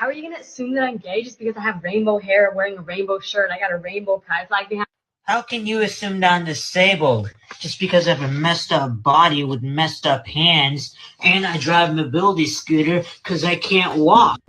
How are you gonna assume that I'm gay just because I have rainbow hair, wearing a rainbow shirt, I got a rainbow pride flag behind? How can you assume that I'm disabled just because I have a messed up body with messed up hands and I drive a mobility scooter because I can't walk?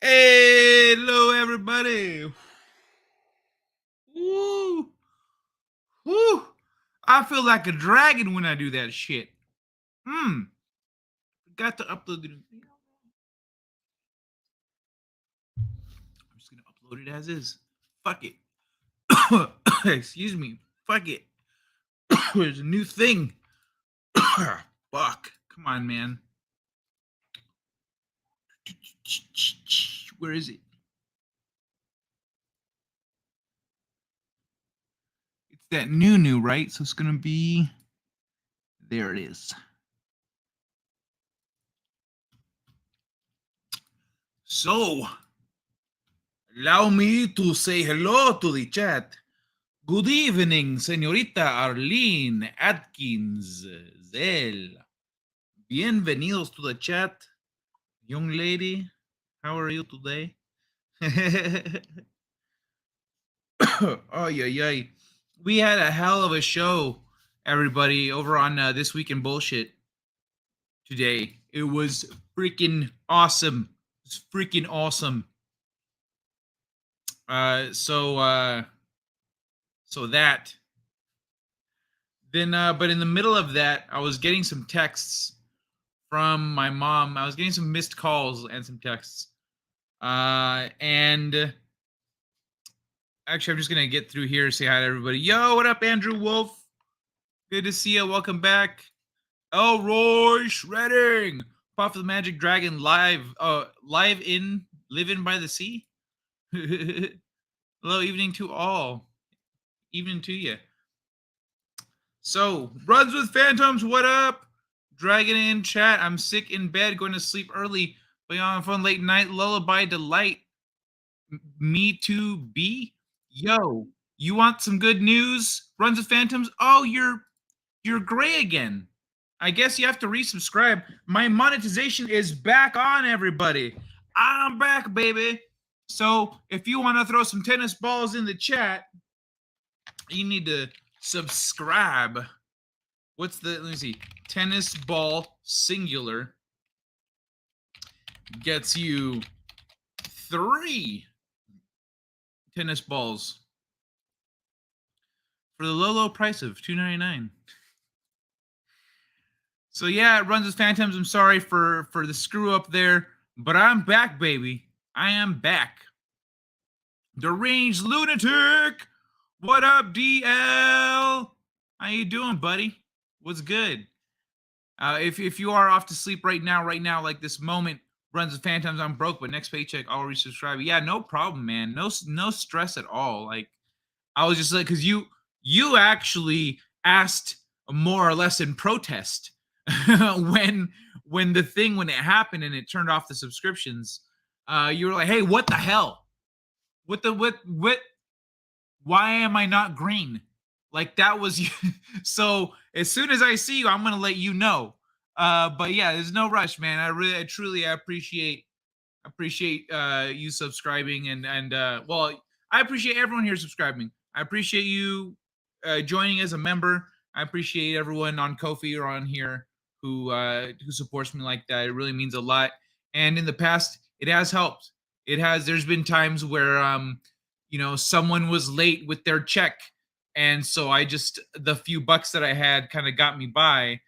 Hello, everybody. Woo. Woo. I feel like a dragon when I do that shit. Got to upload it. I'm just going to upload it as is. Fuck it. Excuse me. Fuck it. There's a new thing. Fuck. Come on, man. Where is it? It's that new, right? So it's going to be... There it is. So, allow me to say hello to the chat. Good evening, señorita Arlene Atkins Zell. Bienvenidos to the chat. Young lady, how are you today? Oh, yeah. We had a hell of a show, everybody, over on This Week in Bullshit today. It was freaking awesome. It's freaking awesome. So that. Then, but in the middle of that, I was getting some texts from my mom. I was getting some missed calls and some texts. And actually, I'm just going to get through here, say hi to everybody. Yo, what up, Andrew Wolf? Good to see you. Welcome back. Elroy Shredding. Puff the Magic Dragon live in by the sea. Hello, evening to all. Evening to you. So, Runs with Phantoms, what up? Dragon in chat. I'm sick in bed, going to sleep early. Playing on phone late night. Lullaby delight. Me too, B. Yo, you want some good news? Runs with Phantoms. Oh, you're gray again. I guess you have to resubscribe. My monetization is back on, everybody. I'm back, baby. So if you want to throw some tennis balls in the chat, you need to subscribe. Let me see. Tennis ball singular gets you 3 tennis balls for the low price of $2.99. So yeah, it runs as Phantoms. I'm sorry for the screw up there, But I'm back, baby. I am back. Deranged Lunatic. What up, DL? How you doing, buddy? What's good? If you are off to sleep right now, like this moment, runs with Phantoms, I'm broke, but next paycheck, I'll resubscribe. Yeah, no problem, man. No stress at all. Like, I was just like, because you actually asked more or less in protest when it happened and it turned off the subscriptions. You were like, hey, what the hell? What why am I not green? Like, that was you. So as soon as I see you, I'm gonna let you know. But yeah, there's no rush, man. I truly appreciate you subscribing and well, I appreciate everyone here subscribing. I appreciate you joining as a member. I appreciate everyone on Ko-fi or on here who supports me like that. It really means a lot. And in the past, it has helped. There's been times where someone was late with their check, and so the few bucks that I had kind of got me by.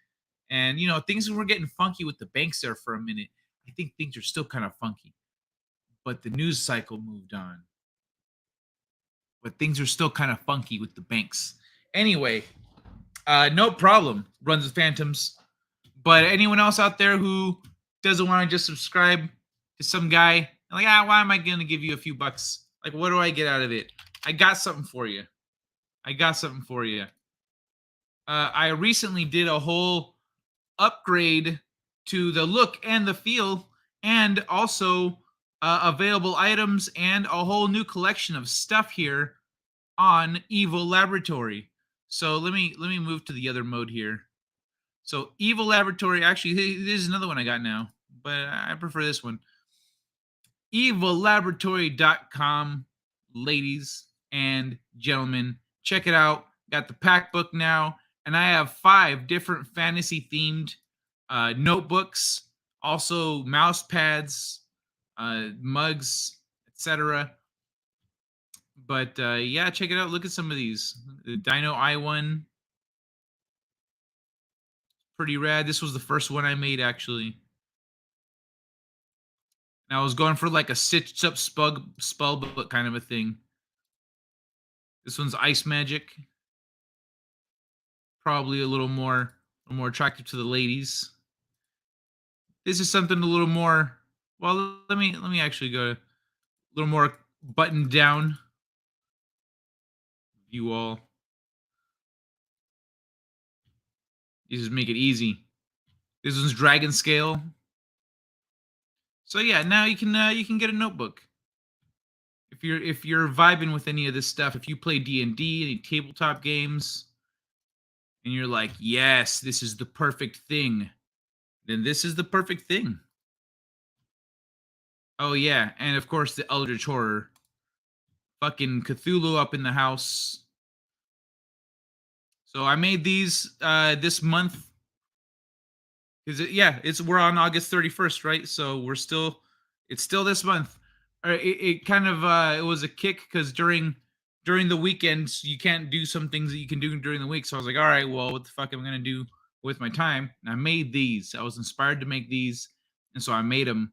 And things were getting funky with the banks there for a minute. I think things are still kind of funky, but the news cycle moved on. But things are still kind of funky with the banks. Anyway, no problem. Runs with Phantoms. But anyone else out there who doesn't want to just subscribe to some guy, like, why am I going to give you a few bucks? Like, what do I get out of it? I got something for you. I recently did a whole upgrade to the look and the feel, and also available items and a whole new collection of stuff here on Evil Laboratory. So let me move to the other mode here. So Evil Laboratory, actually, this is another one I got now, but I prefer this one. EvilLaboratory.com, ladies and gentlemen, check it out. Got the pack book now, and I have 5 different fantasy themed notebooks, also mouse pads, mugs, etc. But yeah, check it out. Look at some of these. The Dino Eye one, pretty rad. This was the first one I made, actually. And I was going for like a stitched up spell book kind of a thing. This one's Ice Magic. Probably a little more attractive to the ladies. This is something a little more. Well, let me actually go a little more buttoned down. You all. You just make it easy. This one's Dragon Scale. So yeah, now you can get a notebook. If you're vibing with any of this stuff, if you play D&D, any tabletop games, and you're like, yes, this is the perfect thing, then this is the perfect thing. Oh yeah, and of course the Eldritch Horror. Fucking Cthulhu up in the house. So I made these this month. We're on August 31st, right? So it's still this month. It kind of it was a kick because during the weekends you can't do some things that you can do during the week. So I was like, all right, well, what the fuck am I gonna do with my time? And I made these. I was inspired to make these, and so I made them,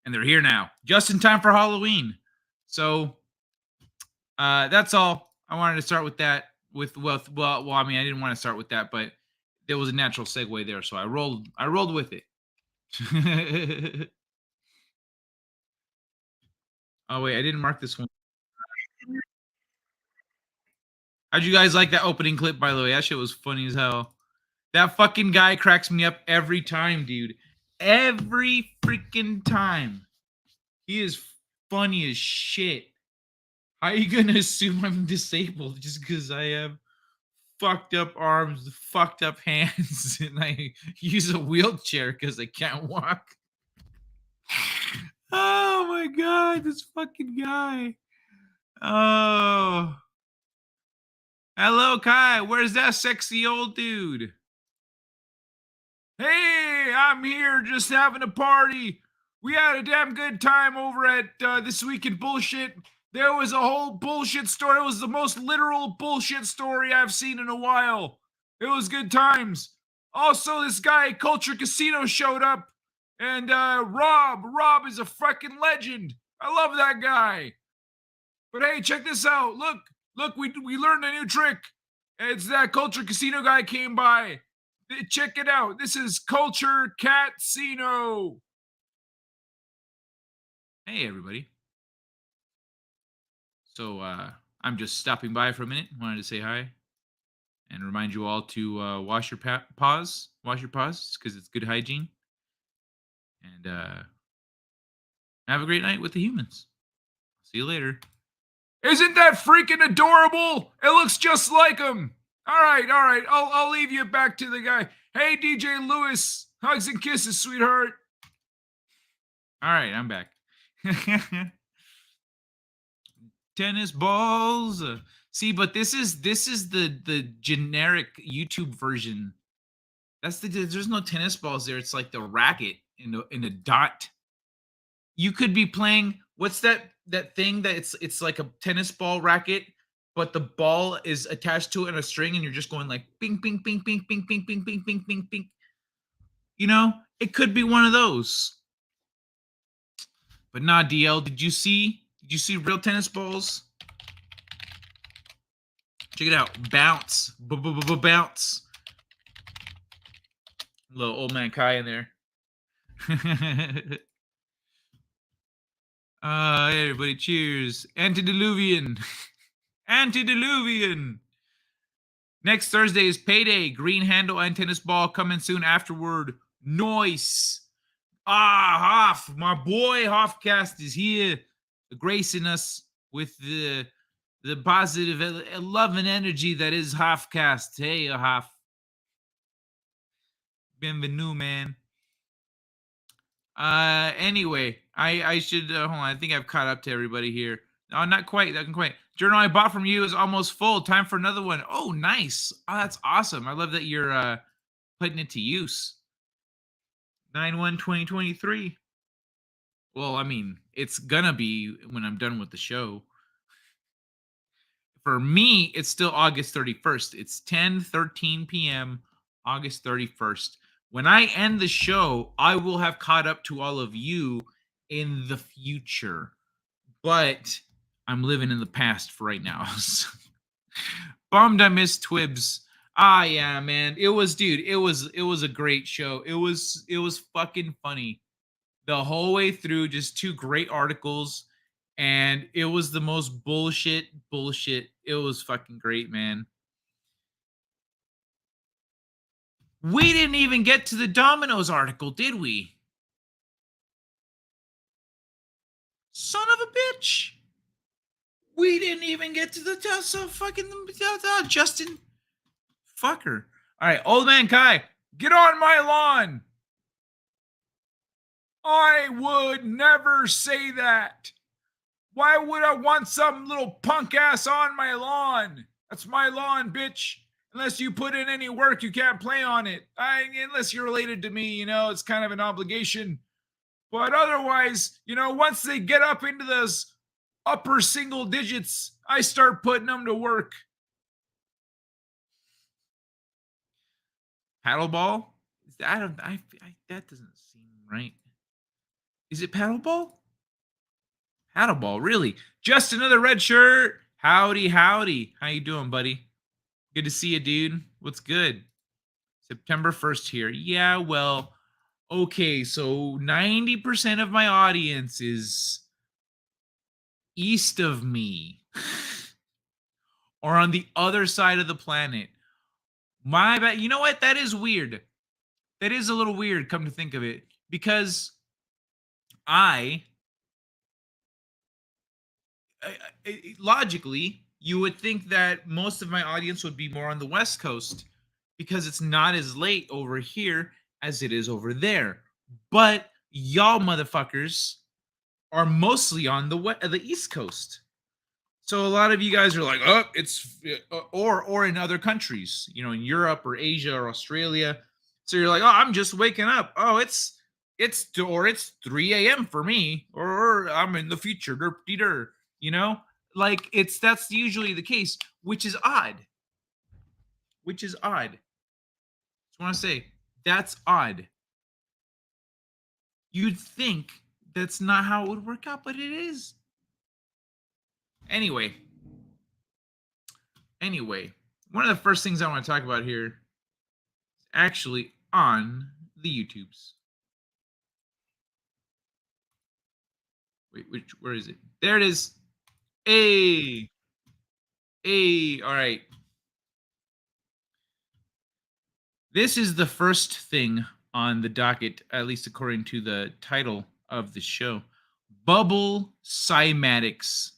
and they're here now, just in time for Halloween. So that's all. I wanted to start with that. Well, I mean, I didn't want to start with that, but there was a natural segue there, so I rolled with it. Oh wait, I didn't mark this one. How'd you guys like that opening clip, by the way? That shit was funny as hell. That fucking guy cracks me up every time, dude. Every freaking time. He is funny as shit. How are you gonna assume I'm disabled just because I have fucked up arms, fucked up hands, and I use a wheelchair because I can't walk? Oh my god, this fucking guy. Oh. Hello, Kai. Where's that sexy old dude? Hey, I'm here just having a party. We had a damn good time over at This Week in Bullshit. There was a whole bullshit story. It was the most literal bullshit story I've seen in a while. It was good times. Also, this guy, Culture Casino, showed up. And Rob is a freaking legend. I love that guy. But hey, check this out. Look, we learned a new trick. It's that Culture Casino guy came by. Check it out. This is Culture Casino. Hey, everybody. So I'm just stopping by for a minute. Wanted to say hi and remind you all to wash your paws. Wash your paws because it's good hygiene. And have a great night with the humans. See you later. Isn't that freaking adorable? It looks just like him. All right. I'll leave you back to the guy. Hey, DJ Lewis. Hugs and kisses, sweetheart. All right, I'm back. Tennis balls. See, but this is the generic YouTube version. There's no tennis balls there. It's like the racket in a dot. You could be playing, what's that thing that it's like a tennis ball racket, but the ball is attached to it in a string and you're just going like bing bing bing bing bing bing bing bing bing bing bing. You know, it could be one of those. But nah, DL, did you see real tennis balls? Check it out. Bounce. Bounce. Little old man Kai in there. Hey everybody, cheers. Antediluvian. Antediluvian. Next Thursday is payday. Green handle and tennis ball coming soon afterward. Noise. Hoff, my boy Hoffcast is here, gracing us with the positive love and energy that is Hoffcast. Hey, Hoff. Bienvenue, man. Anyway, I should hold on. I think I've caught up to everybody here. No, not quite. Not quite. Journal I bought from you is almost full. Time for another one. Oh, nice. Oh, that's awesome. I love that you're putting it to use. 9/1/2023. Well, I mean, it's gonna be when I'm done with the show. For me, it's still August 31st. It's 10:13 p.m. August 31st. When I end the show, I will have caught up to all of you in the future. But I'm living in the past for right now. Bummed I missed Twibs. Ah, yeah, man. It was a great show. It was fucking funny. The whole way through, just two great articles. And it was the most bullshit. It was fucking great, man. We didn't even get to the Domino's article, did we? Son of a bitch. We didn't even get to the Justin fucker. All right, old man Kai, get on my lawn. I would never say that. Why would I want some little punk ass on my lawn? That's my lawn, bitch. Unless you put in any work, you can't play on it. Unless you're related to me, it's kind of an obligation. But otherwise, once they get up into those upper single digits, I start putting them to work. Paddleball? That doesn't seem right. Is it paddleball? Paddleball, really? Just another red shirt. Howdy. How you doing, buddy? Good to see you, dude. What's good? September 1st here. Yeah, well, okay, so 90% of my audience is east of me or on the other side of the planet. My bad. You know what? That is weird. That is a little weird, come to think of it, because logically, you would think that most of my audience would be more on the West Coast because it's not as late over here as it is over there. But y'all motherfuckers are mostly on the East Coast. So a lot of you guys are like, oh, it's or in other countries, in Europe or Asia or Australia. So you're like, oh, I'm just waking up. Oh, it's 3 a.m. for me, or I'm in the future. Like that's usually the case, which is odd. Just want to say that's odd. You'd think that's not how it would work out, but it is. Anyway, one of the first things I want to talk about here is actually on the YouTubes. Wait, where is it? There it is. Hey, all right. This is the first thing on the docket, at least according to the title of the show. Bubble Cymatics.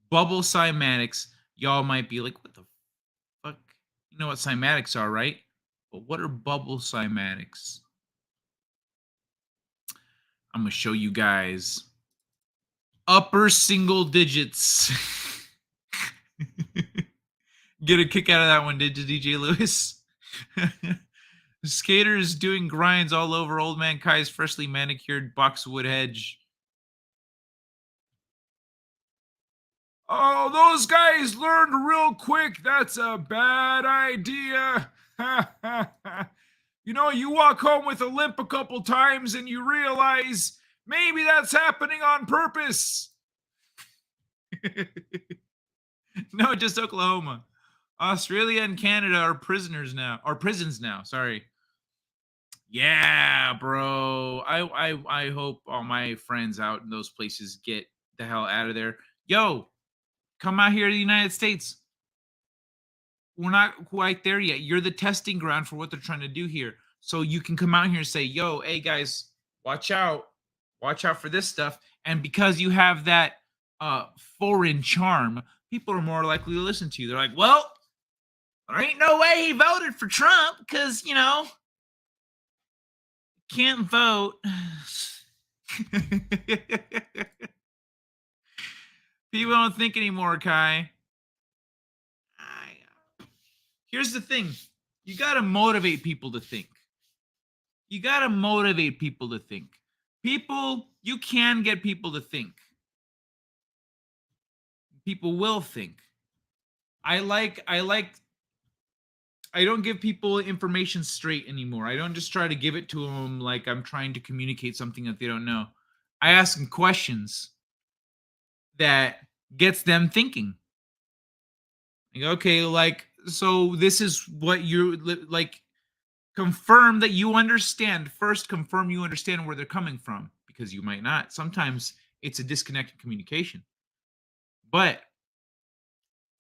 Bubble Cymatics. Y'all might be like, what the fuck? You know what cymatics are, right? But what are bubble cymatics? I'm going to show you guys. Upper single digits. Get a kick out of that one, did you, DJ Lewis? Skaters doing grinds all over Old Man Kai's freshly manicured boxwood hedge. Oh, those guys learned real quick. That's a bad idea. You know, you walk home with a limp a couple times and you realize maybe that's happening on purpose. No, just Oklahoma. Australia and Canada are prisons now. Sorry. Yeah, bro. I hope all my friends out in those places get the hell out of there. Yo, come out here to the United States. We're not quite there yet. You're the testing ground for what they're trying to do here. So you can come out here and say, yo, hey guys, watch out. Watch out for this stuff. And because you have that foreign charm, people are more likely to listen to you. They're like, well, there ain't no way he voted for Trump because, you know, can't vote. People don't think anymore, Kai. Here's the thing. You got to motivate people to think. You can get people to think. People will think. I don't give people information straight anymore. I don't just try to give it to them like I'm trying to communicate something that they don't know. I ask them questions that gets them thinking. Like, okay, like, so this is what you're like, confirm that you understand. First, confirm you understand where they're coming from, because you might not. Sometimes it's a disconnected communication. But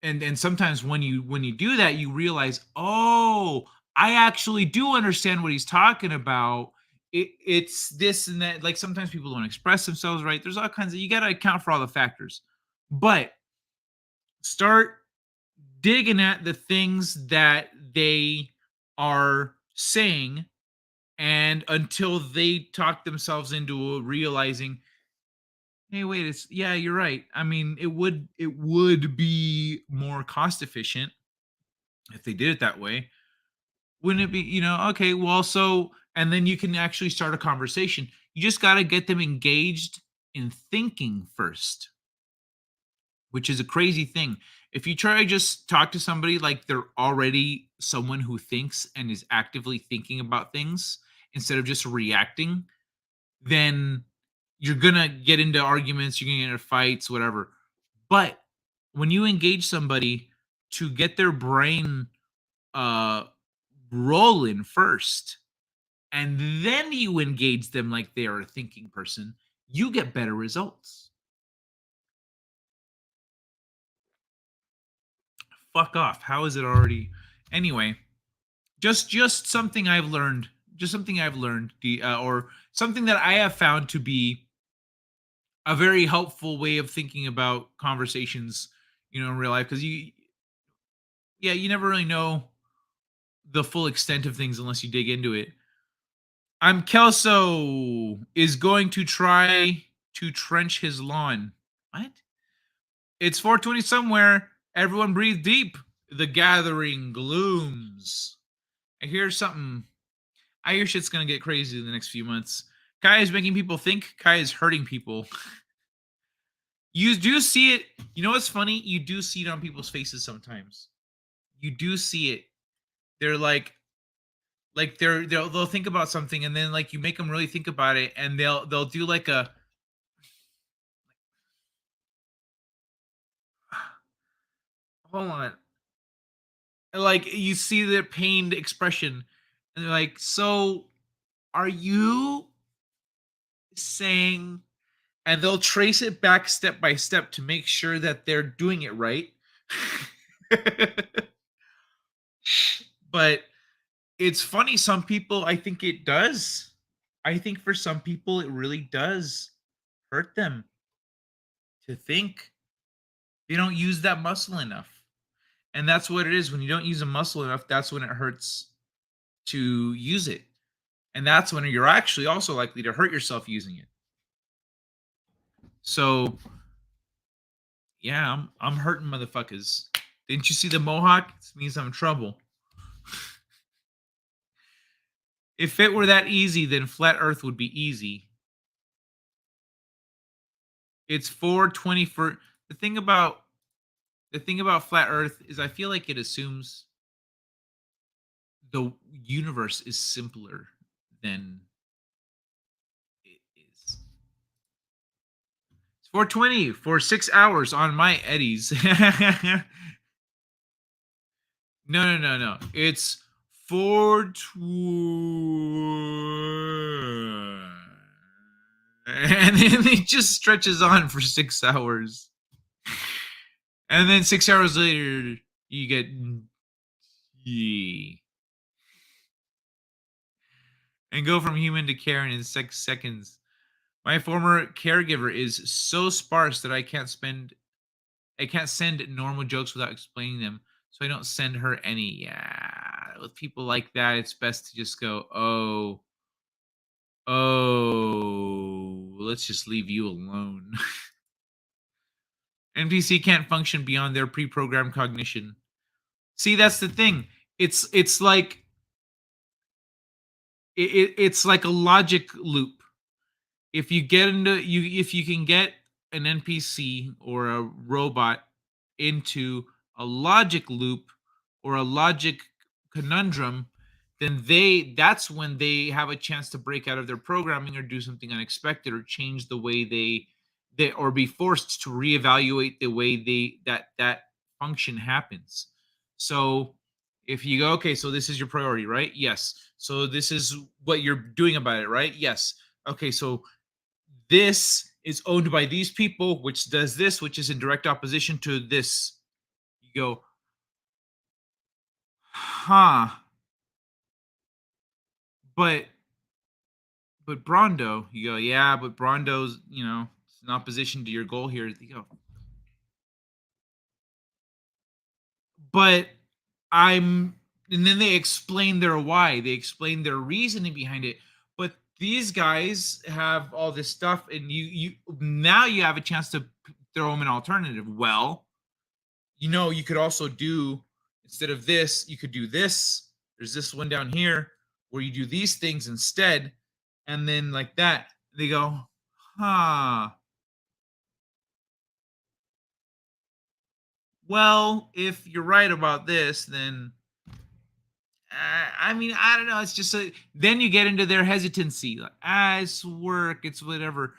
and sometimes when you do that, you realize, oh, I actually do understand what he's talking about. It's this and that. Like sometimes people don't express themselves right. There's all kinds of, you got to account for all the factors. But start digging at the things that they are saying, and until they talk themselves into realizing, hey, wait, yeah, you're right. I mean, it would be more cost efficient if they did it that way. Wouldn't it be, you know, okay, well, so, and then you can actually start a conversation. You just got to get them engaged in thinking first, which is a crazy thing. If you try to just talk to somebody like they're already someone who thinks and is actively thinking about things instead of just reacting, then you're going to get into arguments, you're going to get into fights, whatever. But when you engage somebody to get their brain rolling first, and then you engage them like they are a thinking person, you get better results. Fuck off. How is it already? Anyway, just something I've learned. Just something I've learned, or something that I have found to be a very helpful way of thinking about conversations, you know, in real life. Because you never really know the full extent of things unless you dig into it. I'm Kelso is going to try to trench his lawn. What? It's 4:20 somewhere. Everyone breathe deep. The gathering glooms. I hear something. I hear shit's going to get crazy in the next few months. Kai is making people think. Kai is hurting people. You do see it. You know what's funny? You do see it on people's faces sometimes. You do see it. They're like, like they'll think about something, and then like you make them really think about it, and they'll do like a hold on, like you see their pained expression, and they're like, so are you saying, and they'll trace it back step by step to make sure that they're doing it right. But it's funny, some people, I think it does. I think for some people it really does hurt them to think. They don't use that muscle enough. And that's what it is. When you don't use a muscle enough, that's when it hurts to use it. And that's when you're actually also likely to hurt yourself using it. So yeah, I'm hurting motherfuckers. Didn't you see the mohawk? This means I'm in trouble. If it were that easy, then flat Earth would be easy. It's 420 for the thing about flat Earth is I feel like it assumes the universe is simpler than it is. It's 420 for 6 hours on my Eddies. No. It's 420. And then it just stretches on for 6 hours. And then 6 hours later, you get and go from human to Karen in 6 seconds. My former caregiver is so sparse that I can't send normal jokes without explaining them, so I don't send her any. Yeah, with people like that, it's best to just go, let's just leave you alone. NPC can't function beyond their pre-programmed cognition. See, that's the thing. It's like it's like a logic loop. If you can get an NPC or a robot into a logic loop or a logic conundrum, then that's when they have a chance to break out of their programming or do something unexpected or change the way they or be forced to reevaluate the way that function happens. So if you go, okay, so this is your priority, right? Yes. So this is what you're doing about it, right? Yes. Okay, so this is owned by these people, which does this, which is in direct opposition to this. You go, huh? But Brondo, you go, yeah, but Brondo's, it's in opposition to your goal here. You go, but and then they explain their why, they explain their reasoning behind it. But these guys have all this stuff, and you now you have a chance to throw them an alternative. Well, you could also do, instead of this, you could do this. There's this one down here where you do these things instead, and then like that. They go, huh. Well, if you're right about this, then I mean, I don't know. It's just then you get into their hesitancy. Like, it's work, it's whatever.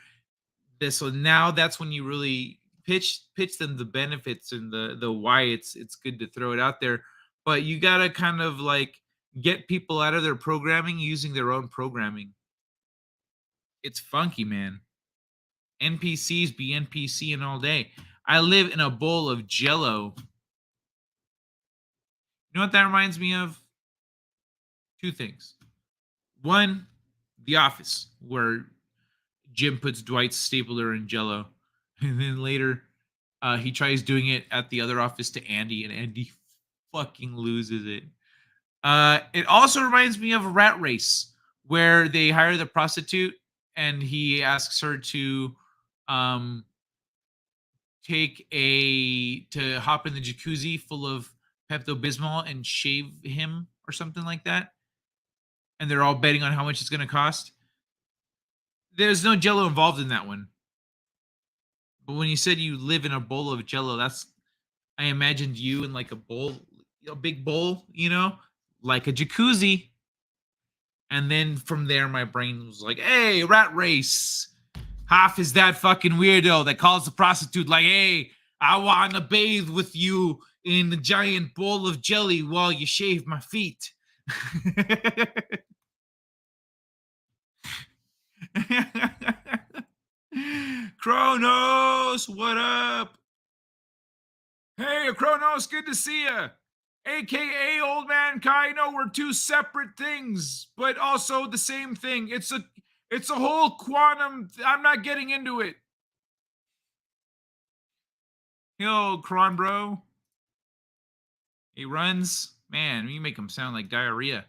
So now that's when you really pitch them the benefits and the why it's good to throw it out there. But you gotta kind of like get people out of their programming using their own programming. It's funky, man. NPCs be NPCing all day. I live in a bowl of Jello. You know what that reminds me of? Two things. One, The Office, where Jim puts Dwight's stapler in Jello, and then later he tries doing it at the other office to Andy, and Andy fucking loses it. It also reminds me of Rat Race, where they hire the prostitute, and he asks her to hop in the jacuzzi full of Pepto-Bismol and shave him or something like that. And they're all betting on how much it's going to cost. There's no Jello involved in that one. But when you said you live in a bowl of Jello, I imagined you in like a bowl, a big bowl, like a jacuzzi. And then from there, my brain was like, hey, rat race. Half is that fucking weirdo that calls the prostitute like, hey, I want to bathe with you in the giant bowl of jelly while you shave my feet. Kronos, what up? Hey, Kronos, good to see you. AKA Old Man Kai. No, we're two separate things, but also the same thing. It's a whole quantum. I'm not getting into it. Yo, Kron bro. He runs. Man, you make him sound like diarrhea.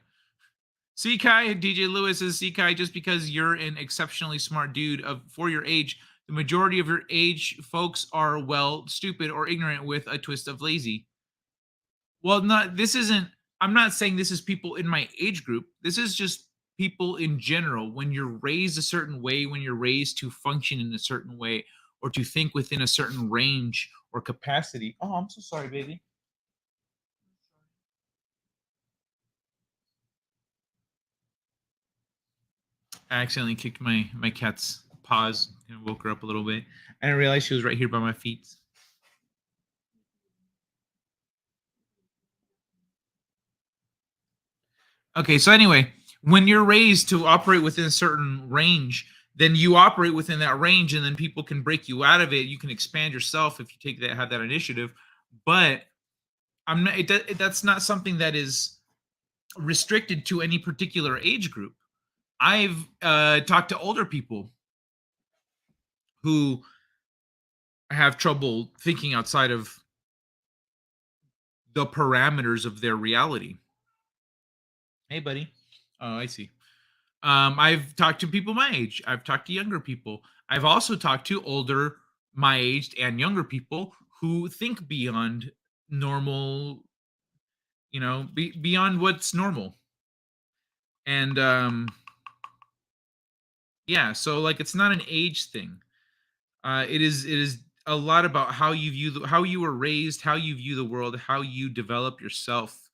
Sekai, DJ Lewis is Sekai, just because you're an exceptionally smart dude for your age, the majority of your age folks are, well, stupid or ignorant with a twist of lazy. Well, I'm not saying this is people in my age group. This is just people in general. When you're raised a certain way, when you're raised to function in a certain way, or to think within a certain range or capacity. Oh, I'm so sorry, baby. I accidentally kicked my cat's paws and woke her up a little bit. I didn't realize she was right here by my feet. Okay, so anyway, when you're raised to operate within a certain range, then you operate within that range, and then people can break you out of it. You can expand yourself if you have that initiative. But that's not something that is restricted to any particular age group. I've talked to older people who have trouble thinking outside of the parameters of their reality. Hey, buddy. Oh, I see. I've talked to people my age. I've talked to younger people. I've also talked to older, my age, and younger people who think beyond normal, beyond what's normal. And yeah, so like it's not an age thing. It is a lot about how you were raised, how you view the world, how you develop yourself,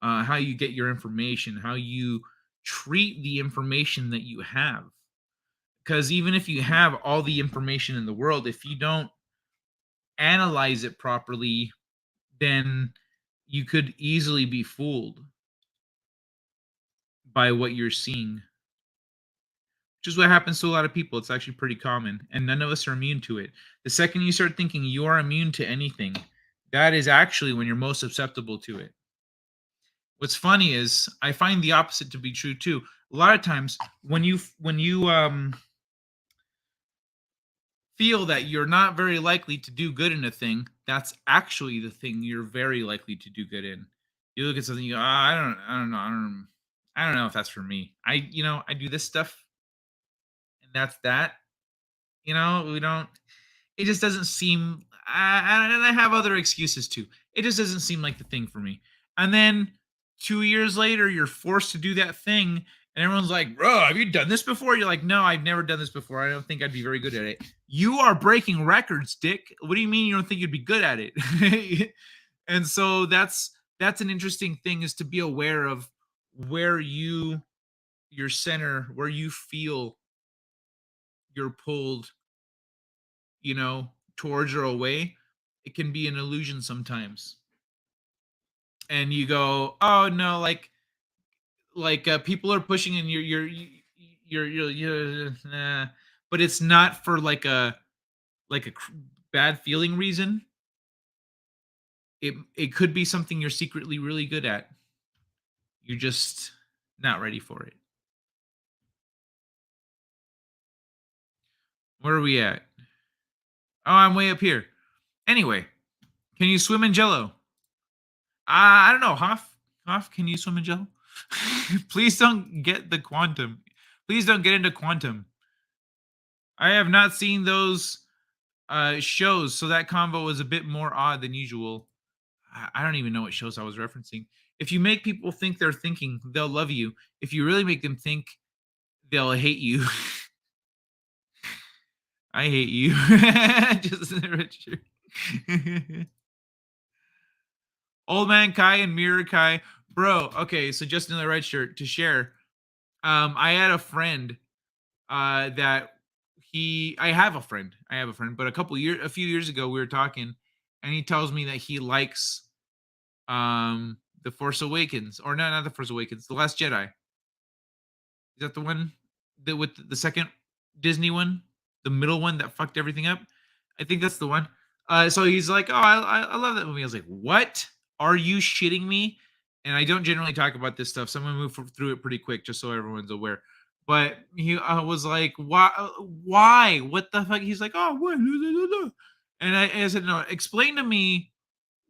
how you get your information, how you treat the information that you have. Because even if you have all the information in the world, if you don't analyze it properly, then you could easily be fooled by what you're seeing, which is what happens to a lot of people. It's actually pretty common, and none of us are immune to it. The second you start thinking you are immune to anything, that is actually when you're most susceptible to it. What's funny is I find the opposite to be true too. A lot of times when you feel that you're not very likely to do good in a thing, that's actually the thing you're very likely to do good in. You look at something, you go, I don't know if that's for me. I do this stuff, and that's that. We don't. It just doesn't seem. And I have other excuses too. It just doesn't seem like the thing for me. And then 2 years later, you're forced to do that thing, and everyone's like, bro, have you done this before? You're like, no, I've never done this before. I don't think I'd be very good at it. You are breaking records, Dick. What do you mean you don't think you'd be good at it? And so that's an interesting thing, is to be aware of where your center, where you feel you're pulled, towards or away. It can be an illusion sometimes. And you go, oh no, like people are pushing, and you're but it's not for like a bad feeling reason. It could be something you're secretly really good at. You're just not ready for it. Where are we at? Oh, I'm way up here. Anyway, can you swim in Jello? I don't know. Hoff, can you swim in Jello? Please don't get the quantum. Please don't get into quantum. I have not seen those shows, so that combo was a bit more odd than usual. I don't even know what shows I was referencing. If you make people think they're thinking, they'll love you. If you really make them think, they'll hate you. I hate you. Just Richard. Old Man Kai and Mirror Kai. Bro, okay, so just in the red shirt to share. I had a friend that I have a friend, but a few years ago we were talking, and he tells me that he likes the Force Awakens, or not the Force Awakens, the Last Jedi. Is that the one that with the second Disney one, the middle one that fucked everything up? I think that's the one. So he's like, "Oh, I love that movie." I was like, "What? Are you shitting me?" And I don't generally talk about this stuff, so I'm gonna move through it pretty quick, just so everyone's aware. But he was like, "Why? Why? What the fuck?" He's like, "Oh, what?" And I said, "No, explain to me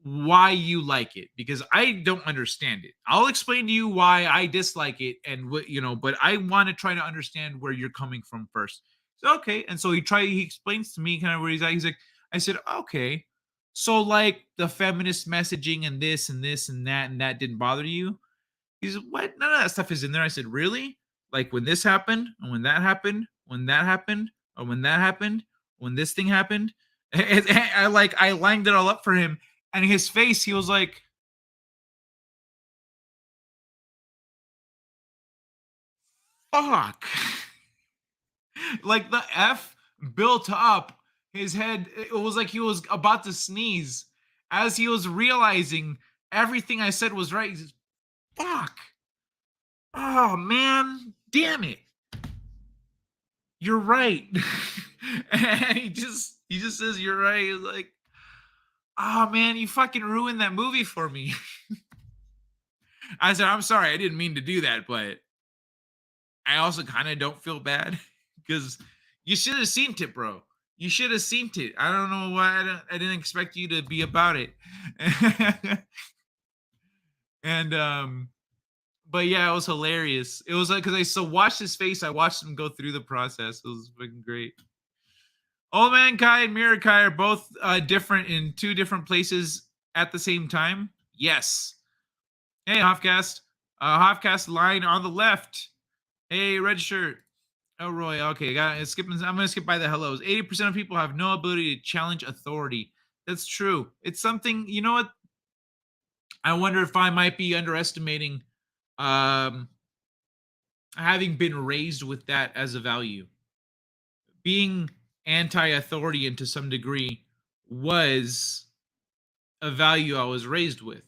why you like it, because I don't understand it. I'll explain to you why I dislike it and what, but I want to try to understand where you're coming from first." So okay. And so he explains to me kind of where he's at. He's like, I said, "Okay. So like the feminist messaging and this and this and that didn't bother you?" He's, "What? None of that stuff is in there." I said, "Really? Like when this happened, and when that happened, when that happened, or when that happened, when this thing happened?" I lined it all up for him, and his face, he was like, "Fuck!" Like the F built up his head. It was like he was about to sneeze as he was realizing everything I said was right. He says, "Fuck! Oh man, damn it! You're right." And he just says, "You're right." He's like, "Oh man, you fucking ruined that movie for me." I said, "I'm sorry, I didn't mean to do that, but I also kind of don't feel bad because you should have seen it, bro. You should have seen it. I don't know why I didn't expect you to be about it." And but yeah, it was hilarious. It was like because watched his face. I watched him go through the process. It was fucking great. Old Man Kai and Mirror Kai are both different in two different places at the same time. Yes. Hey, Hofcast. Hofcast line on the left. Hey, red shirt. Oh, Roy. Okay, got it. I'm gonna skip by the hellos. 80% of people have no ability to challenge authority. That's true. It's something. You know what? I wonder if I might be underestimating um, having been raised with that as a value. Being anti-authority, and to some degree, was a value I was raised with.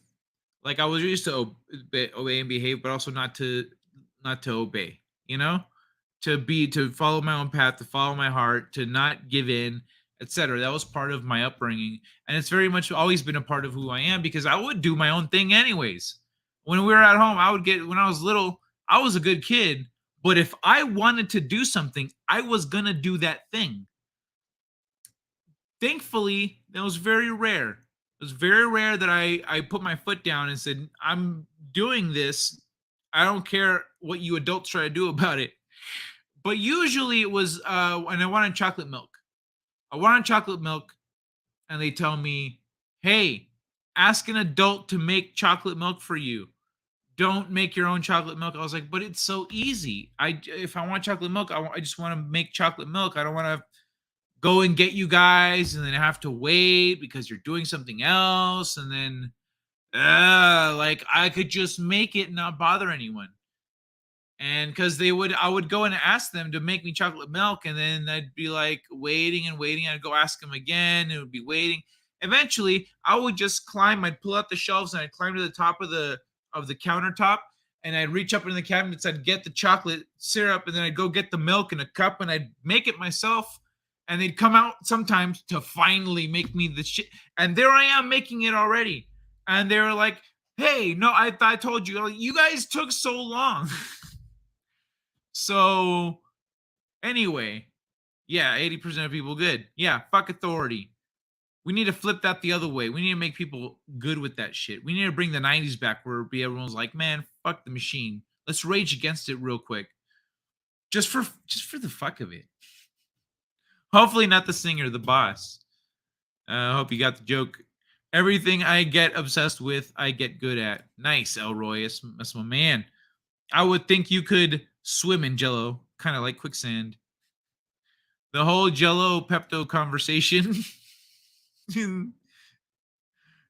Like I was used to obey and behave, but also not to obey. You know, to follow my own path, to follow my heart, to not give in, etc. That was part of my upbringing, and it's very much always been a part of who I am because I would do my own thing anyways. When we were at home, when I was little, I was a good kid, but if I wanted to do something, I was gonna do that thing. Thankfully, that was very rare. It was very rare that I put my foot down and said, "I'm doing this. I don't care what you adults try to do about it." But usually it was when I wanted chocolate milk. I wanted chocolate milk, and they tell me, "Hey, ask an adult to make chocolate milk for you. Don't make your own chocolate milk." I was like, "But it's so easy. If I want chocolate milk, I just want to make chocolate milk. I don't want to go and get you guys and then have to wait because you're doing something else, and then like I could just make it and not bother anyone." And because I would go and ask them to make me chocolate milk, and then I'd be like waiting and waiting. I'd go ask them again, and it would be waiting. Eventually, I would just climb. I'd pull out the shelves and I'd climb to the top of the countertop, and I'd reach up in the cabinets. I'd get the chocolate syrup, and then I'd go get the milk in a cup, and I'd make it myself. And they'd come out sometimes to finally make me the shit. And there I am making it already. And they were like, "Hey, no, I told you. You guys took so long." So anyway, yeah, 80% of people good. Yeah, fuck authority. We need to flip that the other way. We need to make people good with that shit. We need to bring the 90's back where everyone's like, "Man, fuck the machine. Let's rage against it real quick." Just for the fuck of it. Hopefully not the singer, the boss. I hope you got the joke. Everything I get obsessed with, I get good at. Nice, Elroy. That's my man. I would think you could swim in Jello, kind of like quicksand. The whole Jello Pepto conversation. Is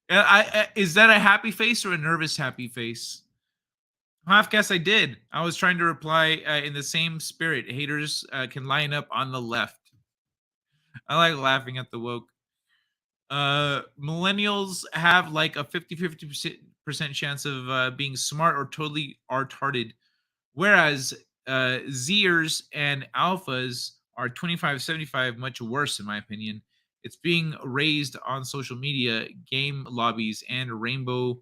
that a happy face or a nervous happy face? Half-cast I did. I was trying to reply in the same spirit. Haters can line up on the left. I like laughing at the woke. Millennials have like a 50% chance of being smart or totally retarded, whereas Zers and alphas are 25-75, much worse in my opinion. It's being raised on social media, game lobbies, and rainbow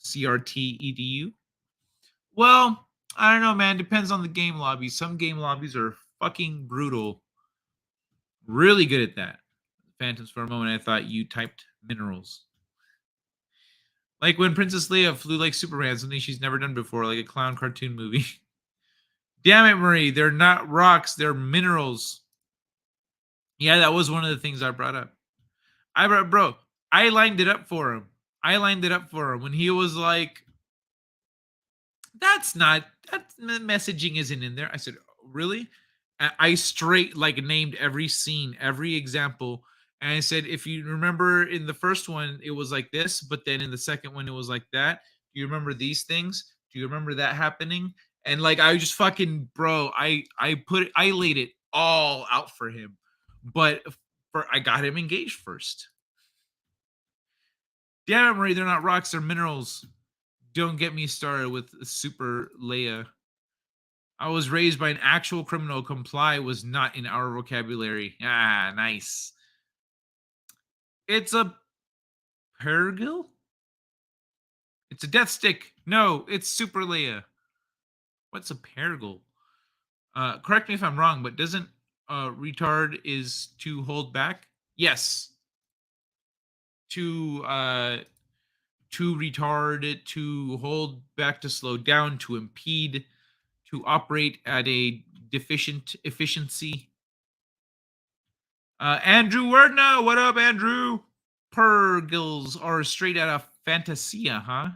CRT edu. Well, I don't know, man. Depends on the game lobby. Some game lobbies are fucking brutal. Really good at that. Phantoms, for a moment, I thought you typed minerals. Like when Princess Leia flew like Superman, something she's never done before, like a clown cartoon movie. Damn it, Marie. They're not rocks. They're minerals. Yeah, that was one of the things I brought up. I lined it up for him. When he was like, that messaging isn't in there. I said, really? I straight like named every scene, every example. And I said, if you remember in the first one, it was like this, but then in the second one, it was like that. Do you remember these things? Do you remember that happening? And like, I just fucking, bro, I laid it all out for him. But I got him engaged first. Damn it, Marie, they're not rocks, they're minerals. Don't get me started with Super Leia. I was raised by an actual criminal. Comply was not in our vocabulary. Ah, nice. It's a Pergil? It's a death stick. No, it's Super Leia. What's a Pergil? Correct me if I'm wrong, but doesn't retard is to hold back? Yes. To retard it, to hold back, to slow down, to impede, to operate at a deficient efficiency. Andrew Werdna, what up, Andrew? Pergils are straight out of Fantasia, huh?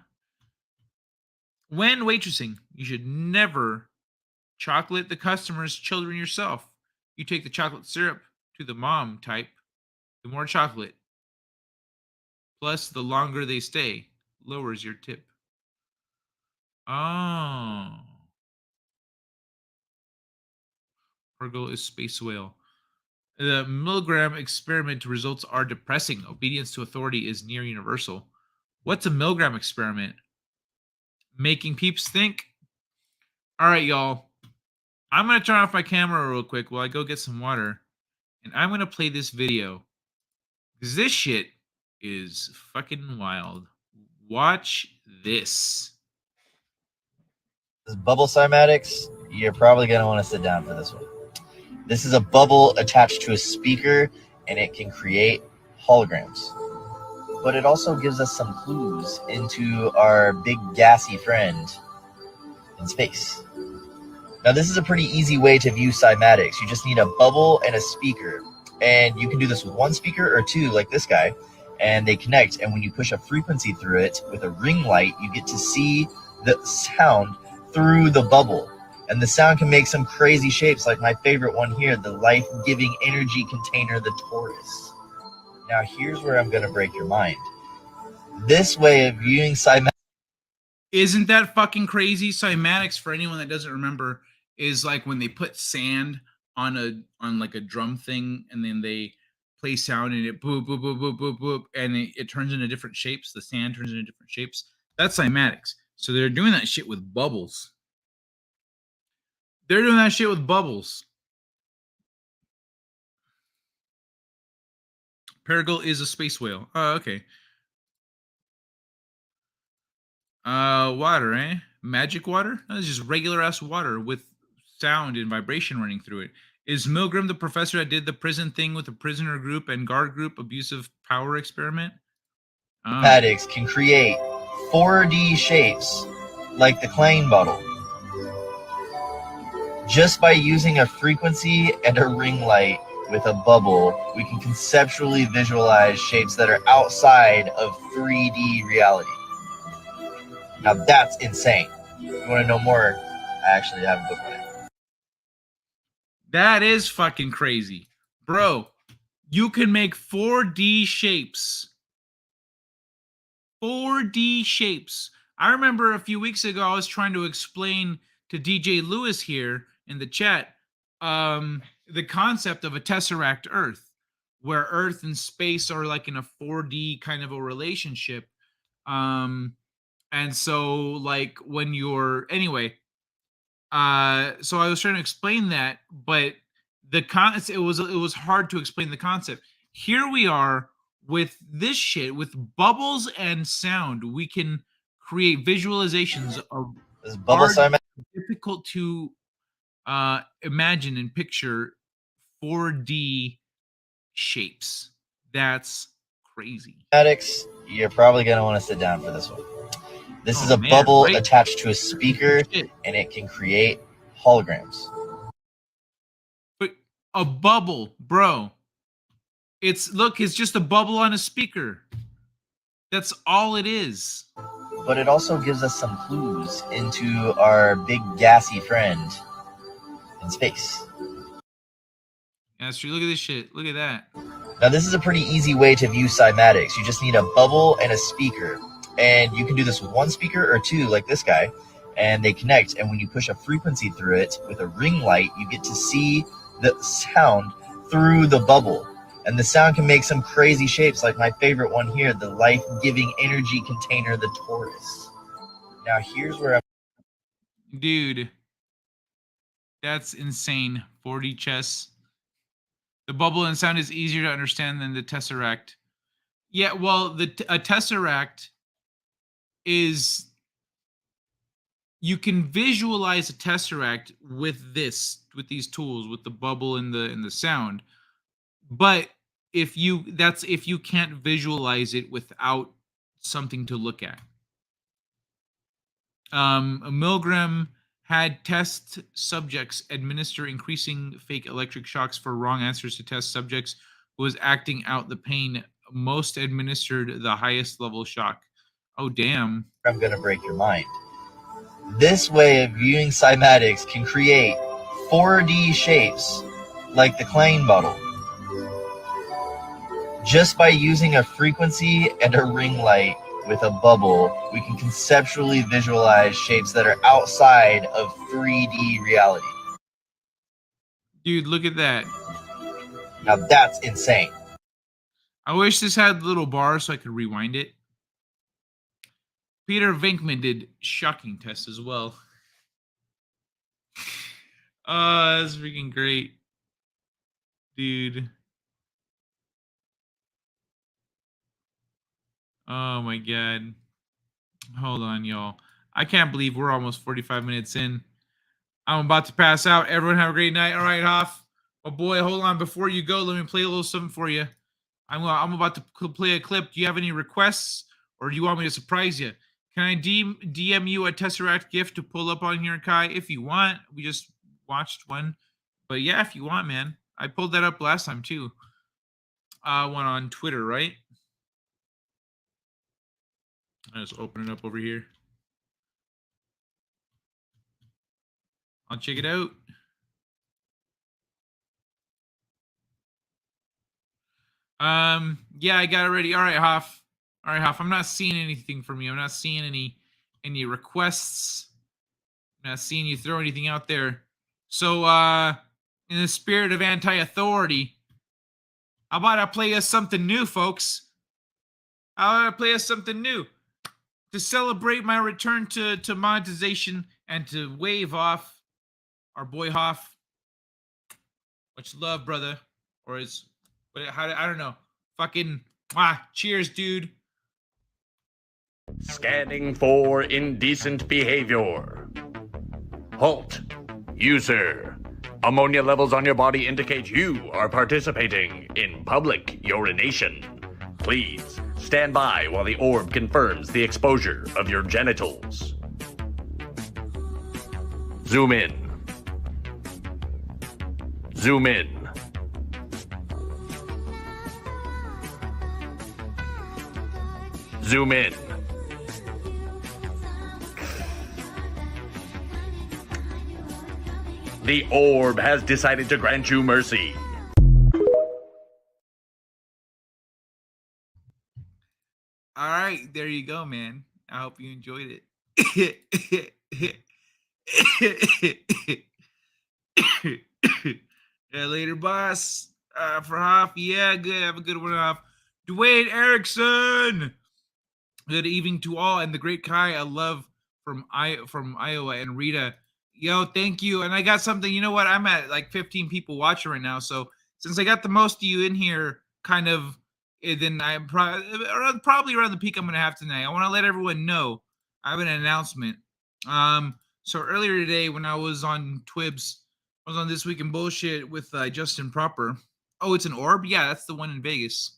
When waitressing, you should never chocolate the customer's children yourself. You take the chocolate syrup to the mom type, the more chocolate. Plus, the longer they stay, lowers your tip. Oh. Pergil is space whale. The Milgram experiment results are depressing. Obedience to authority is near universal. What's a Milgram experiment? Making peeps think? All right, y'all. I'm going to turn off my camera real quick while I go get some water. And I'm going to play this video. Because this shit is fucking wild. Watch this. This bubble cymatics, you're probably going to want to sit down for this one. This is a bubble attached to a speaker, and it can create holograms. But it also gives us some clues into our big gassy friend in space. Now, this is a pretty easy way to view cymatics. You just need a bubble and a speaker. And you can do this with one speaker or two, like this guy, and they connect. And when you push a frequency through it with a ring light, you get to see the sound through the bubble. And the sound can make some crazy shapes, like my favorite one here, the life-giving energy container, the torus. Now, here's where I'm going to break your mind. This way of viewing cymatics... Isn't that fucking crazy? Cymatics, for anyone that doesn't remember, is like when they put sand on like a drum thing, and then they play sound, and it boop, boop, boop, boop, boop, boop, and it turns into different shapes. The sand turns into different shapes. That's cymatics. So they're doing that shit with bubbles. They're doing that shit with bubbles. Pergil is a space whale. Oh, okay. Water, eh? Magic water? No, it's just regular ass water with sound and vibration running through it. Is Milgram the professor that did the prison thing with the prisoner group and guard group abusive power experiment? Cymatics can create 4D shapes like the Klein bottle. Just by using a frequency and a ring light with a bubble, we can conceptually visualize shapes that are outside of 3D reality. Now that's insane. If you want to know more, I actually have a book on it. That is fucking crazy. Bro, you can make 4D shapes. 4D shapes I remember a few weeks ago, I was trying to explain to DJ Lewis here in the chat the concept of a tesseract Earth, where Earth and space are like in a 4D kind of a relationship. And so like when you're anyway, so I was trying to explain that, but it was hard to explain the concept. Here we are with this shit with bubbles and sound. We can create visualizations of This bubble Cymatics. difficult to imagine and picture 4D shapes. That's crazy. You're probably going to want to sit down for this one. This is a bubble attached to a speaker, and it can create holograms. But a bubble, bro. It's just a bubble on a speaker. That's all it is. But it also gives us some clues into our big gassy friend in space. Yeah, that's true. Look at this shit. Look at that. Now, this is a pretty easy way to view cymatics. You just need a bubble and a speaker. And you can do this with one speaker or two, like this guy, and they connect. And when you push a frequency through it with a ring light, you get to see the sound through the bubble. And the sound can make some crazy shapes, like my favorite one here, the life-giving energy container, the torus. Now, here's where Dude, that's insane. 4D chess. The bubble and sound is easier to understand than the tesseract. Yeah, well, a tesseract is, you can visualize a tesseract with these tools, with the bubble and the sound. But if you can't visualize it without something to look at. Milgram had test subjects administer increasing fake electric shocks for wrong answers to test subjects who was acting out the pain. Most administered the highest level shock. Oh, damn. I'm going to break your mind. This way of viewing cymatics can create 4D shapes like the Klein bottle. Just by using a frequency and a ring light with a bubble, we can conceptually visualize shapes that are outside of 3D reality. Dude, look at that. Now that's insane. I wish this had little bars so I could rewind it. Peter Venkman did shocking tests as well. Oh, that's freaking great. Dude. Oh my god. Hold on, y'all. I can't believe we're almost 45 minutes in. I'm about to pass out. Everyone have a great night. All right, Hoff. Oh boy, hold on. Before you go, let me play a little something for you. I'm about to play a clip. Do you have any requests, or do you want me to surprise you? Can I DM you a Tesseract gift to pull up on here, Kai? If you want. We just watched one. But yeah, if you want, man. I pulled that up last time, too. One on Twitter, right? I'll just open it up over here. I'll check it out. Yeah, I got it ready. All right, Hoff. All right, Hoff. I'm not seeing anything from you. I'm not seeing any requests. I'm not seeing you throw anything out there. So, in the spirit of anti-authority, how about I play us something new, folks? How about I play us something new? To celebrate my return to monetization and to wave off our boy Hoff. Much love, brother. Or is, I don't know. Fucking, cheers, dude. Scanning for indecent behavior. Halt. User. Ammonia levels on your body indicate you are participating in public urination. Please stand by while the orb confirms the exposure of your genitals. Zoom in. Zoom in. Zoom in. The orb has decided to grant you mercy. All right, there you go, man. I hope you enjoyed it. Yeah, later, boss. For Hoff, yeah, good. Have a good one, Hoff. Dwayne Erickson. Good evening to all, and the great Kai. I love from Iowa, and Rita. Yo, thank you. And I got something. You know what? I'm at like 15 people watching right now. So since I got the most of you in here, kind of, then I'm probably around the peak I'm gonna have tonight. I want to let everyone know I have an announcement. So earlier today, when I was on Twibs, I was on This Week in Bullshit with Justin Proper. Oh, it's an orb? Yeah, that's the one in Vegas.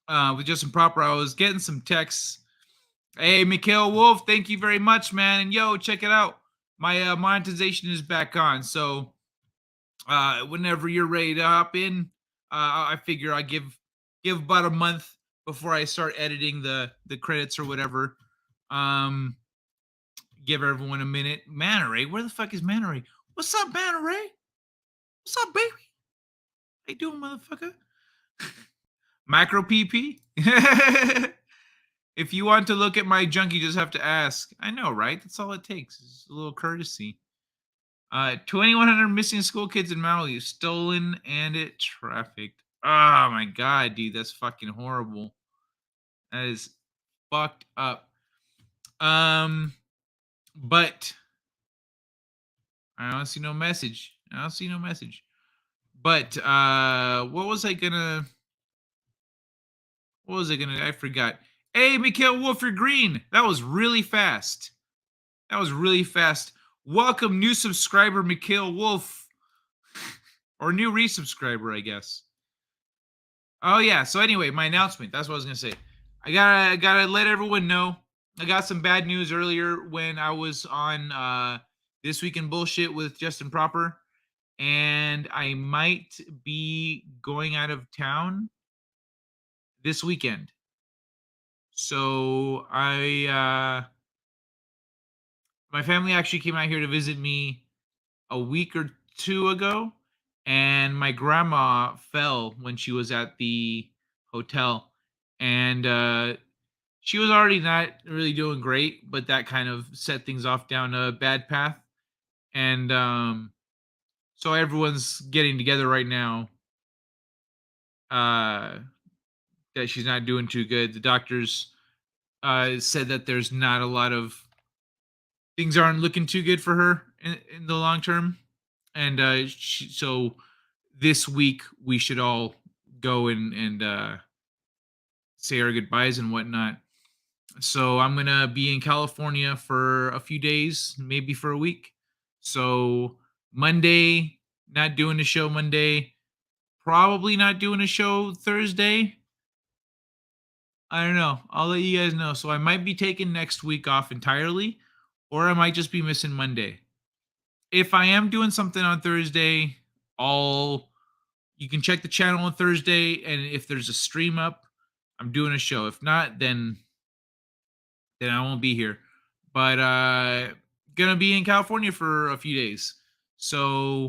With Justin Proper, I was getting some texts. Hey, Mikhail Wolf, thank you very much, man. And yo, check it out. My monetization is back on. So whenever you're ready to hop in, I figure I give about a month before I start editing the credits or whatever. Give everyone a minute. Manta Ray, where the fuck is Manta Ray? What's up, Manta Ray? What's up, baby? How you doing, motherfucker? Macro PP? If you want to look at my junk, you just have to ask. I know, right? That's all it takes. It's a little courtesy. 2,100 missing school kids in Maui, stolen and trafficked. Oh my god, dude, that's fucking horrible. That is fucked up. But I don't see no message. But what was I gonna? I forgot. Hey, Mikhail Wolfer Green. That was really fast. Welcome, new subscriber, Mikhail Wolf. Or new resubscriber, I guess. Oh, yeah. So anyway, my announcement. That's what I was going to say. I gotta let everyone know. I got some bad news earlier when I was on This Week in Bullshit with Justin Proper. And I might be going out of town this weekend. So my family actually came out here to visit me a week or two ago, and my grandma fell when she was at the hotel, and she was already not really doing great, but that kind of set things off down a bad path. And so everyone's getting together right now. That she's not doing too good. The doctors said that there's not a lot of things aren't looking too good for her in the long term, and so this week we should all go and say our goodbyes and whatnot. So I'm gonna be in California for a few days, maybe for a week. So Monday, not doing a show Monday. Probably not doing a show Thursday. I don't know. I'll let you guys know. So I might be taking next week off entirely, or I might just be missing Monday. If I am doing something on Thursday, you can check the channel on Thursday, and if there's a stream up, I'm doing a show. If not, then I won't be here. But gonna be in California for a few days. So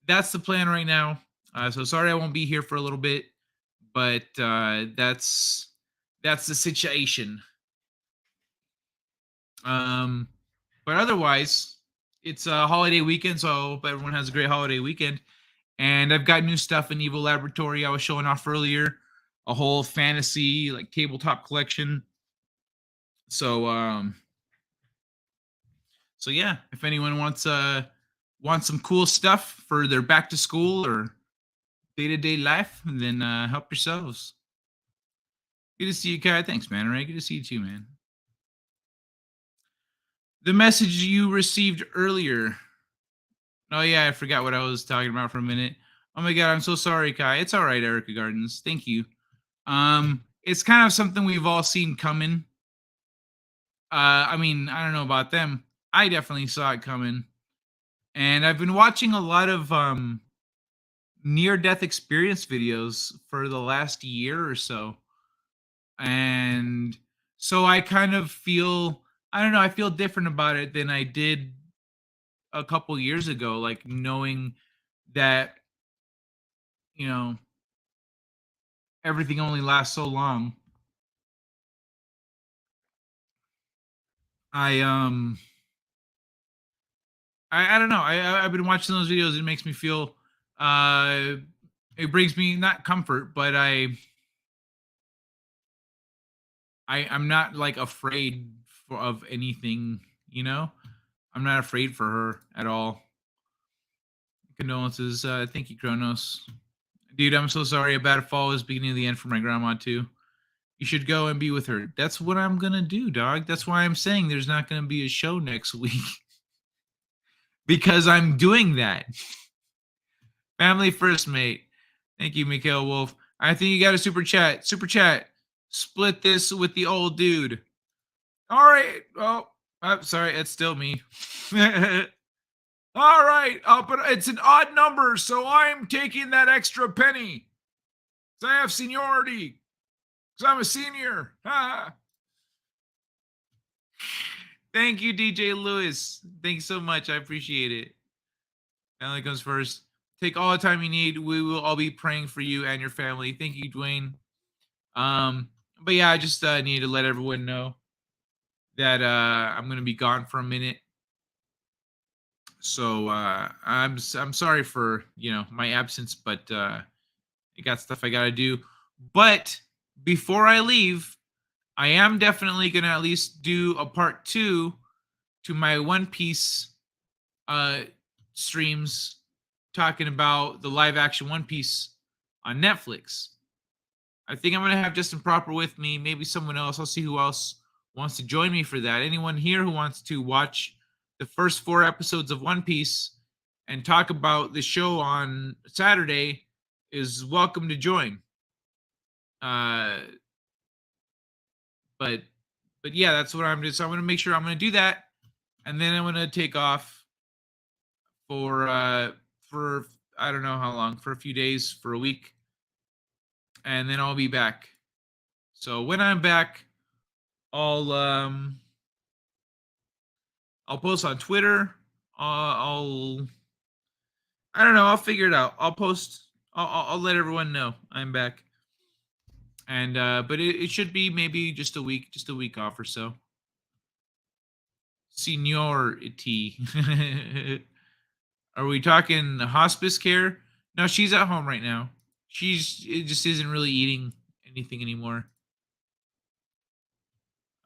that's the plan right now. So sorry I won't be here for a little bit, but that's the situation. But otherwise, it's a holiday weekend, so I hope everyone has a great holiday weekend. And I've got new stuff in Evil Laboratory I was showing off earlier, a whole fantasy like tabletop collection. So yeah, if anyone wants some cool stuff for their back to school or day-to-day life, then help yourselves. Good to see you, Kai. Thanks, man. All right, good to see you too, man. The message you received earlier. Oh yeah, I forgot what I was talking about for a minute. Oh my god, I'm so sorry, Kai. It's all right, Erica Gardens. Thank you. It's kind of something we've all seen coming. I mean, I don't know about them. I definitely saw it coming. And I've been watching a lot of near-death experience videos for the last year or so. And so I kind of feel, I don't know, I feel different about it than I did a couple years ago, like knowing that, you know, everything only lasts so long. I don't know. I've been watching those videos. It makes me feel. It brings me not comfort, but I'm not like afraid of anything. You know, I'm not afraid for her at all. Condolences. Thank you, Kronos. Dude, I'm so sorry. A bad fall is beginning of the end for my grandma too. You should go and be with her. That's what I'm gonna do, dog. That's why I'm saying there's not gonna be a show next week because I'm doing that. Family first, mate. Thank you, Mikhail Wolf. I think you got a super chat. Super chat. Split this with the old dude. All right. Oh, I'm sorry. It's still me. All right. But it's an odd number, so I'm taking that extra penny. Because I have seniority. Because I'm a senior. Thank you, DJ Lewis. Thanks so much. I appreciate it. Family comes first. Take all the time you need. We will all be praying for you and your family. Thank you, Dwayne. But yeah, I just need to let everyone know that I'm gonna be gone for a minute. So I'm sorry for my absence, but I got stuff I gotta do. But before I leave, I am definitely gonna at least do a part 2 to my One Piece streams talking about the live action One Piece on Netflix. I think I'm going to have Justin Proper with me, maybe someone else. I'll see who else wants to join me for that. Anyone here who wants to watch the first 4 episodes of One Piece and talk about the show on Saturday is welcome to join. But yeah, that's what I'm doing. So I'm going to make sure I'm going to do that, and then I'm going to take off for I don't know how long, for a few days, for a week, and then I'll be back. So when I'm back, I'll post on Twitter. I don't know. I'll figure it out. I'll post. I'll let everyone know I'm back. And but it should be maybe just a week off or so. Seniority. Are we talking hospice care? No, she's at home right now. It just isn't really eating anything anymore.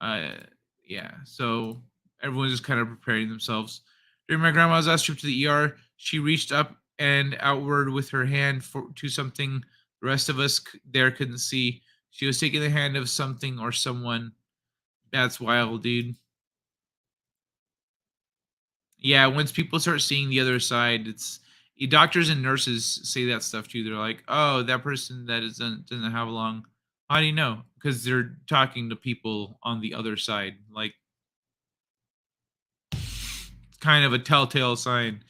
Yeah, so everyone's just kind of preparing themselves. During my grandma's last trip to the ER, she reached up and outward with her hand to something the rest of us there couldn't see. She was taking the hand of something or someone. That's wild, dude. Yeah, once people start seeing the other side, doctors and nurses say that stuff too. They're like, "Oh, that person that doesn't have long." How do you know? Because they're talking to people on the other side. Like, kind of a telltale sign.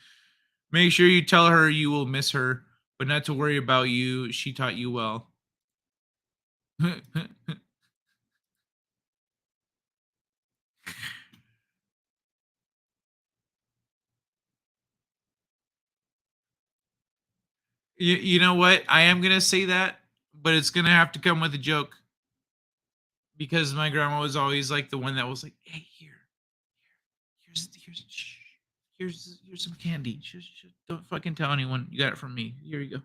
Make sure you tell her you will miss her, but not to worry about you. She taught you well. You know what? I am going to say that, but it's going to have to come with a joke. Because my grandma was always like the one that was like, "Hey, here's some candy. Don't fucking tell anyone. You got it from me. Here you go."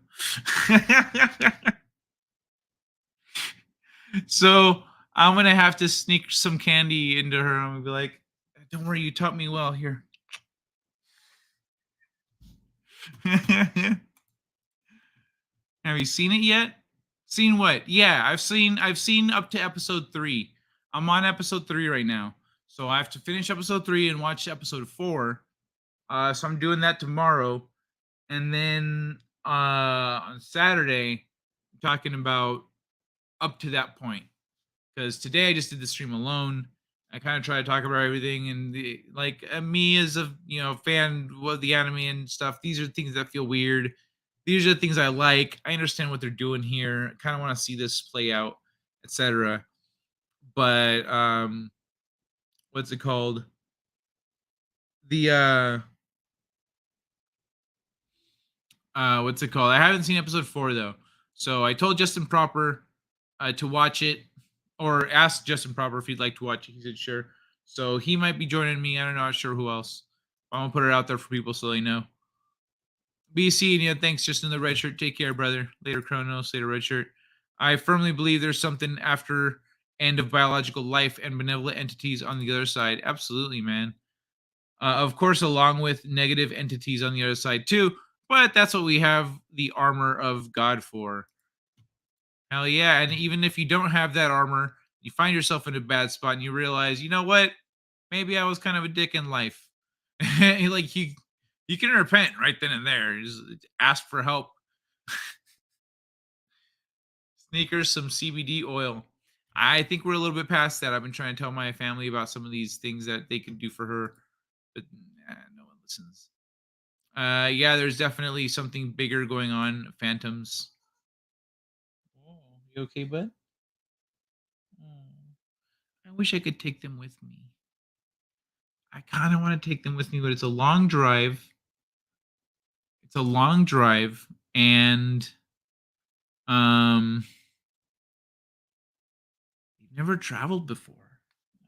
So I'm gonna have to sneak some candy into her. I'm gonna be like, "Don't worry, you taught me well. Here." Have you seen it yet? Seen what? Yeah, I've seen up to episode 3. I'm on episode 3 right now. So I have to finish episode 3 and watch episode 4. So I'm doing that tomorrow. And then on Saturday, I'm talking about up to that point. Because today I just did the stream alone. I kind of try to talk about everything, and me as a fan of the anime and stuff. These are things that feel weird. These are the things I like. I understand what they're doing here. I kind of want to see this play out, etc. But what's it called? The what's it called? I haven't seen episode 4 though. So I told Justin Proper to watch it, or asked Justin Proper if he'd like to watch it. He said sure. So he might be joining me. I don't know. Not sure who else. I'm gonna put it out there for people so they know. BC, yeah, thanks. Just in the red shirt. Take care, brother. Later, Chronos. Later, red shirt. I firmly believe there's something after end of biological life and benevolent entities on the other side. Absolutely, man. Of course, along with negative entities on the other side too. But that's what we have the armor of God for. Hell yeah. And even if you don't have that armor, you find yourself in a bad spot and you realize, you know what? Maybe I was kind of a dick in life. Like you can repent right then and there. Just ask for help. Sneakers, some CBD oil. I think we're a little bit past that. I've been trying to tell my family about some of these things that they can do for her, but no one listens. Yeah, there's definitely something bigger going on. Phantoms. Oh, you okay, bud? I wish I could take them with me. I kind of want to take them with me, but it's a long drive. And you've never traveled before.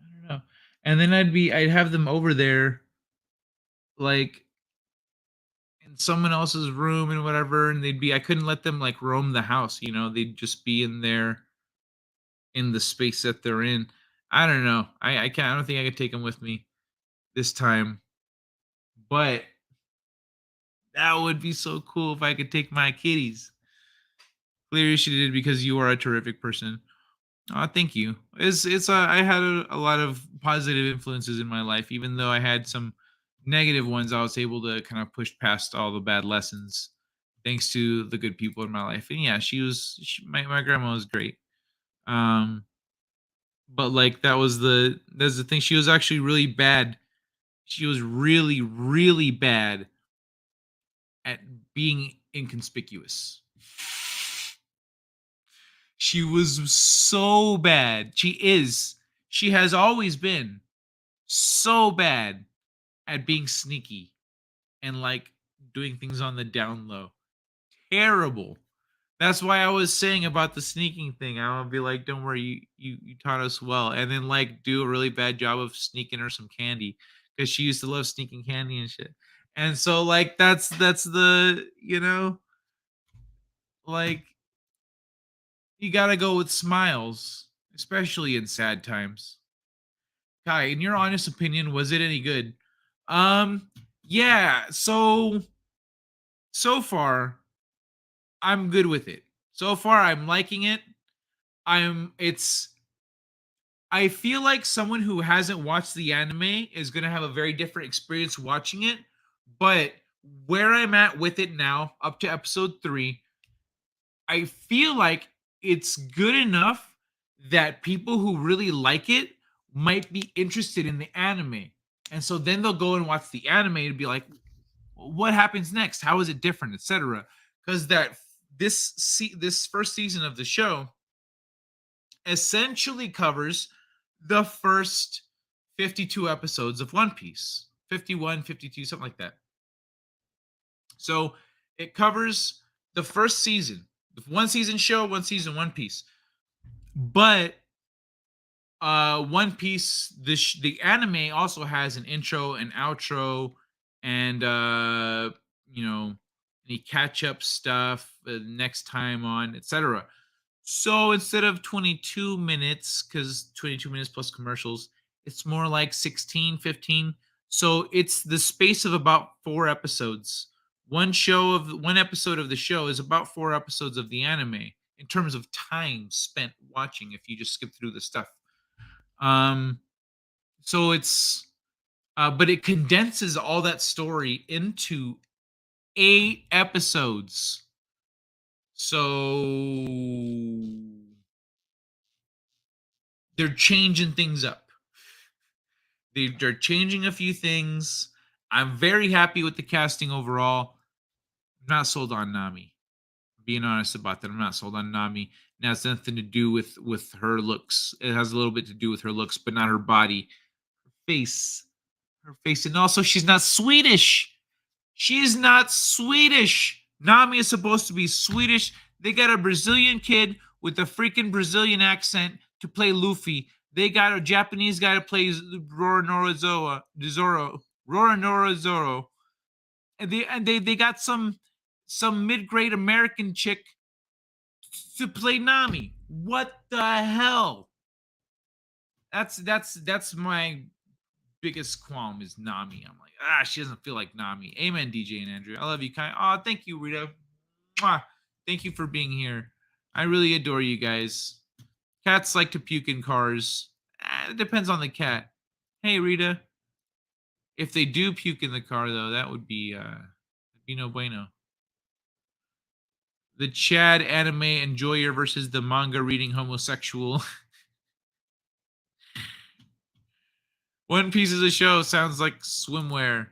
I don't know. And then I'd have them over there, like in someone else's room and whatever, and I couldn't let them like roam the house, they'd just be in there in the space that they're in. I don't know. I don't think I could take them with me this time. But that would be so cool if I could take my kitties. Clearly she did, because you are a terrific person. Thank you. I had a lot of positive influences in my life, even though I had some negative ones. I was able to kind of push past all the bad lessons thanks to the good people in my life. And yeah, my grandma was great. But like that's the thing. She was actually really bad. She was really, really bad at being inconspicuous. She was so bad. She has always been so bad at being sneaky and like doing things on the down low. Terrible. That's why I was saying about the sneaking thing. I would be like, don't worry, you taught us well. And then like do a really bad job of sneaking her some candy, because she used to love sneaking candy and shit. And so like that's the, like you gotta go with smiles, especially in sad times. Kai, in your honest opinion, was it any good? Yeah, so far I'm good with it. So far I'm liking it. I feel like someone who hasn't watched the anime is going to have a very different experience watching it, but where I'm at with it now, up to episode 3, I feel like it's good enough that people who really like it might be interested in the anime. And so then they'll go and watch the anime and be like, what happens next? How is it different, etc. Because this first season of the show essentially covers the first 52 episodes of One Piece. 51, 52, something like that. So it covers the first season. One season show, one season One Piece. But One Piece, the anime also has an intro and outro, and any catch-up stuff next time on, etc. So instead of 22 minutes, because 22 minutes plus commercials, it's more like 16, 15. So it's the space of about 4 episodes. One episode of the show is about 4 episodes of the anime in terms of time spent watching, if you just skip through the stuff. So it's but it condenses all that story into 8 episodes. So they're changing things up. They're changing a few things. I'm very happy with the casting overall. I'm not sold on Nami. Being honest about that, I'm not sold on Nami. It has nothing to do with her looks. It has a little bit to do with her looks, but not her body. Her face. And also, she's not Swedish. She is not Swedish. Nami is supposed to be Swedish. They got a Brazilian kid with a freaking Brazilian accent to play Luffy. They got a Japanese guy to play Roronoa Zoro. And they got some mid-grade American chick to play Nami. What the hell? That's my biggest qualm is Nami. I'm like, she doesn't feel like Nami. Amen, DJ and Andrew. I love you. Oh, thank you, Rita. Mwah. Thank you for being here. I really adore you guys. Cats like to puke in cars. It depends on the cat. Hey, Rita. If they do puke in the car, though, that would be no bueno. The Chad anime enjoyer versus the manga reading homosexual. One Piece of the show sounds like swimwear.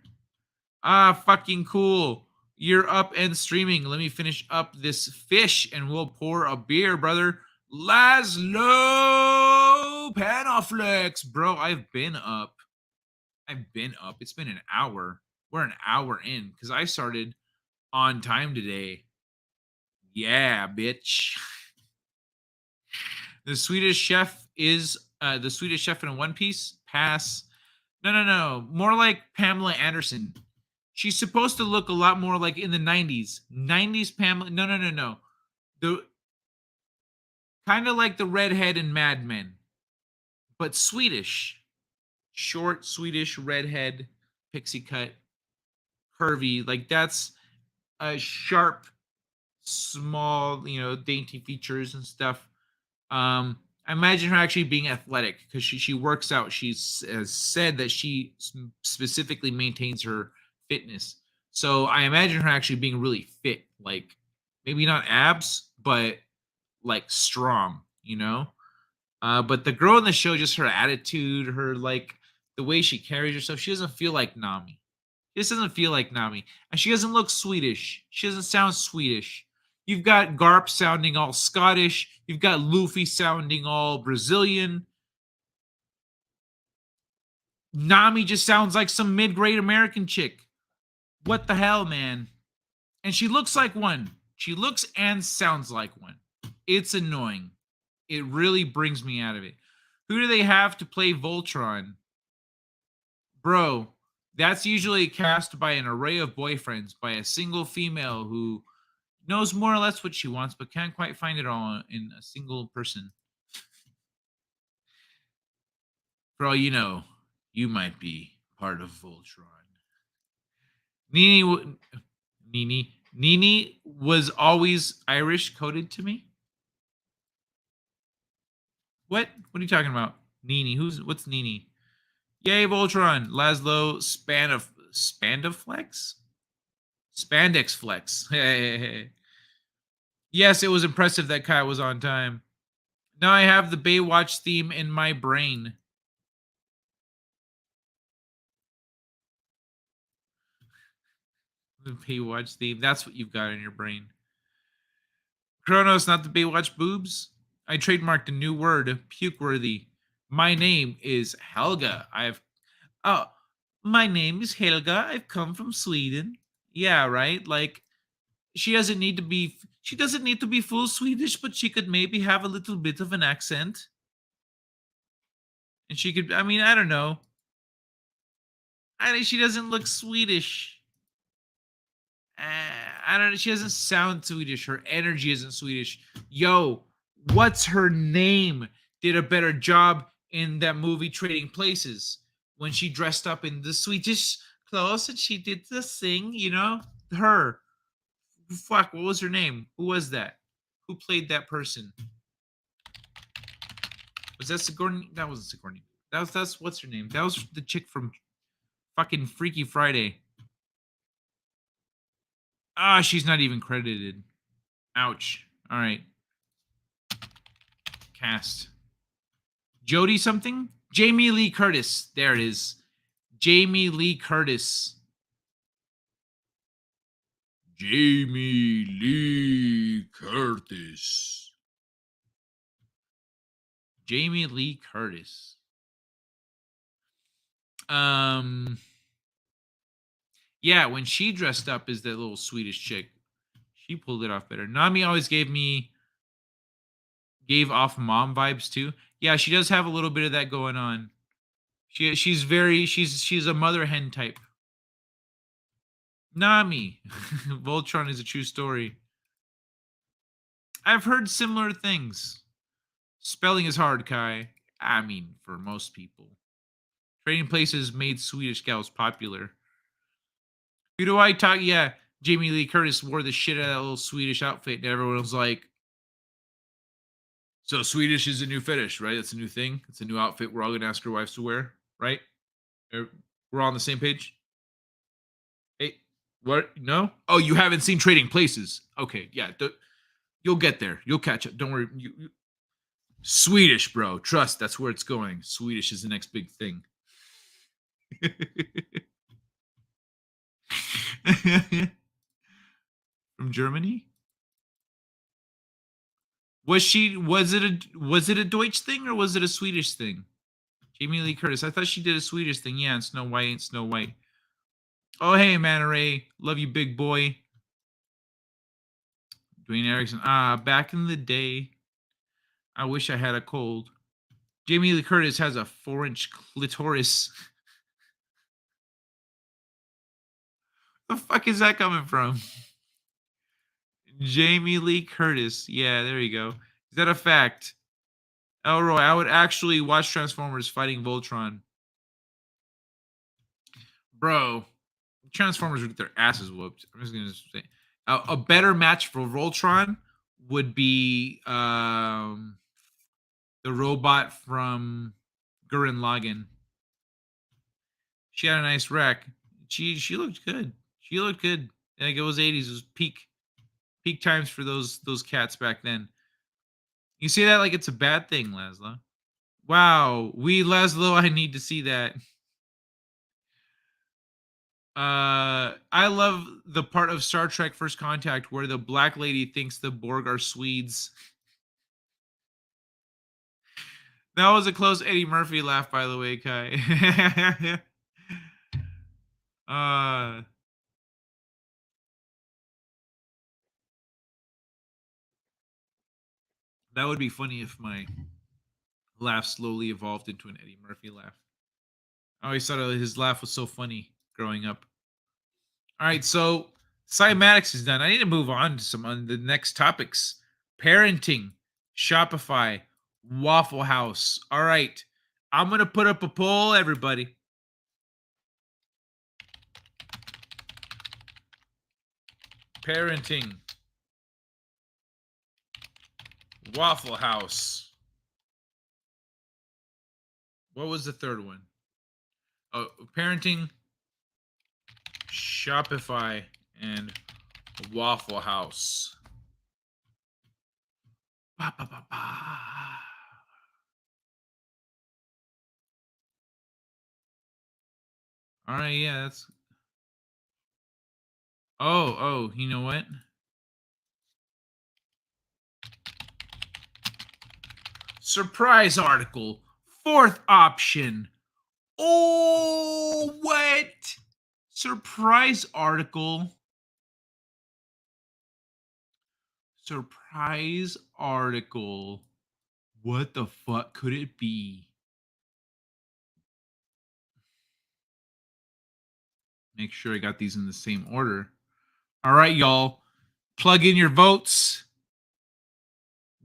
Fucking cool. You're up and streaming. Let me finish up this fish and we'll pour a beer, brother. Laszlo Panoflex. Bro, I've been up. It's been an hour. We're an hour in because I started on time today. Yeah, bitch. The Swedish chef is the Swedish chef in One Piece. Pass. No. More like Pamela Anderson. She's supposed to look a lot more like in the 90s. 90s Pamela. No. The kind of like the redhead in Mad Men, but Swedish. Short, Swedish, redhead, pixie cut, curvy. Like that's a sharp, small, dainty features and stuff. I imagine her actually being athletic because she works out. She's said that she specifically maintains her fitness. So I imagine her actually being really fit, like maybe not abs, but like strong, But the girl in the show, just her attitude, her like the way she carries herself, she doesn't feel like Nami. This doesn't feel like Nami. And she doesn't look Swedish. She doesn't sound Swedish. You've got Garp sounding all Scottish. You've got Luffy sounding all Brazilian. Nami just sounds like some mid-grade American chick. What the hell, man? And she looks like one. She looks and sounds like one. It's annoying. It really brings me out of it. Who do they have to play Voltron? Bro, that's usually cast by an array of boyfriends by a single female who knows more or less what she wants, but can't quite find it all in a single person. For all you know, you might be part of Voltron. Nini was always Irish coded to me. What are you talking about? Nini, what's Nini? Yay, Voltron. Laszlo Spandaflex? Spandex Flex. Yes, it was impressive that Kai was on time. Now I have the Baywatch theme in my brain. The Baywatch theme. That's what you've got in your brain. Kronos, not the Baywatch boobs. I trademarked a new word, puke-worthy. My name is Helga. My name is Helga. I've come from Sweden. Yeah, right? Like, she doesn't need to be full Swedish, but she could maybe have a little bit of an accent. And she could, I don't know. She doesn't look Swedish. I don't know. She doesn't sound Swedish. Her energy isn't Swedish. Yo, what's her name? Did a better job in that movie Trading Places when she dressed up in the Swedish clothes and she did the thing, her. Fuck, what was her name? Who was that? Who played that person? Was that Sigourney? That wasn't Sigourney. That's what's her name? That was the chick from fucking Freaky Friday. She's not even credited. Ouch. All right. Cast. Jodie something? Jamie Lee Curtis. There it is. Jamie Lee Curtis. Jamie Lee Curtis. Jamie Lee Curtis. Yeah, when she dressed up as that little Swedish chick, she pulled it off better. Nami always gave off mom vibes too. Yeah, she does have a little bit of that going on. She's a mother hen type. Not me. Voltron is a true story. I've heard similar things. Spelling is hard, Kai. I mean, for most people. Trading Places made Swedish gals popular. Who do I talk? Yeah, Jamie Lee Curtis wore the shit out of that little Swedish outfit, and everyone was like, so Swedish is a new fetish, right? That's a new thing. It's a new outfit we're all going to ask our wives to wear, right? We're all on the same page? Hey, what? No? Oh, you haven't seen Trading Places. Okay, yeah. You'll get there. You'll catch up. Don't worry. Swedish, bro. Trust, that's where it's going. Swedish is the next big thing. From Germany? Was it a Deutsch thing or was it a Swedish thing? Jamie Lee Curtis. I thought she did a Swedish thing. Yeah, and Snow White. Oh, hey, Manta Ray. Love you, big boy. Dwayne Erickson. Back in the day, I wish I had a cold. Jamie Lee Curtis has a 4-inch clitoris. The fuck is that coming from? Jamie Lee Curtis. Yeah, there you go. Is that a fact? Elroy, I would actually watch Transformers fighting Voltron. Bro, Transformers would get their asses whooped. I'm just going to say. A better match for Voltron would be the robot from Gurren Lagann. She had a nice wreck. She looked good. She looked good. Like it was 80s. It was peak times for those cats back then. You say that like it's a bad thing, Laszlo. Wow, Laszlo, I need to see that. I love the part of Star Trek First Contact where the black lady thinks the Borg are Swedes. That was a close Eddie Murphy laugh, by the way, Kai. That would be funny if my laugh slowly evolved into an Eddie Murphy laugh. I always thought his laugh was so funny growing up. All right, so Cymatics is done. I need to move on to the next topics. Parenting, Shopify, Waffle House. All right, I'm going to put up a poll, everybody. Parenting, Waffle House. What was the third one? Oh, parenting, Shopify, and Waffle House. Ba, ba, ba, ba. All right, yeah, that's. Oh, you know what? Surprise article. Fourth option. Oh, what? Surprise article. Surprise article. What the fuck could it be? Make sure I got these in the same order. All right, y'all. Plug in your votes.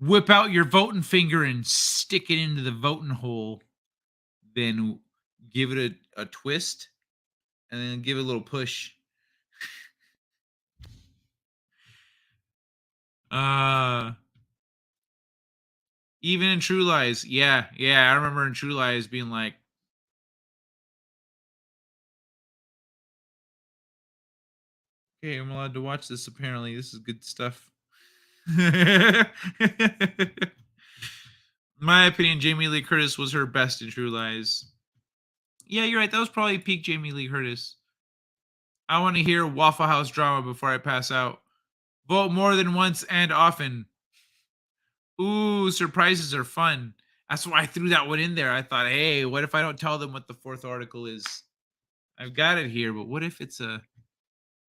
Whip out your voting finger and stick it into the voting hole. Then give it a twist and then give it a little push. Even in True Lies. Yeah. I remember in True Lies being like, okay, I'm allowed to watch this apparently. This is good stuff. My opinion, Jamie Lee Curtis was her best in True Lies. Yeah, you're right. That was probably peak Jamie Lee Curtis. I want to hear Waffle House drama before I pass out. Vote more than once and often. Ooh, surprises are fun. That's why I threw that one in there. I thought, hey, what if I don't tell them what the fourth article is? I've got it here, but what if it's a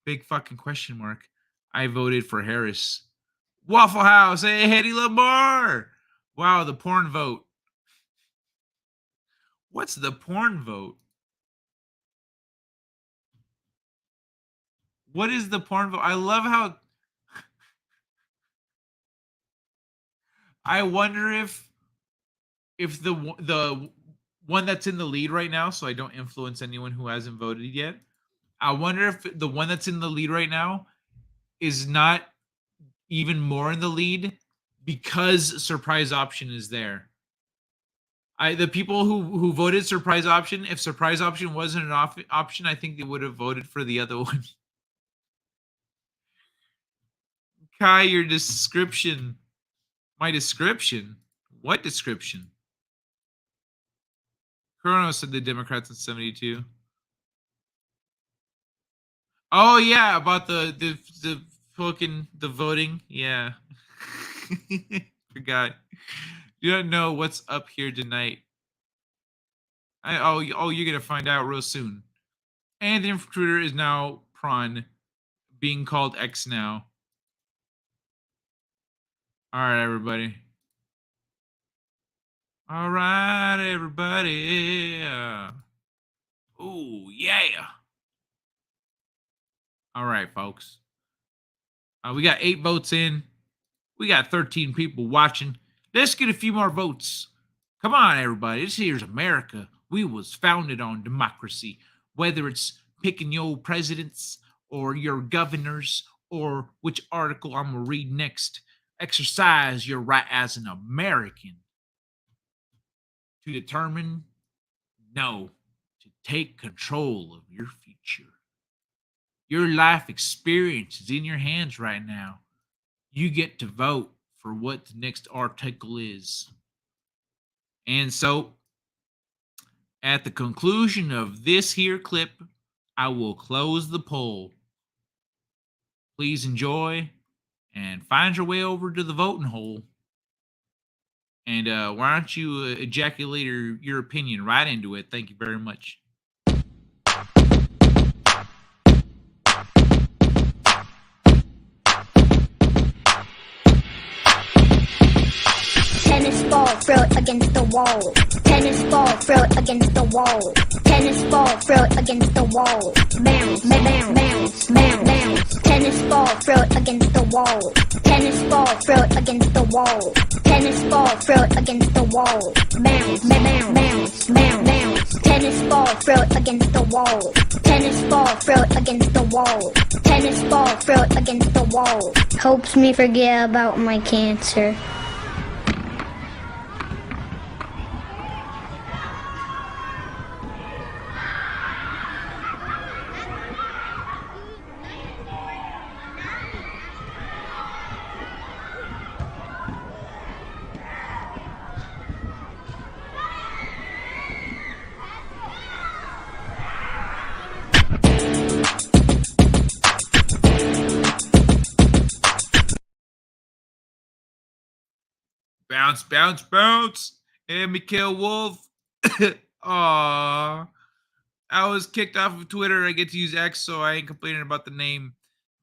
big fucking question mark? I voted for Harris. Waffle House. Hey, Hedy Lamar. Wow, the porn vote. What's the porn vote? What is the porn vote? I love how. I wonder if the one that's in the lead right now, so I don't influence anyone who hasn't voted yet. I wonder if the one that's in the lead right now is not even more in the lead because surprise option is there. The people who voted surprise option, if surprise option wasn't an option, I think they would have voted for the other one. Kai, your description. My description? What description? Chrono said the Democrats in 72. Oh yeah, about the fucking the voting. Yeah. Forgot. You don't know what's up here tonight. You're gonna find out real soon. And the intruder is now prawn, being called X now. All right, everybody. All right, everybody. Oh yeah. All right, folks. We got 8 votes in. We got 13 people watching. Let's get a few more votes. Come on, everybody. This here's America. We was founded on democracy. Whether it's picking your presidents or your governors or which article I'm going to read next, exercise your right as an American to determine, no, to take control of your future. Your life experience is in your hands right now. You get to vote for what the next article is. And so, at the conclusion of this here clip, I will close the poll. Please enjoy and find your way over to the voting hole. And why don't you ejaculate your opinion right into it? Thank you very much. Tennis ball, throw it against the wall. Tennis ball, throw it against the wall. Tennis ball, throw it against the wall. Bounce, bounce, bounce, bounce, bounce. Tennis ball, throw it against the wall. Tennis ball, throw it against the wall. Tennis ball, throw it against the wall. Bounce, bounce, bounce, bounce, bounce. Tennis ball, throw it against the wall. Tennis ball, throw it against the wall. Tennis ball, throw it against the wall. Helps me forget about my cancer. Bounce, bounce, bounce. And Mikhail Wolf. Aww. I was kicked off of Twitter. I get to use X, so I ain't complaining about the name.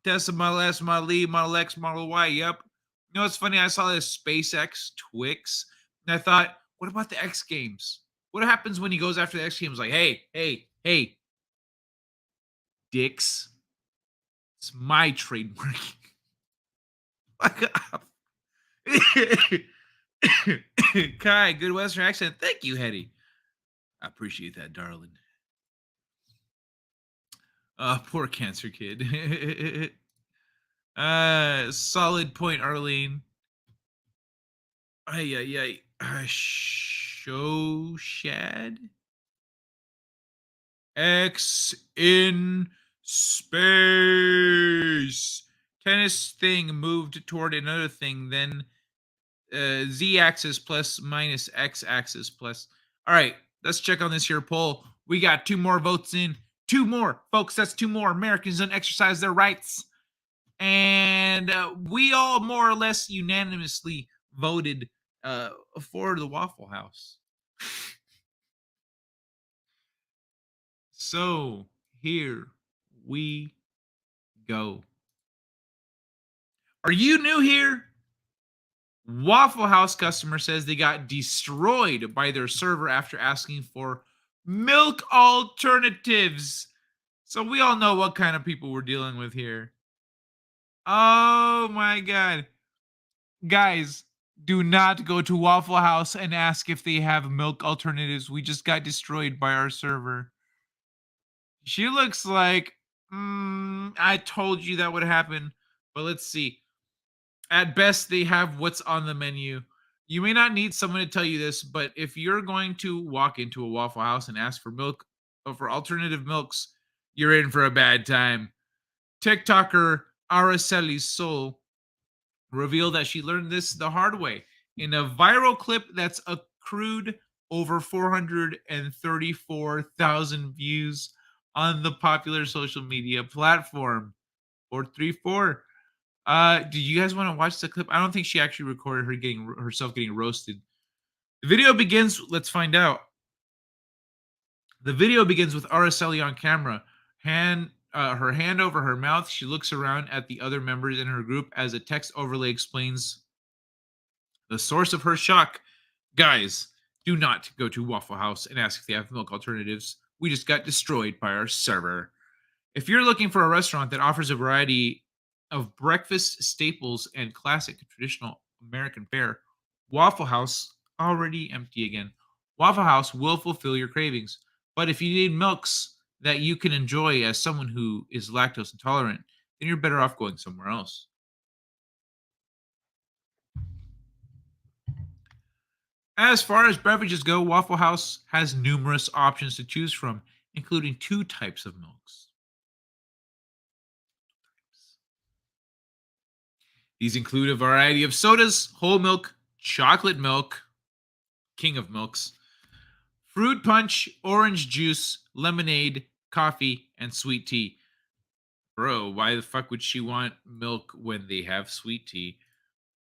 Tesla Model S, Model E, Model X, Model Y. Yep. You know what's funny? I saw this SpaceX Twix, and I thought, what about the X Games? What happens when he goes after the X Games? Like, hey, dicks. It's my trademark. Kai, good Western accent. Thank you, Hetty. I appreciate that, darling. Poor cancer kid. Solid point, Arlene. Show Shad. X in space. Tennis thing moved toward another thing, then z-axis plus minus x-axis plus. All right, let's check on this here poll. We got 2 more votes in. 2 more, folks. That's 2 more. Americans don't exercise their rights. And we all more or less unanimously voted for the Waffle House. So here we go. Are you new here? Waffle House customer says they got destroyed by their server after asking for milk alternatives. So we all know what kind of people we're dealing with here. Oh my God. Guys, do not go to Waffle House and ask if they have milk alternatives. We just got destroyed by our server. She looks like, I told you that would happen. But let's see. At best, they have what's on the menu. You may not need someone to tell you this, but if you're going to walk into a Waffle House and ask for milk or for alternative milks, you're in for a bad time. TikToker Araceli Soul revealed that she learned this the hard way in a viral clip that's accrued over 434,000 views on the popular social media platform. 434. Do you guys want to watch the clip? I don't think she actually recorded herself getting roasted. The video begins. Let's find out. The video begins with Araceli on camera, her hand over her mouth. She looks around at the other members in her group as a text overlay explains the source of her shock. Guys, do not go to Waffle House and ask if they have milk alternatives. We just got destroyed by our server. If you're looking for a restaurant that offers a variety of breakfast staples and classic traditional American fare, Waffle House already empty again. Waffle House will fulfill your cravings, but if you need milks that you can enjoy as someone who is lactose intolerant, then you're better off going somewhere else. As far as beverages go, Waffle House has numerous options to choose from, including 2 types of milks. These include a variety of sodas, whole milk, chocolate milk, king of milks, fruit punch, orange juice, lemonade, coffee, and sweet tea. Bro, why the fuck would she want milk when they have sweet tea?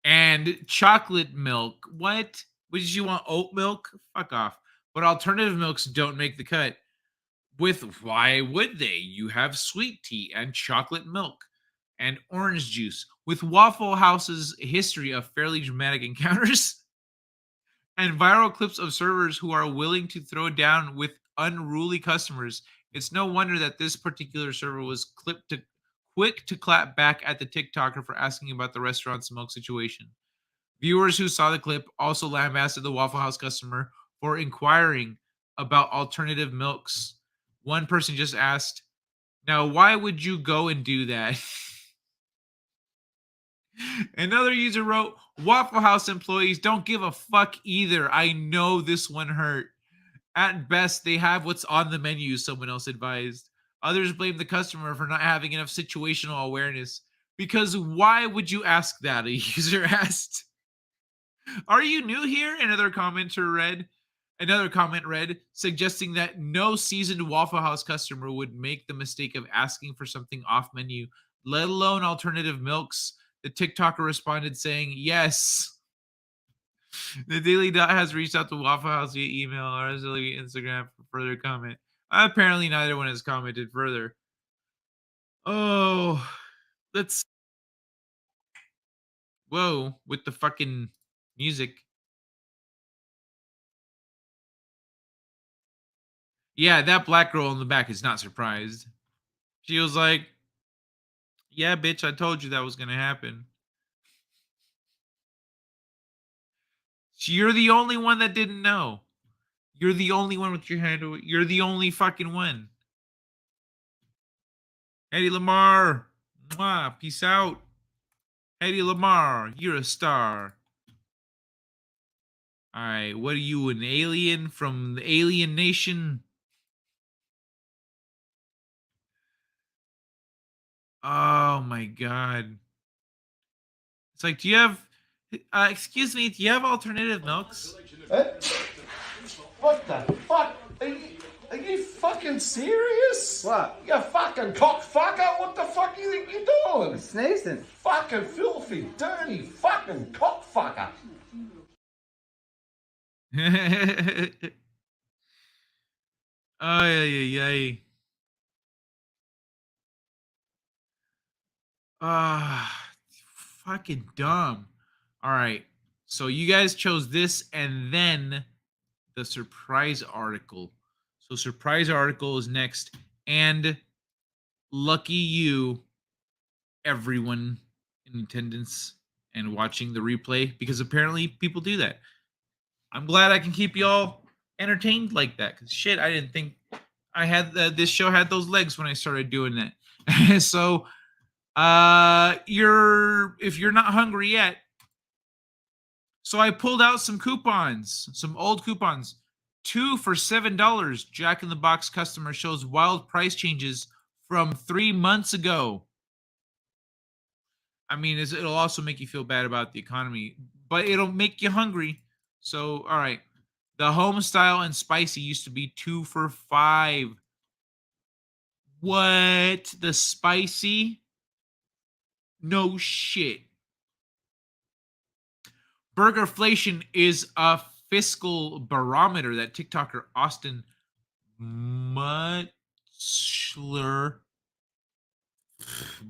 And chocolate milk. What? Would you want oat milk? Fuck off. But alternative milks don't make the cut. Why would they? You have sweet tea and chocolate milk and orange juice. With Waffle House's history of fairly dramatic encounters and viral clips of servers who are willing to throw down with unruly customers, it's no wonder that this particular server was quick to clap back at the TikToker for asking about the restaurant's milk situation. Viewers who saw the clip also lambasted the Waffle House customer for inquiring about alternative milks. One person just asked, "Now, why would you go and do that?" Another user wrote, "Waffle House employees don't give a fuck either. I know this one hurt. At best, they have what's on the menu," someone else advised. Others blame the customer for not having enough situational awareness. Because why would you ask that? A user asked. Are you new here? Another comment read, suggesting that no seasoned Waffle House customer would make the mistake of asking for something off menu, let alone alternative milks. The TikToker responded saying, "Yes." The Daily Dot has reached out to Waffle House via email or via Instagram for further comment. Apparently, neither one has commented further. Oh, let's. Whoa, with the fucking music. Yeah, that black girl in the back is not surprised. She was like, "Yeah, bitch, I told you that was going to happen." You're the only one that didn't know. You're the only one with your hand. You're the only fucking one. Eddie Lamar, mwah, peace out. Eddie Lamar, you're a star. All right, what are you, an alien from the alien nation? Oh my god. It's like, do you have, excuse me, do you have alternative milks? What the fuck? Are you fucking serious? What? You fucking cockfucker? What the fuck do you think you're doing? Sneezing. Fucking filthy, dirty fucking cockfucker. Ay. Ah, fucking dumb. All right. So you guys chose this and then the surprise article. So surprise article is next. And lucky you, everyone in attendance and watching the replay, because apparently people do that. I'm glad I can keep y'all entertained like that, because shit, I didn't think I had this show had those legs when I started doing that. So if you're not hungry yet, so I pulled out some coupons, some old coupons. 2 for $7. Jack in the Box customer shows wild price changes from 3 months ago. I mean, it'll also make you feel bad about the economy, but it'll make you hungry. So, all right. The home style and spicy used to be 2 for $5. What? The spicy? No shit. Burgerflation is a fiscal barometer that TikToker Austin Mutchler,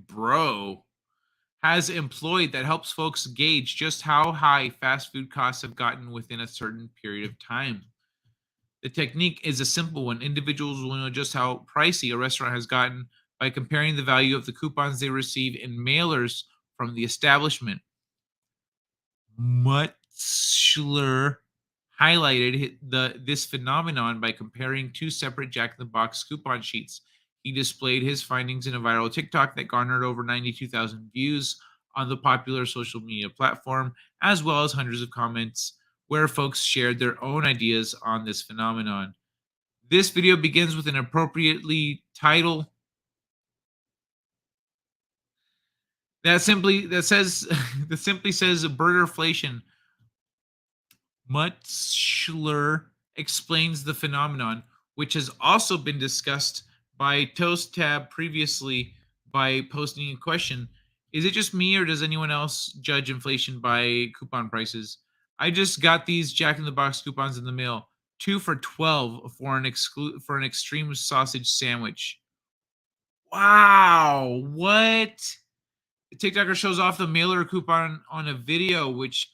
bro, has employed that helps folks gauge just how high fast food costs have gotten within a certain period of time. The technique is a simple one. Individuals will know just how pricey a restaurant has gotten by comparing the value of the coupons they receive in mailers from the establishment. Mutchler highlighted this phenomenon by comparing 2 separate Jack in the Box coupon sheets. He displayed his findings in a viral TikTok that garnered over 92,000 views on the popular social media platform, as well as hundreds of comments where folks shared their own ideas on this phenomenon. This video begins with an appropriately title that simply says burgerflation. Mutchler explains the phenomenon, which has also been discussed by Toast Tab previously by posting a question. Is it just me, or does anyone else judge inflation by coupon prices? I just got these Jack in the Box coupons in the mail. 2 for $12 for an extreme sausage sandwich. Wow, what? The TikToker shows off the mailer coupon on a video, which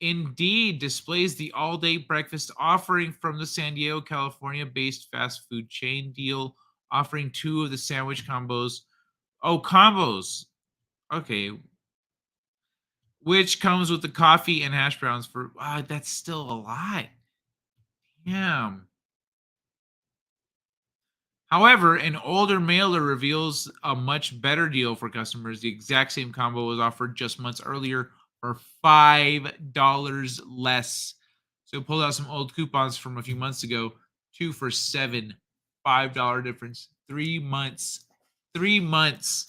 indeed displays the all-day breakfast offering from the San Diego, California-based fast food chain deal, offering 2 of the sandwich combos. Oh, combos. Okay. Which comes with the coffee and hash browns for, that's still a lot. Damn. However, an older mailer reveals a much better deal for customers. The exact same combo was offered just months earlier for $5 less. So pulled out some old coupons from a few months ago. 2 for $7. $5 difference. 3 months. 3 months.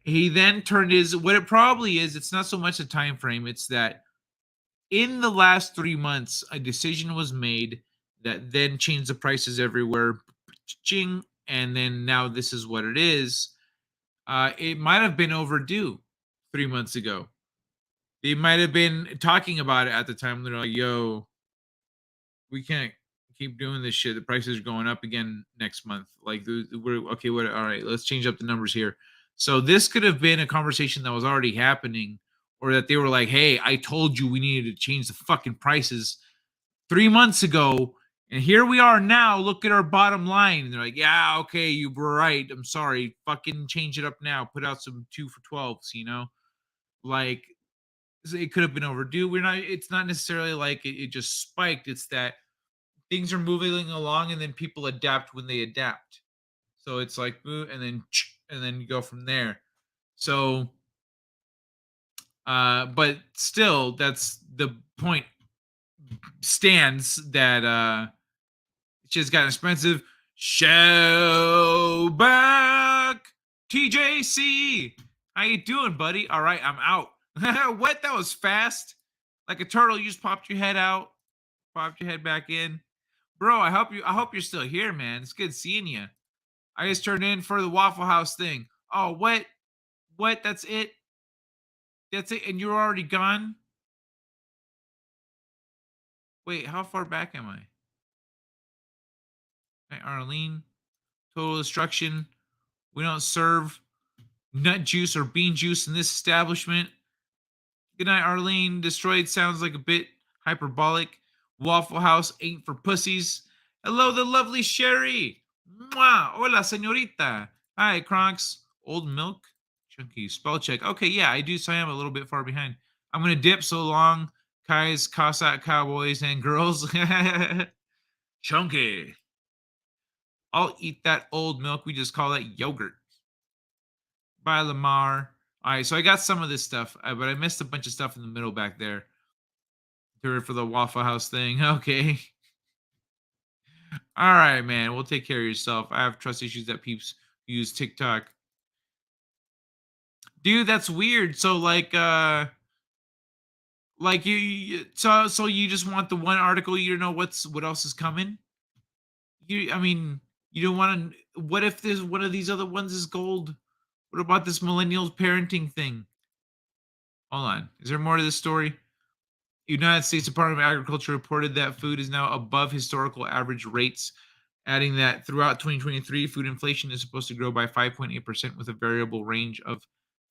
He then turned what it probably is, it's not so much the time frame, it's that in the last 3 months, a decision was made that then changed the prices everywhere. Ching. And then now this is what it is. It might have been overdue 3 months ago. They might have been talking about it at the time. They're like, yo, we can't keep doing this shit. The prices are going up again next month. Like, we're okay. What? All right, let's change up the numbers here. So this could have been a conversation that was already happening, or that they were like, hey, I told you we needed to change the fucking prices 3 months ago. And here we are now. Look at our bottom line. And they're like, yeah, okay, you were right. I'm sorry. Fucking change it up now. Put out some 2 for $12s, you know? Like, it could have been overdue. It's not necessarily like it just spiked. It's that things are moving along and then people adapt when they adapt. So it's like, and then you go from there. So, but still, that's the point stands that, it's just got expensive. Show back, TJC. How you doing, buddy? All right, I'm out. What? That was fast. Like a turtle, you just popped your head out, popped your head back in. Bro, I hope you're still here, man. It's good seeing you. I just turned in for the Waffle House thing. Oh, what? What? That's it? That's it? And you're already gone? Wait, how far back am I? Hey, Arlene, total destruction. We don't serve nut juice or bean juice in this establishment. Good night, Arlene. Destroyed sounds like a bit hyperbolic. Waffle House ain't for pussies. Hello, the lovely Sherry. Mwah. Hola, señorita. Hi, Kronks. Old milk. Chunky. Spell check. Okay, yeah, I do. So I am a little bit far behind. I'm going to dip so long. Kai's Cossack cowboys and girls. Chunky. I'll eat that old milk. We just call that yogurt. Bye, Lamar. All right, so I got some of this stuff, but I missed a bunch of stuff in the middle back there. For the Waffle House thing. Okay. All right, man. We'll take care of yourself. I have trust issues that peeps use TikTok. Dude, that's weird. So like so you just want the one article, you don't know what else is coming? You don't want to. What if there's one of these other ones is gold? What about this millennials parenting thing? Hold on. Is there more to this story? United States Department of Agriculture reported that food is now above historical average rates, adding that throughout 2023, food inflation is supposed to grow by 5.8% with a variable range of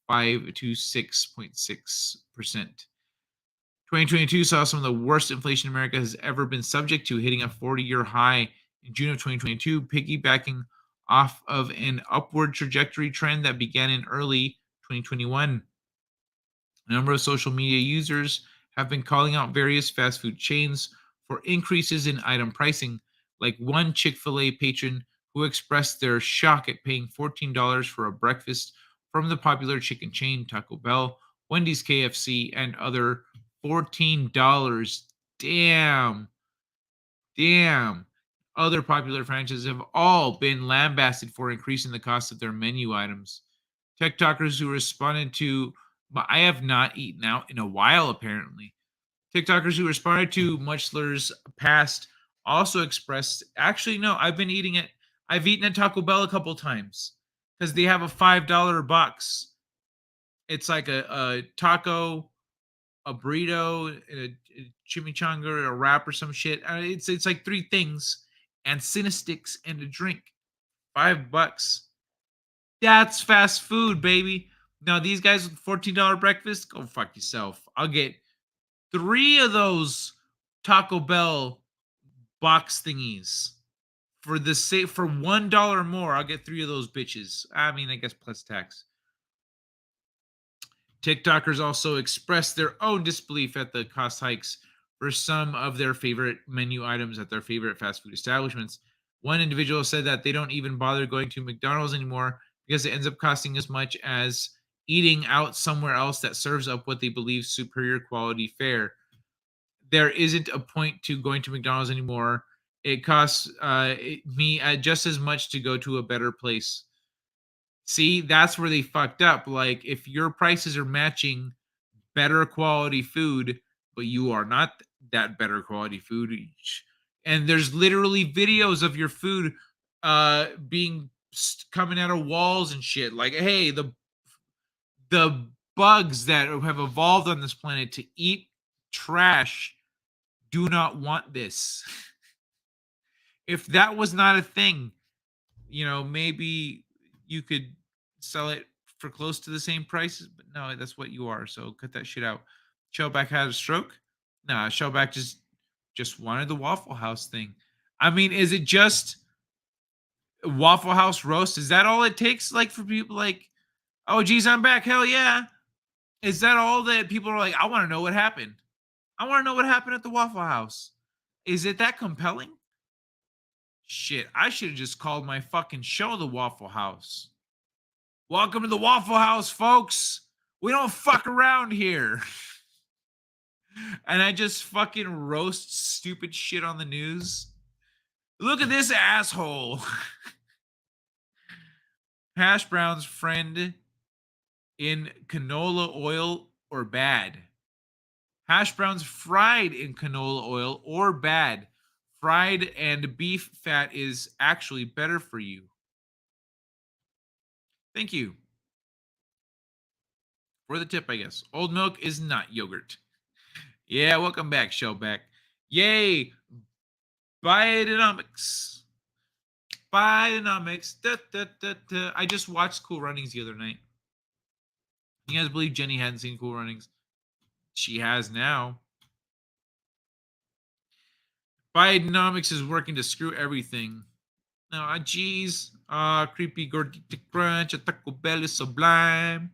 5 to 6.6%. 2022 saw some of the worst inflation America has ever been subject to, hitting a 40-year high in June of 2022, piggybacking off of an upward trajectory trend that began in early 2021. A number of social media users have been calling out various fast food chains for increases in item pricing, like one Chick-fil-A patron who expressed their shock at paying $14 for a breakfast from the popular chicken chain Taco Bell, Wendy's, KFC, and other $14. Damn. Other popular franchises have all been lambasted for increasing the cost of their menu items. TikTokers who responded to, but I have not eaten out in a while, apparently. TikTokers who responded to Muchler's past also expressed, actually, no, I've eaten at Taco Bell a couple times because they have a $5 box. It's like a taco, a burrito, a chimichanga, a wrap, or some shit. It's like three things and Cinesticks and a drink. $5. That's fast food, baby. Now these guys with $14 breakfast, go fuck yourself. I'll get 3 of those Taco Bell box thingies for $1 more. I'll get 3 of those bitches. I mean, I guess plus tax. TikTokers also expressed their own disbelief at the cost hikes for some of their favorite menu items at their favorite fast food establishments. One individual said that they don't even bother going to McDonald's anymore because it ends up costing as much as eating out somewhere else that serves up what they believe superior quality fare. There isn't a point to going to McDonald's anymore. It costs me just as much to go to a better place. See, that's where they fucked up. Like, if your prices are matching better quality food, but you are not that better quality food, and there's literally videos of your food being coming out of walls and shit. Like, hey, the bugs that have evolved on this planet to eat trash do not want this. If that was not a thing, maybe you could sell it for close to the same prices, but no, that's what you are. So cut that shit out. Shellback had a stroke? Nah, Shellback just wanted the Waffle House thing. I mean, is it just Waffle House roast? Is that all it takes? Like, for people like, oh geez, I'm back. Hell yeah. Is that all that people are like, I want to know what happened? I want to know what happened at the Waffle House. Is it that compelling? Shit, I should have just called my fucking show the Waffle House. Welcome to the Waffle House, folks. We don't fuck around here. And I just fucking roast stupid shit on the news. Look at this asshole. Hash brown's friend in canola oil or bad? Hash browns fried in canola oil or bad? Fried and beef fat is actually better for you. Thank you for the tip, I guess. Old milk is not yogurt. Yeah, welcome back, Shellback. Yay, Bidenomics. Bidenomics. I just watched Cool Runnings the other night. You guys believe Jenny hadn't seen Cool Runnings? She has now. Bidenomics is working to screw everything. No, geez. Creepy gordita crunch. A Taco Bell is sublime.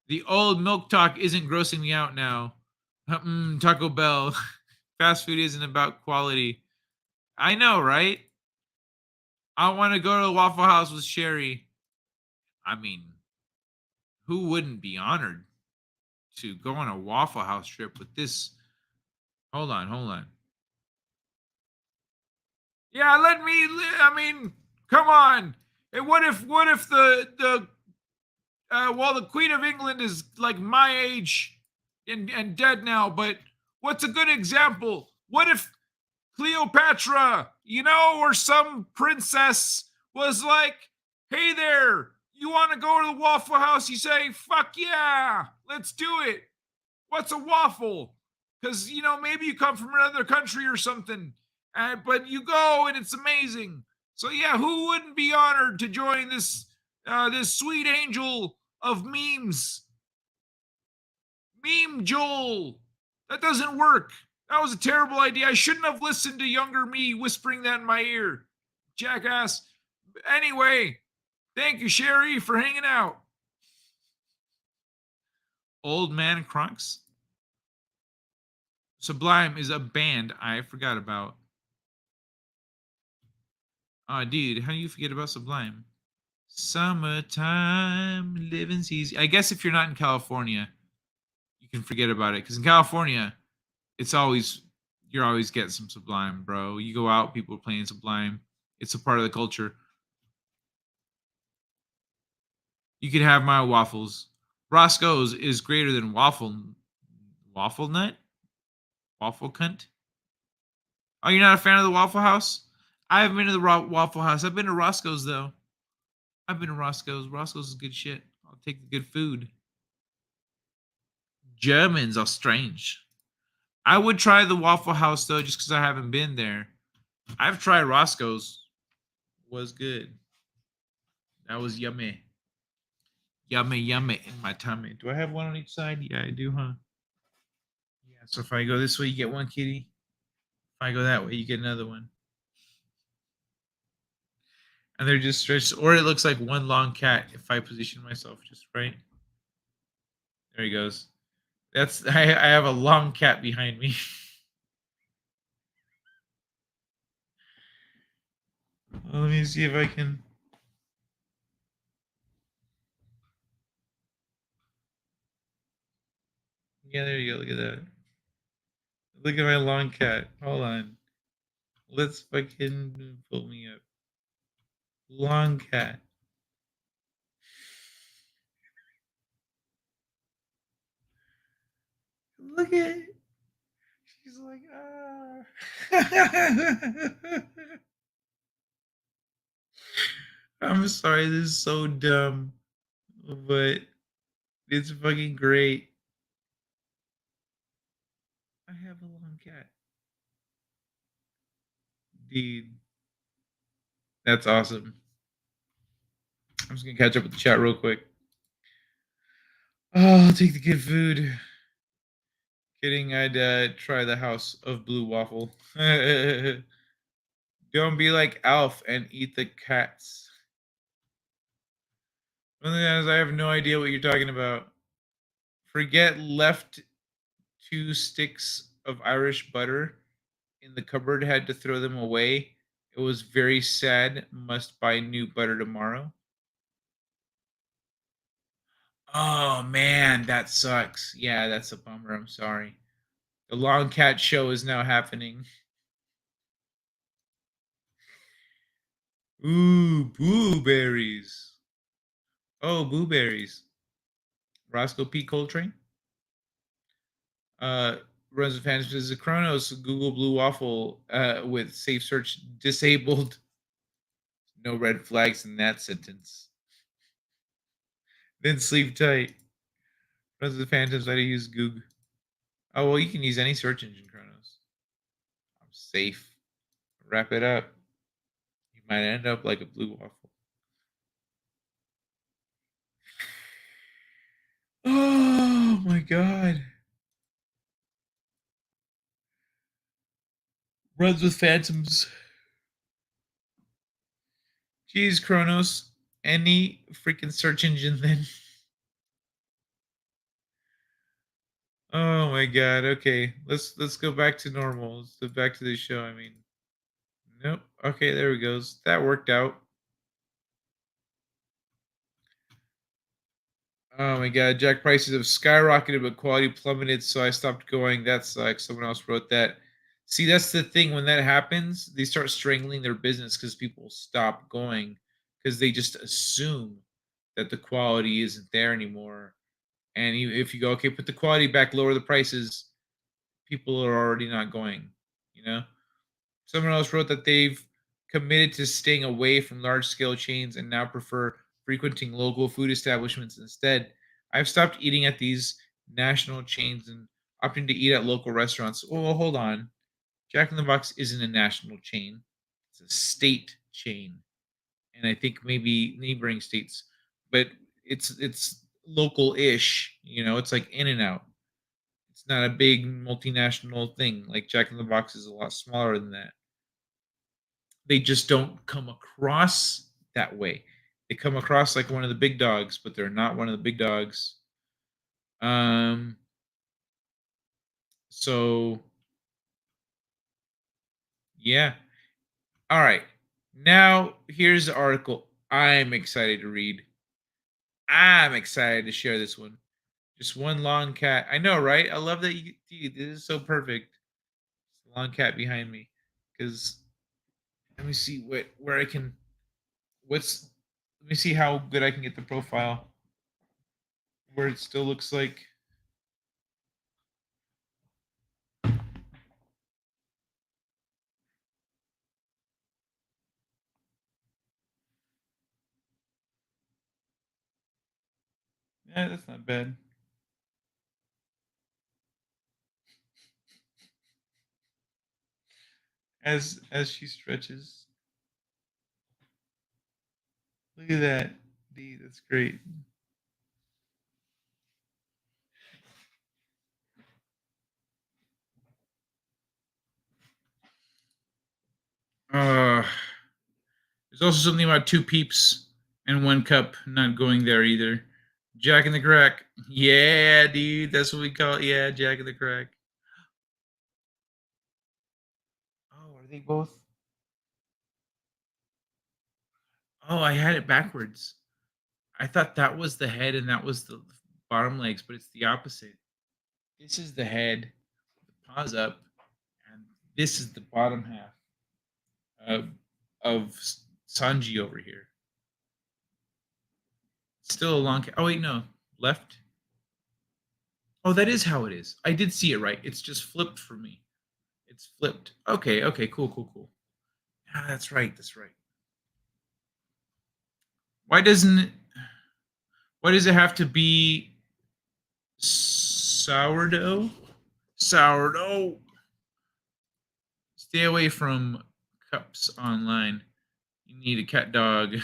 The old milk talk isn't grossing me out now. Taco Bell. Fast food isn't about quality. I know, right? I want to go to the Waffle House with Sherry. I mean, who wouldn't be honored to go on a Waffle House trip with this? Hold on. Yeah, I mean, come on. And what if the well, the Queen of England is like my age and dead now, but what's a good example? What if Cleopatra, or some princess was like, hey there, you want to go to the Waffle House? You say, fuck yeah, let's do it. What's a waffle? Because, maybe you come from another country or something, but you go and it's amazing. So yeah, who wouldn't be honored to join this sweet angel of memes? Meme Joel. That doesn't work. That was a terrible idea. I shouldn't have listened to younger me whispering that in my ear. Jackass. Anyway, thank you, Sherry, for hanging out. Old Man Crunks. Sublime is a band I forgot about. Dude, how do you forget about Sublime? Summertime, living's easy. I guess if you're not in California, you can forget about it. Because in California, you're always getting some Sublime, bro. You go out, people are playing Sublime. It's a part of the culture. You could have my waffles. Roscoe's is greater than waffle nut? Waffle cunt? Oh, you're not a fan of the Waffle House? I haven't been to the Waffle House. I've been to Roscoe's, though. I've been to Roscoe's. Roscoe's is good shit. I'll take the good food. Germans are strange. I would try the Waffle House, though, just because I haven't been there. I've tried Roscoe's. Was good. That was yummy. Yummy in my tummy. Do I have one on each side? Yeah, I do, huh? Yeah, so if I go this way, you get one kitty. If I go that way, you get another one. And they're just stretched, or it looks like one long cat if I position myself just right. There he goes. I have a long cat behind me. Well, let me see if I can. Yeah, there you go. Look at that. Look at my long cat. Hold on. Let's fucking pull me up. Long cat. Look at it. She's like, I'm sorry, this is so dumb, but it's fucking great. I have a long cat. Dude. That's awesome. I'm just gonna catch up with the chat real quick. Oh, I'll take the good food. Kidding, I'd try the House of Blue Waffle. Don't be like Alf and eat the cats. I have no idea what you're talking about. Forget left 2 sticks of Irish butter in the cupboard, had to throw them away. It was very sad. Must buy new butter tomorrow. Oh man, that sucks. Yeah, that's a bummer. I'm sorry. The Long Cat Show is now happening. Ooh, blueberries. Oh, blueberries. Roscoe P. Coltrane. Runs with Fantasy of Chronos. Google Blue Waffle with safe search disabled. No red flags in that sentence. Then sleep tight. Runs with Phantoms. How to use Goog. Oh, well, you can use any search engine, Chronos. I'm safe. Wrap it up. You might end up like a blue waffle. Oh, my God. Runs with phantoms. Jeez, Kronos. Any freaking search engine then. Oh my god. Okay. Let's go back to normal. Let's go back to the show. I mean. Nope. Okay, there we goes. That worked out. Oh my god, Jack prices have skyrocketed but quality plummeted, so I stopped going. That sucks. Someone else wrote that. See, that's the thing. When that happens, they start strangling their business because people stop going because they just assume that the quality isn't there anymore. And if you go, okay, put the quality back, lower the prices, people are already not going, you know? Someone else wrote that they've committed to staying away from large scale chains and now prefer frequenting local food establishments instead. I've stopped eating at these national chains and opting to eat at local restaurants. Oh, well, hold on. Jack in the Box isn't a national chain, it's a state chain. And I think maybe neighboring states, but it's local-ish, you know, it's like In and Out. It's not a big multinational thing. Like Jack in the Box is a lot smaller than that. They just don't come across that way. They come across like one of the big dogs, but they're not one of the big dogs. So yeah. All right. Now here's the article I'm excited to read. I'm excited to share this one. Just one long cat. I know, right? I love that dude, this is so perfect. Long cat behind me. Because let me see where I can let me see how good I can get the profile where it still looks like yeah, that's not bad. As she stretches. Look at that. D, that's great. There's also something about two peeps and one cup not going there either. Jack in the Crack. Yeah, dude. That's what we call it. Yeah, Jack in the Crack. Oh, are they both? Oh, I had it backwards. I thought that was the head and that was the bottom legs, but it's the opposite. This is the head, the paws up, and this is the bottom half of Sanji over here. Still a long. Oh wait, no, left. Oh, that is how it is. I did see it right. It's just flipped for me. It's flipped. Okay, okay, cool. Ah, that's right. That's right. Why doesn't it? Why does it have to be sourdough? Sourdough. Stay away from cups online. You need a cat dog.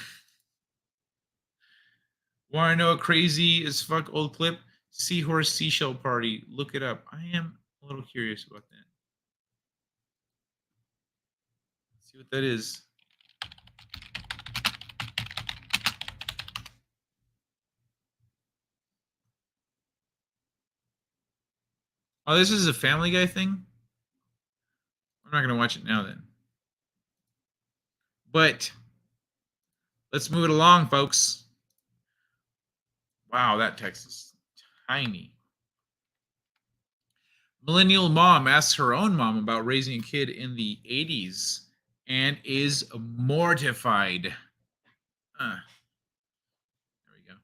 Want to know a crazy as fuck old clip? Seahorse Seashell Party. Look it up. I am a little curious about that. Let's see what that is. Oh, this is a Family Guy thing? I'm not going to watch it now then. But let's move it along, folks. Wow, that text is tiny. Millennial mom asks her own mom about raising a kid in the 80s and is mortified. There we go.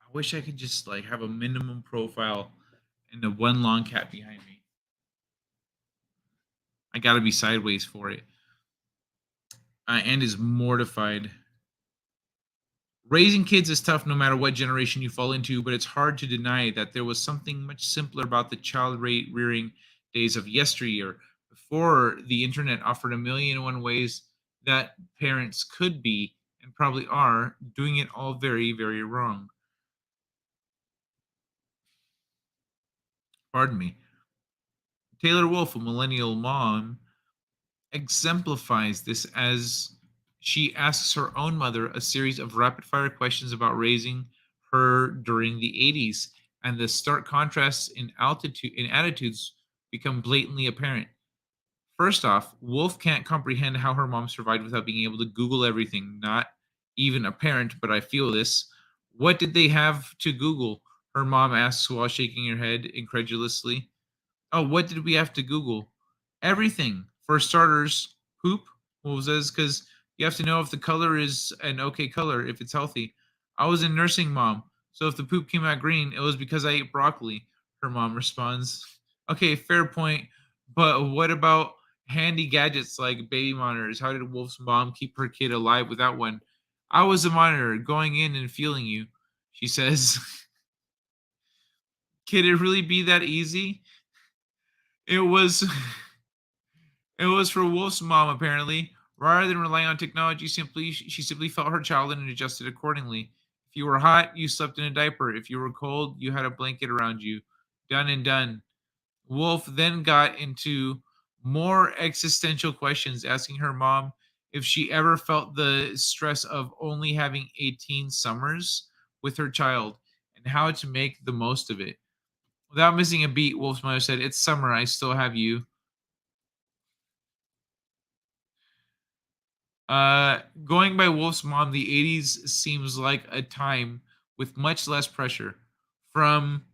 I wish I could just like have a minimum profile and the one long cat behind me. I gotta be sideways for it. And is mortified. Raising kids is tough no matter what generation you fall into, but it's hard to deny that there was something much simpler about the child rearing days of yesteryear, before the internet offered a million and one ways that parents could be, and probably are, doing it all very, very wrong. Pardon me. Taylor Wolf, a millennial mom, exemplifies this as she asks her own mother a series of rapid fire questions about raising her during the 80s, and the stark contrasts in attitudes become blatantly apparent. First off, Wolf can't comprehend how her mom survived without being able to Google everything. Not even a parent, but I feel this. What did they have to Google? Her mom asks while shaking her head incredulously. Oh, what did we have to Google? Everything. For starters, poop. What was this? Because you have to know if the color is an okay color, if it's healthy. I was a nursing mom, so if the poop came out green, it was because I ate broccoli. Her mom responds. Okay, fair point. But what about handy gadgets like baby monitors? How did Wolf's mom keep her kid alive without one? I was a monitor, going in and feeling you, she says. Could it really be that easy? It was it was for Wolf's mom apparently. Rather than relying on technology, she simply felt her child and adjusted accordingly. If you were hot, you slept in a diaper. If you were cold, you had a blanket around you. Done and done. Wolf then got into more existential questions, asking her mom if she ever felt the stress of only having 18 summers with her child and how to make the most of it. Without missing a beat, Wolf's mother said, "It's summer. I still have you." Going by Wolf's mom, the 80s seems like a time with much less pressure. From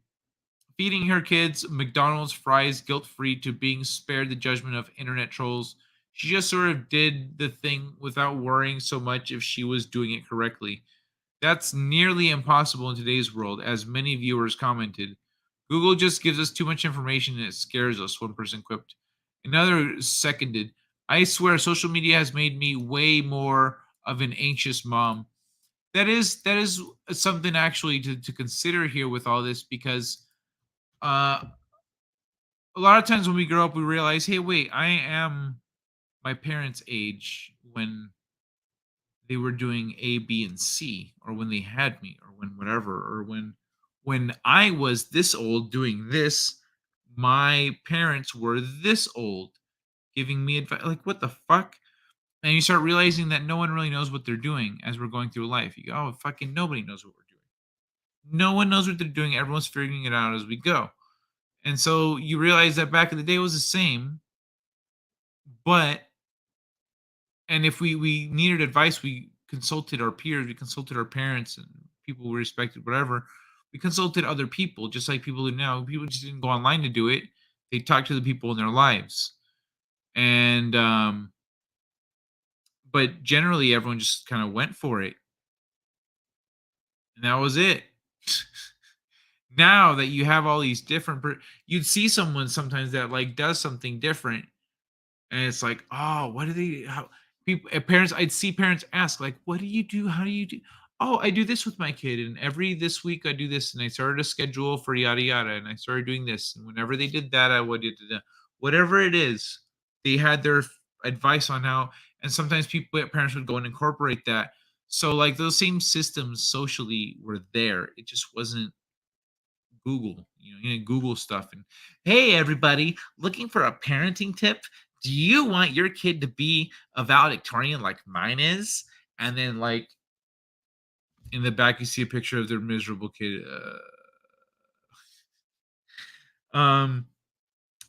feeding her kids McDonald's fries guilt free to being spared the judgment of internet trolls, she just sort of did the thing without worrying so much if she was doing it correctly. That's nearly impossible in today's world, as many viewers commented. Google just gives us too much information and it scares us, one person quipped. Another seconded. I swear social media has made me way more of an anxious mom. That is something actually to consider here with all this because uh a lot of times when we grow up we realize, hey wait, I am my parents' age when they were doing A, B, and C, or when they had me, or when whatever, or when I was this old doing this, my parents were this old giving me advice. Like what the fuck? And you start realizing that no one really knows what they're doing as we're going through life. You go, oh fucking nobody knows what we're doing. No one knows what they're doing. Everyone's figuring it out as we go. And so you realize that back in the day it was the same, but and if we needed advice, we consulted our peers, we consulted our parents and people we respected, whatever. We consulted other people, just like people do now. People just didn't go online to do it. They talked to the people in their lives. And but generally everyone just kind of went for it. And that was it. Now that you have all these different you'd see someone sometimes that like does something different and it's like, oh, what do they how people parents I'd see parents ask like, what do you do, how do you do, oh, I do this with my kid and every this week I do this and I started a schedule for yada yada and I started doing this and whenever they did that I would do whatever it is, they had their advice on how, and sometimes people parents would go and incorporate that. So like those same systems socially were there, it just wasn't Google. You know, Google stuff. And hey, everybody, looking for a parenting tip? Do you want your kid to be a valedictorian like mine is? And then, like, in the back, you see a picture of their miserable kid.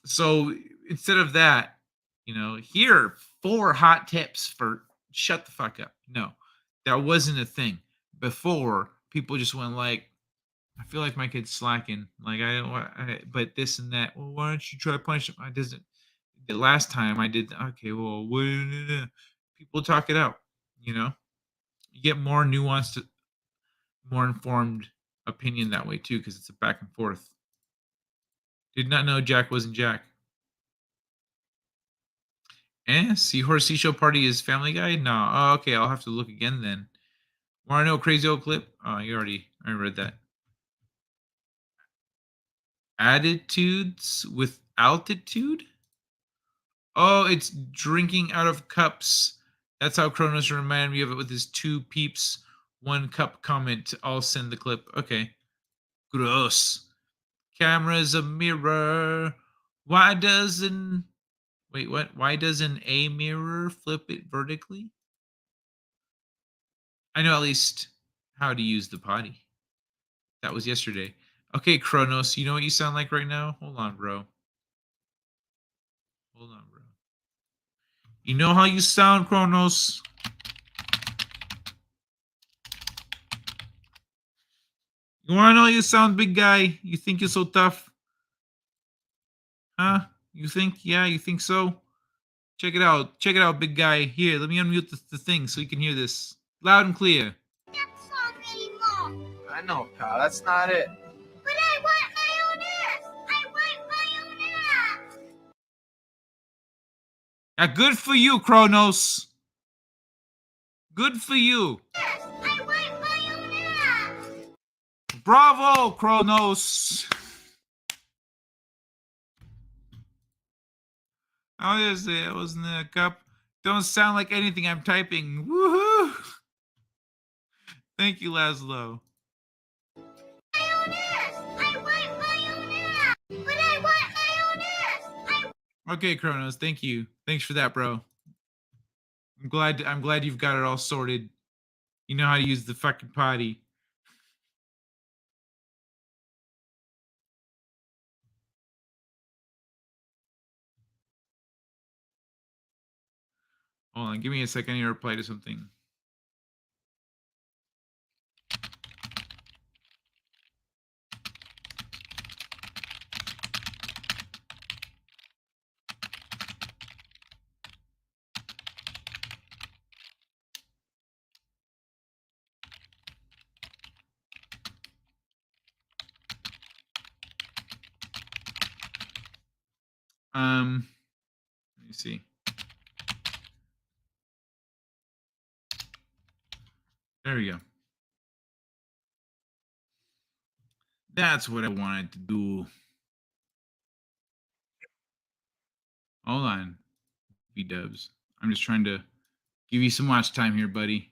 So instead of that, here are 4 hot tips for shut the fuck up. No, that wasn't a thing. Before, people just went like, I feel like my kid's slacking. Like I don't want, but this and that. Well, why don't you try to punish him? I doesn't. The last time I did. Okay, well, people talk it out. You get more nuanced, more informed opinion that way too, because it's a back and forth. Did not know Jack wasn't Jack. Seahorse Seashell Party is Family Guy? No. Oh, okay, I'll have to look again then. Want to know a crazy old clip? Oh, I read that. Attitudes with altitude? Oh, it's drinking out of cups. That's how Kronos reminded me of it with his 2 peeps, 1 cup comment. I'll send the clip. Okay. Gross. Camera's a mirror. Why doesn't... Wait, what? Why doesn't a mirror flip it vertically? I know at least how to use the potty. That was yesterday. Okay, Kronos, you know what you sound like right now? Hold on, bro. Hold on, bro. You know how you sound, Kronos? You want to know how you sound, big guy? You think you're so tough? Huh? You think? Yeah, you think so? Check it out. Check it out, big guy. Here, let me unmute the thing so you can hear this. Loud and clear. That song anymore. I know, pal. That's not it. But I want my own ass. I want my own ass. Good for you, Kronos. Good for you. Yes, I want my own ass. Bravo, Kronos. Oh, yes, it wasn't a cup. Don't sound like anything I'm typing. Woohoo! Thank you, Laszlo. My own ass. I want my own ass. But I want my own ass. Okay, Kronos, thank you. Thanks for that, bro. I'm glad you've got it all sorted. You know how to use the fucking potty. Hold on, give me a second. I need to reply to something. Let me see. There we go. That's what I wanted to do. Hold on, B-dubs. I'm just trying to give you some watch time here, buddy.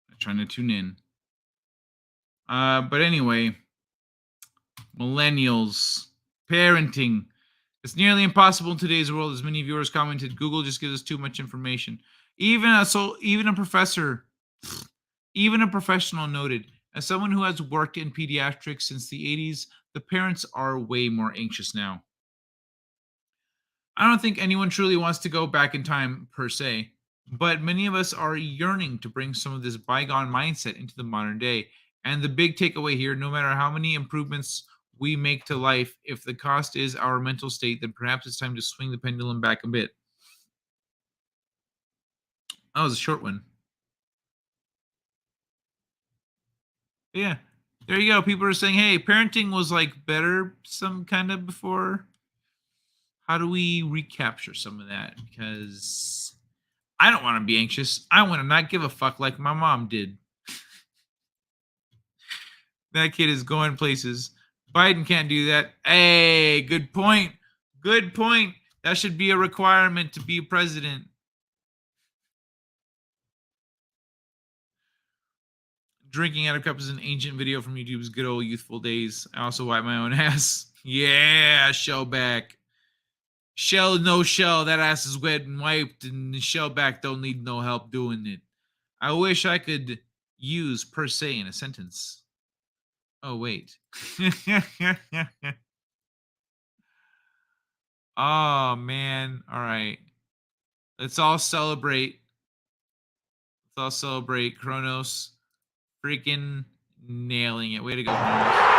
I'm trying to tune in. But anyway, millennials, parenting. It's nearly impossible in today's world. As many viewers commented, Google just gives us too much information. Even a professor, even a professional noted, as someone who has worked in pediatrics since the 80s, the parents are way more anxious now. I don't think anyone truly wants to go back in time per se, but many of us are yearning to bring some of this bygone mindset into the modern day. And the big takeaway here, no matter how many improvements we make to life, if the cost is our mental state, then perhaps it's time to swing the pendulum back a bit. That was a short one. But yeah, there you go. People are saying, hey, parenting was like better some kind of before. How do we recapture some of that? Because I don't want to be anxious. I want to not give a fuck like my mom did. That kid is going places. Biden can't do that. Hey, good point. Good point. That should be a requirement to be a president. Drinking out of cup is an ancient video from YouTube's good old youthful days. I also wipe my own ass. Yeah, shell back. Shell, no shell. That ass is wet and wiped, and the shell back don't need no help doing it. I wish I could use per se in a sentence. Oh, wait. Oh, man. All right. Let's all celebrate. Let's all celebrate Kronos freaking nailing it. Way to go, Kronos.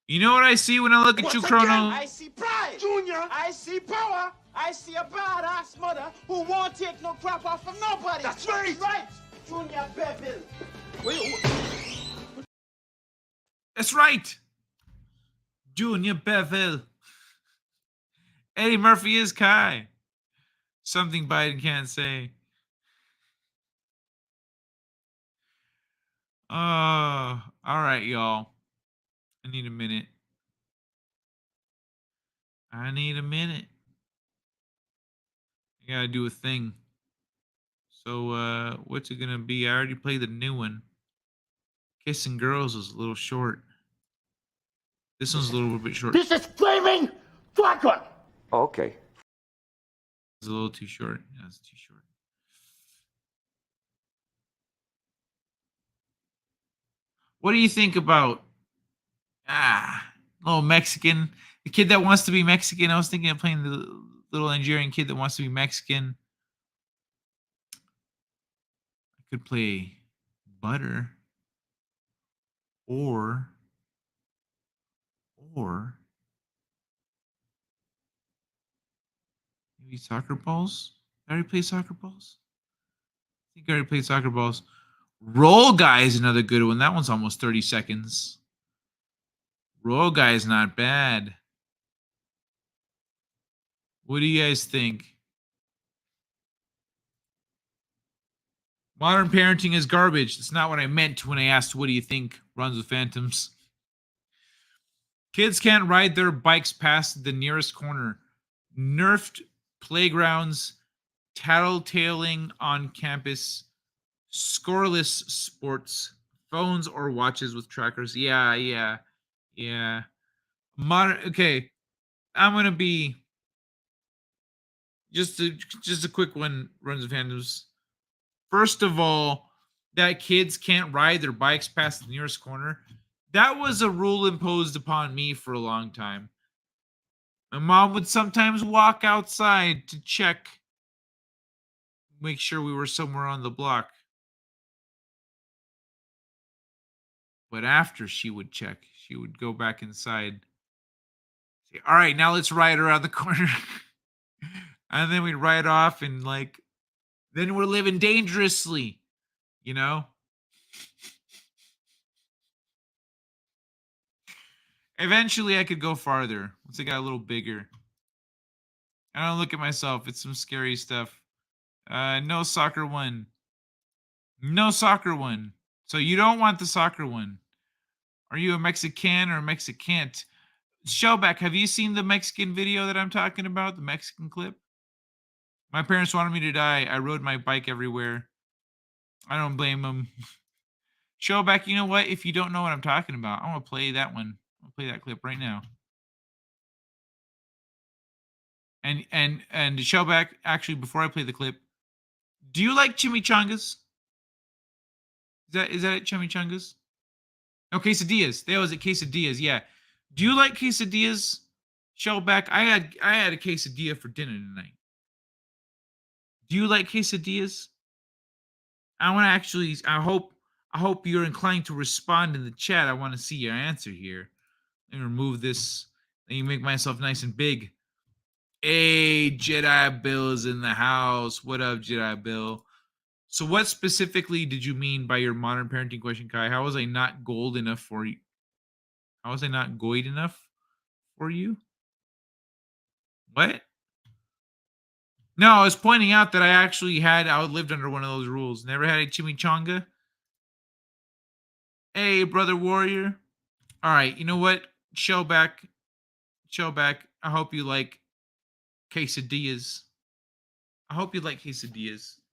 You know what I see when I look at you, Kronos? I see pride. Junior. I see power. I see a badass mother who won't take no crap off from nobody. That's right. Right. Junior Bevel. That's right. Junior Bevel. Eddie Murphy is Kai. Something Biden can't say. All right, y'all. I need a minute. I gotta do a thing. So, what's it gonna be? I already played the new one. Kissing Girls was a little short. This one's a little bit short. This is flaming vodka. Okay. It's a little too short. Yeah, it's too short. What do you think about little Mexican, the kid that wants to be Mexican? I was thinking of playing the little Nigerian kid that wants to be Mexican. I could play Butter, or maybe Soccer Balls. I already played Soccer Balls. I think I already played Soccer Balls. Roll Guy is another good one. That one's almost 30 seconds. Roll Guy is not bad. What do you guys think? Modern parenting is garbage. That's not what I meant when I asked, what do you think runs with Phantoms? Kids can't ride their bikes past the nearest corner. Nerfed playgrounds, tattletaling on campus, scoreless sports, phones or watches with trackers. Yeah. Okay, I'm gonna be just a quick one. Runs of Phantoms. First of all, that kids can't ride their bikes past the nearest corner. That was a rule imposed upon me for a long time. My mom would sometimes walk outside to check, make sure we were somewhere on the block. But after she would check, she would go back inside. Say, all right, now let's ride around the corner. And then we'd ride off and then we're living dangerously, you know? Eventually I could go farther once I got a little bigger. I don't look at myself. It's some scary stuff. No soccer one. No soccer one. So you don't want the soccer one. Are you a Mexican or a Mexicant? Shellback, have you seen the Mexican video that I'm talking about? The Mexican clip? My parents wanted me to die. I rode my bike everywhere. I don't blame them. Shellback, you know what? If you don't know what I'm talking about, I'm going to play that one. I'll play that clip right now. And Shellback, actually, before I play the clip, do you like chimichangas? Is that it, chimichangas? No, quesadillas. That was it, quesadillas. Yeah. Do you like quesadillas? Shellback, I had a quesadilla for dinner tonight. Do you like quesadillas? I hope you're inclined to respond in the chat. I want to see your answer here. Let me remove this. Let me make myself nice and big. Hey, Jedi Bill is in the house. What up, Jedi Bill? So what specifically did you mean by your modern parenting question, Kai? How was I not gold enough for you? How was I not goid enough for you? What? No, I was pointing out that I lived under one of those rules. Never had a chimichanga. Hey, brother warrior. All right, you know what? Shellback. I hope you like quesadillas.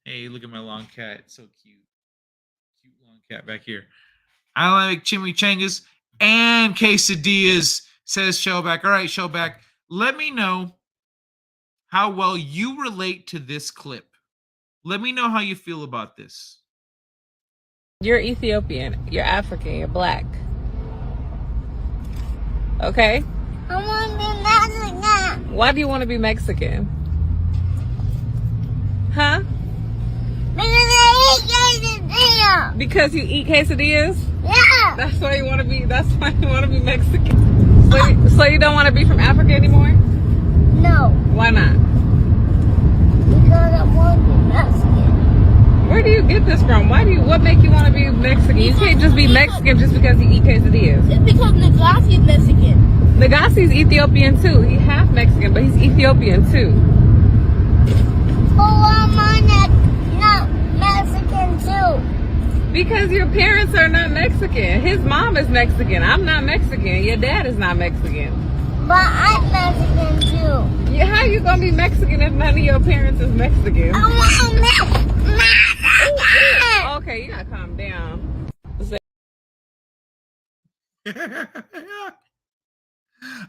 Hey, look at my long cat. It's so cute. Cute long cat back here. I like chimichangas and quesadillas, says Shellback. All right, Shellback. Let me know how well you relate to this clip. Let me know how you feel about this. You're Ethiopian. You're African. You're black. Okay? I want to be Mexican. Why do you want to be Mexican? Huh? Because you eat quesadillas? Yeah. That's why you want to be Mexican. So you don't want to be from Africa anymore? No. Why not? Because I want to be Mexican. Where do you get this from? What make you want to be Mexican? You can't just be Mexican just because you eat quesadillas. It's because Nagasi is Mexican. Nagasi's Ethiopian too. He's half Mexican, but he's Ethiopian too. am I not Mexican too? Because your parents are not Mexican. His mom is Mexican. I'm not Mexican. Your dad is not Mexican. But I'm Mexican too. Yeah, how you gonna be Mexican if none of your parents is Mexican? Okay, you gotta calm down.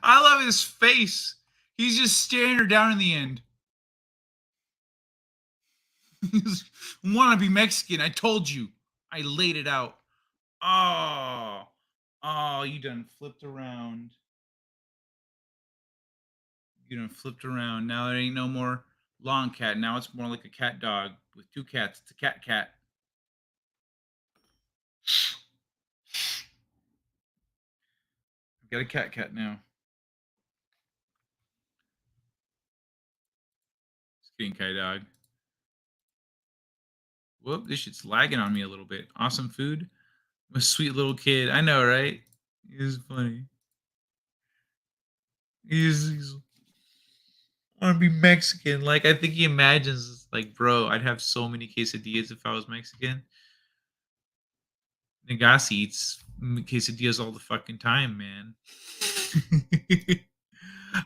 I love his face. He's just staring her down in the end. Want to be Mexican? I told you. I laid it out. Oh, you done flipped around. You done flipped around. Now there ain't no more long cat. Now it's more like a cat dog with two cats. It's a cat. I've got a cat now. Just kidding, cat dog. Whoop, this shit's lagging on me a little bit. Awesome food. I'm a sweet little kid. I know, right? He's funny. He's I want to be Mexican. Like, I think he imagines, like, bro, I'd have so many quesadillas if I was Mexican. Nagasi eats quesadillas all the fucking time, man.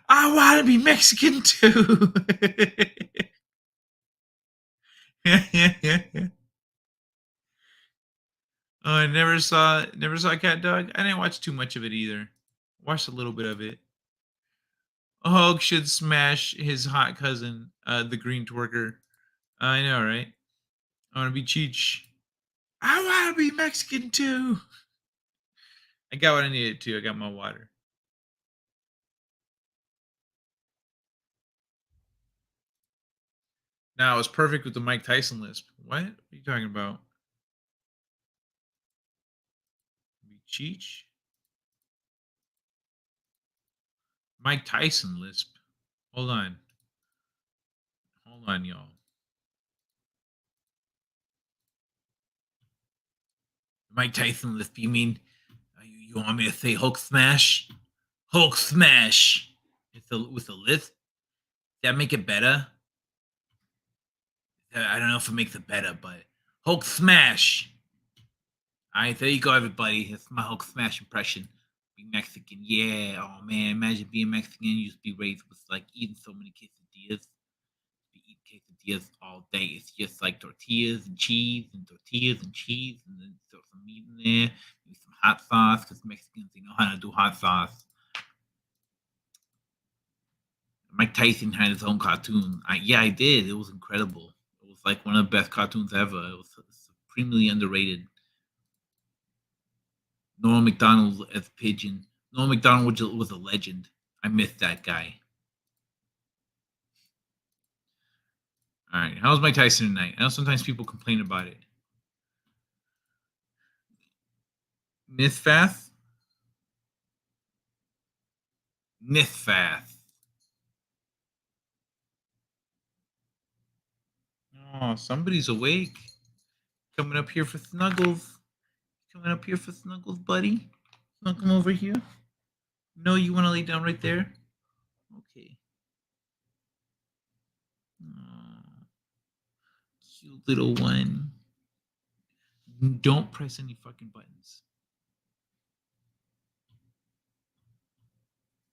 I want to be Mexican too. Oh, I never saw Cat Dog. I didn't watch too much of it either. Watched a little bit of it. A Hulk should smash his hot cousin, the green twerker. I know, right? I want to be Cheech. I want to be Mexican too. I got what I needed too. I got my water. Now it was perfect with the Mike Tyson lisp. What are you talking about? Be Cheech? Mike Tyson lisp. Hold on, y'all. Mike Tyson lisp. You mean you want me to say Hulk smash? Hulk smash with a lisp. Does that make it better? I don't know if it makes it better, but Hulk smash. All right, there you go, everybody. That's my Hulk smash impression. Being Mexican, yeah. Oh man, imagine being Mexican. You just be raised with like eating so many quesadillas. You eat quesadillas all day. It's just like tortillas and cheese and tortillas and cheese, and then throw some meat in there, maybe some hot sauce because Mexicans they know how to do hot sauce. Mike Tyson had his own cartoon. I did. It was incredible. It was like one of the best cartoons ever. It was supremely underrated. Norm Macdonald as Pigeon. Norm Macdonald was a legend. I miss that guy. All right, how's Mike Tyson tonight? I know sometimes people complain about it. M.F.S. Oh, somebody's awake. Coming up here for snuggles. Coming up here for snuggles, buddy. Want to come over here? No, you want to lay down right there? Okay. Oh, cute little one. Don't press any fucking buttons.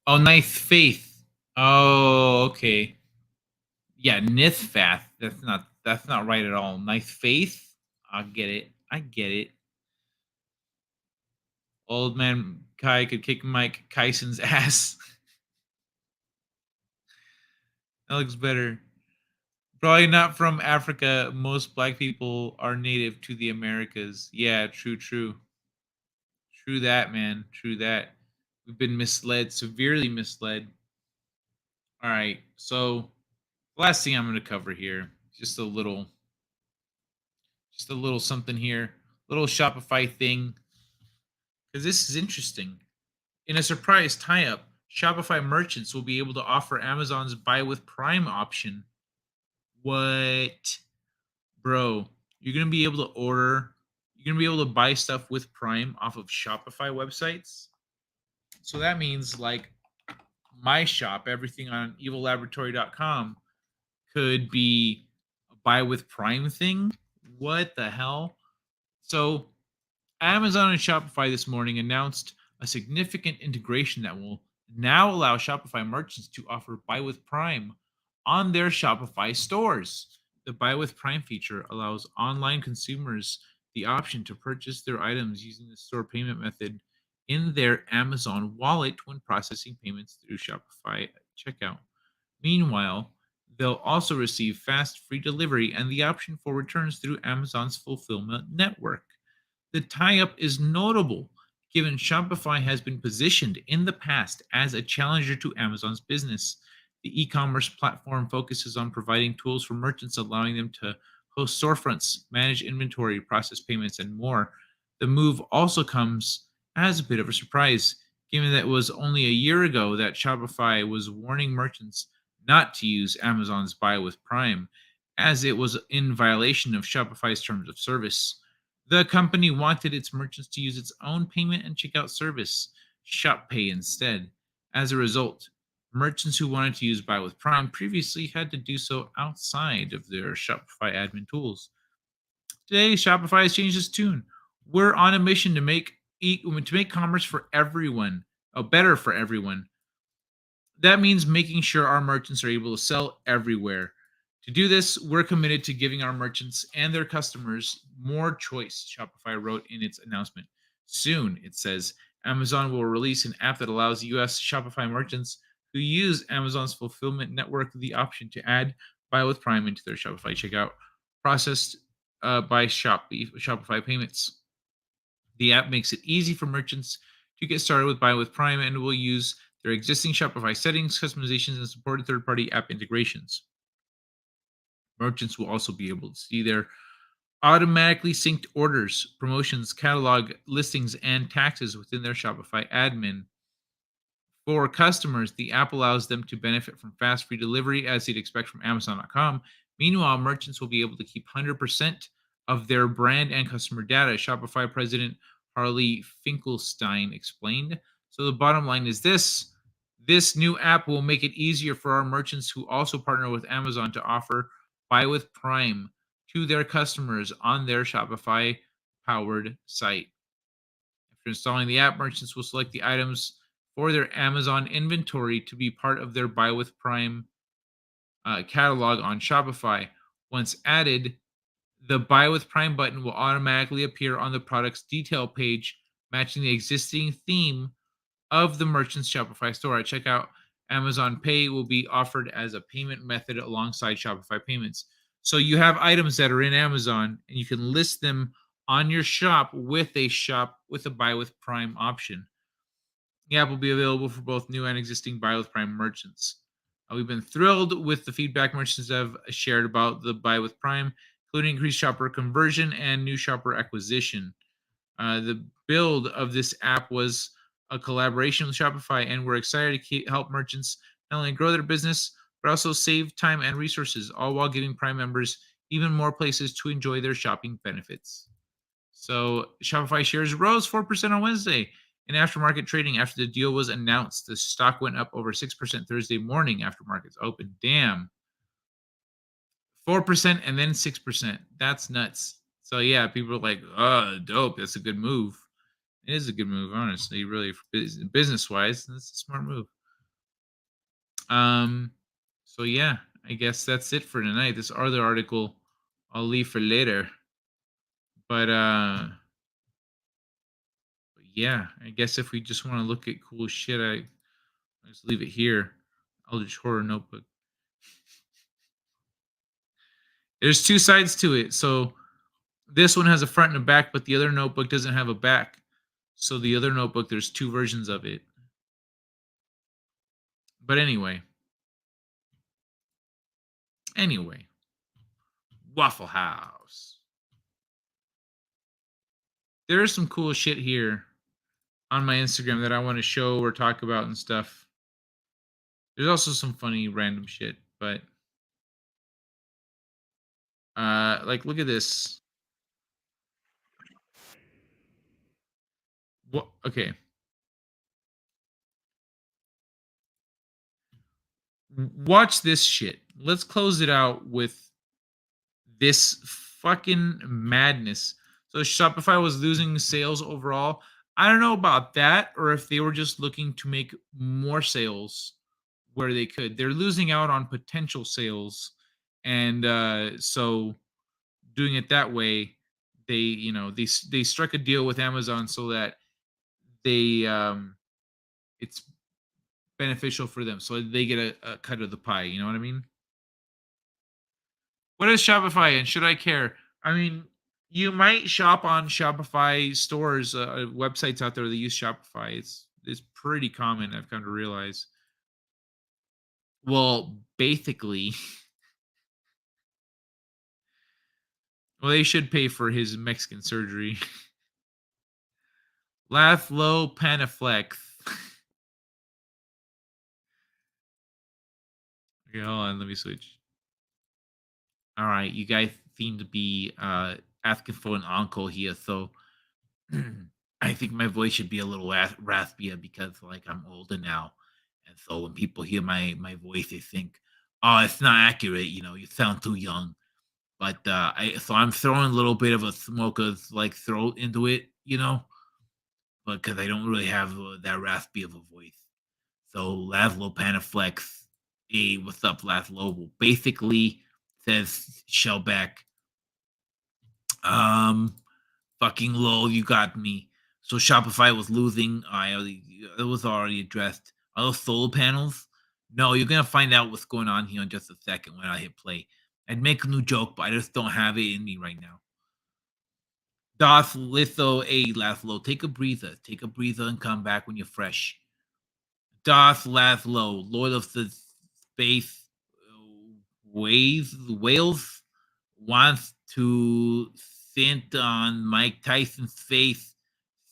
Oh, nice face. Oh, okay. Yeah, Nisfath. That's not right at all. Nice face. I get it. Old man Kai could kick Mike Tyson's ass. That looks better. Probably not from Africa. Most black people are native to the Americas. Yeah, true. True that, man. True that. We've been misled, severely misled. All right. So the last thing I'm going to cover here, just a little something here, little Shopify thing, because this is interesting. In a surprise tie-up, Shopify merchants will be able to offer Amazon's Buy with Prime option. What? Bro, you're going to be able to buy stuff with Prime off of Shopify websites. So that means like my shop, everything on evillaboratory.com could be buy with Prime thing. What the hell? So Amazon and Shopify this morning announced a significant integration that will now allow Shopify merchants to offer Buy with Prime on their Shopify stores. The Buy with Prime feature allows online consumers the option to purchase their items using the store payment method in their Amazon wallet when processing payments through Shopify checkout. Meanwhile, they'll also receive fast free delivery and the option for returns through Amazon's fulfillment network. The tie-up is notable given Shopify has been positioned in the past as a challenger to Amazon's business. The e-commerce platform focuses on providing tools for merchants, allowing them to host storefronts, manage inventory, process payments, and more. The move also comes as a bit of a surprise, given that it was only a year ago that Shopify was warning merchants not to use Amazon's Buy with Prime, as it was in violation of Shopify's terms of service. The company wanted its merchants to use its own payment and checkout service, ShopPay, instead. As a result, merchants who wanted to use Buy with Prime previously had to do so outside of their Shopify admin tools. Today, Shopify has changed its tune. We're on a mission to make commerce for everyone, better for everyone. That means making sure our merchants are able to sell everywhere. To do this, we're committed to giving our merchants and their customers more choice, Shopify wrote in its announcement. Soon, it says, Amazon will release an app that allows US Shopify merchants who use Amazon's fulfillment network the option to add Buy with Prime into their Shopify checkout, processed by Shopify payments. The app makes it easy for merchants to get started with Buy with Prime and will use their existing Shopify settings, customizations, and supported third-party app integrations. Merchants will also be able to see their automatically synced orders, promotions, catalog, listings, and taxes within their Shopify admin. For customers, the app allows them to benefit from fast free delivery as you'd expect from Amazon.com. Meanwhile, merchants will be able to keep 100% of their brand and customer data, Shopify president Harley Finkelstein explained. So the bottom line is this new app will make it easier for our merchants who also partner with Amazon to offer Buy with Prime to their customers on their Shopify-powered site. After installing the app, merchants will select the items for their Amazon inventory to be part of their Buy with Prime catalog on Shopify. Once added, the Buy with Prime button will automatically appear on the product's detail page, matching the existing theme of the merchant's Shopify store. At checkout, Amazon Pay will be offered as a payment method alongside Shopify payments. So you have items that are in Amazon, and you can list them on your shop with a Buy with Prime option. The app will be available for both new and existing Buy with Prime merchants. We've been thrilled with the feedback merchants have shared about the Buy with Prime, including increased shopper conversion and new shopper acquisition. The build of this app was a collaboration with Shopify, and we're excited to help merchants not only grow their business, but also save time and resources, all while giving Prime members even more places to enjoy their shopping benefits. So Shopify shares rose 4% on Wednesday in aftermarket trading after the deal was announced. The stock went up over 6% Thursday morning after markets opened. Damn. 4% and then 6%. That's nuts. So yeah, people are like, oh, dope. That's a good move. It is a good move, honestly, really, business-wise. That's a smart move. So yeah, I guess that's it for tonight. This other article I'll leave for later. But yeah, I guess if we just want to look at cool shit, I just leave it here. Eldritch Horror Notebook. There's two sides to it. So this one has a front and a back, but the other notebook doesn't have a back. So the other notebook, there's two versions of it. But anyway, Waffle House. There's some cool shit here on my Instagram that I want to show or talk about and stuff. There's also some funny random shit, but like look at this. What? Okay. Watch this shit. Let's close it out with This fucking madness. So Shopify was losing sales overall. I don't know about that, or if they were just looking to make more sales where they could. They're losing out on potential sales, and so doing it that way, they struck a deal with Amazon so that they it's beneficial for them, so they get a cut of the pie. You know what I mean? What is Shopify, and should I care? I mean, you might shop on Shopify stores, websites out there that use Shopify. It's pretty common. I've come to realize. Well, basically, well, they should pay for his Mexican surgery. Lathlow Panaflex. Okay, hold on. Let me switch. All right, you guys seem to be asking for an encore here, so I think my voice should be a little raspier because, like, I'm older now, and so when people hear my voice, they think, "Oh, it's not accurate. You know, you sound too young." But I'm throwing a little bit of a smoker's like throat into it, you know, but because I don't really have that raspy of a voice. So Laszlo Panaflex, hey, what's up, Laszlo? Well, basically says Shellback, fucking lol, you got me. So Shopify was losing. It was already addressed. Are those solar panels? No, you're gonna find out what's going on here in just a second when I hit play. I'd make a new joke, but I just don't have it in me right now. Darth Litho, hey, Laszlo, take a breather. Take a breather and come back when you're fresh. Darth Laszlo, Lord of the Space Whales, wants to sit on Mike Tyson's face.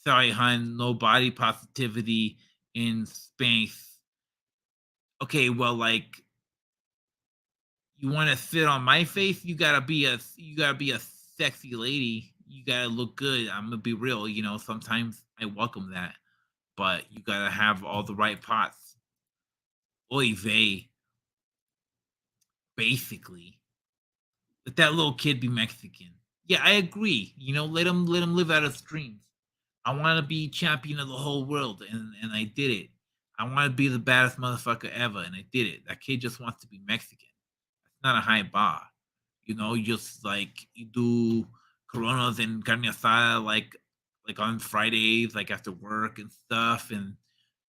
Sorry, hon, no body positivity in space. Okay, well, like, you want to sit on my face? You gotta be a sexy lady. You gotta look good. I'm gonna be real. You know, sometimes I welcome that, but you gotta have all the right parts. Oy vey. Basically, let that little kid be Mexican. Yeah, I agree. You know, let him live out his dreams. I want to be champion of the whole world, and I did it. I want to be the baddest motherfucker ever, and I did it. That kid just wants to be Mexican. It's not a high bar. You know, you just like you do Coronas and carne asada like on Fridays, like after work and stuff, and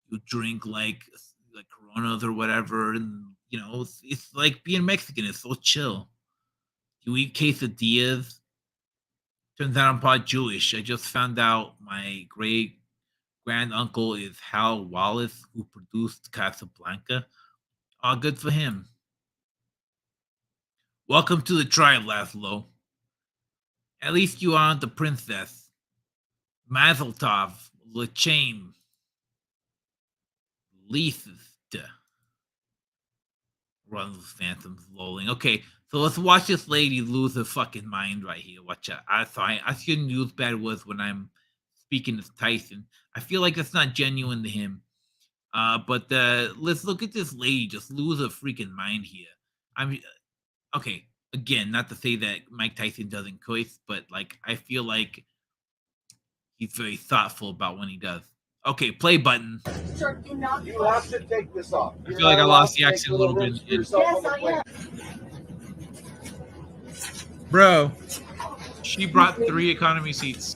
you drink like Coronas or whatever, and you know, it's like being Mexican. It's so chill. You eat quesadillas. Turns out I'm part Jewish. I just found out my great grand uncle is Hal Wallace, who produced Casablanca. Oh, good for him. Welcome to the tribe, Laszlo. At least you aren't the princess. Mazel tov, L'chaim, Leithsta. Runs with phantoms lolling. Okay, so let's watch this lady lose her fucking mind right here. Watch out. I shouldn't use bad words when I'm speaking to Tyson. I feel like that's not genuine to him. But let's look at this lady just lose her freaking mind here. I mean, okay, again, not to say that Mike Tyson doesn't curse, but like I feel like he's very thoughtful about when he does. Okay, play button. You have to take this off. I feel like I lost the accent a little bit. Bro, she brought 3 economy seats.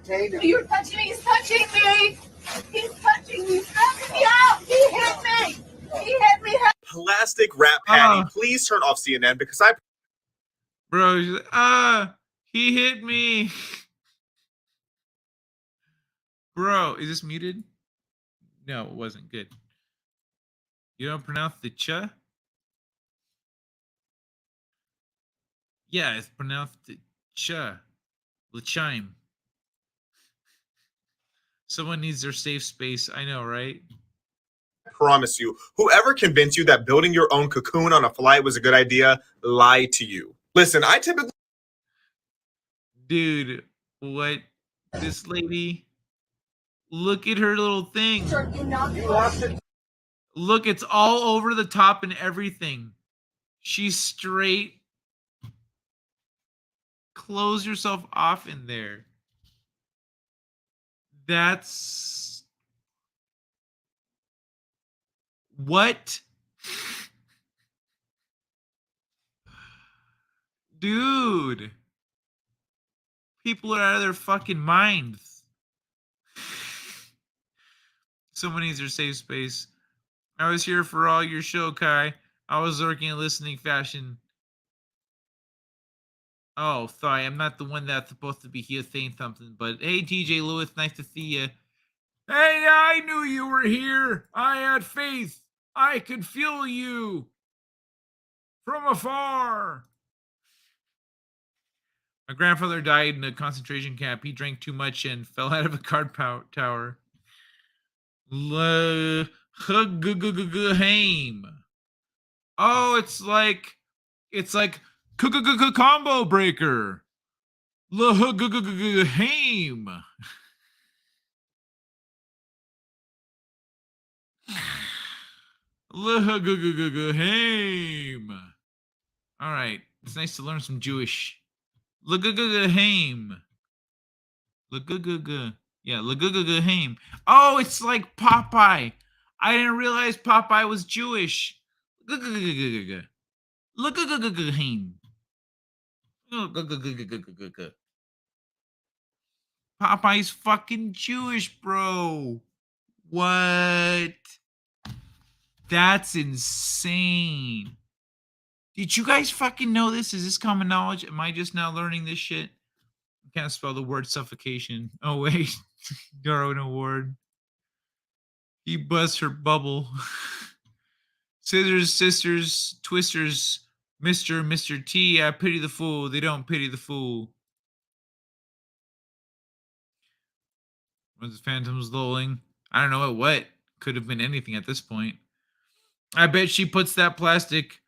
You're touching me. He's touching me. He's touching me. Let me out. He hit me. He hit me. Plastic wrap patty. Please turn off CNN because I. Bro, she's like, he hit me. Bro, is this muted? No, it wasn't. Good. You don't pronounce the ch? Yeah, it's pronounced the ch. L'chaim. Someone needs their safe space. I know, right? Promise you, whoever convinced you that building your own cocoon on a flight was a good idea lied to you. Listen, I typically. Dude, what? This lady. Look at her little thing. You have to Look, it's all over the top and everything. She's straight. Close yourself off in there. That's what? Dude. People are out of their fucking minds. Someone needs their safe space. I was here for all your show, Kai. I was lurking in listening fashion. Oh, sorry, I'm not the one that's supposed to be here saying something, but hey, TJ Lewis, nice to see you. Hey, I knew you were here. I had faith. I could feel you from afar. My grandfather died in a concentration camp. He drank too much and fell out of a card tower. Haim. Oh, it's like combo breaker. Haim. Haim. All right, it's nice to learn some Jewish. Haim. Yeah, Haim. Oh, it's like Popeye. I didn't realize Popeye was Jewish. Haim. Popeye's fucking Jewish, bro. What? That's insane. Did you guys fucking know this? Is this common knowledge? Am I just now learning this shit? I can't spell the word suffocation. Oh, wait. Darwin Award. He busts her bubble. Scissors, sisters, twisters, Mr. T. I pity the fool. They don't pity the fool. Was the phantoms lolling? I don't know what. Could have been anything at this point. I bet she puts that plastic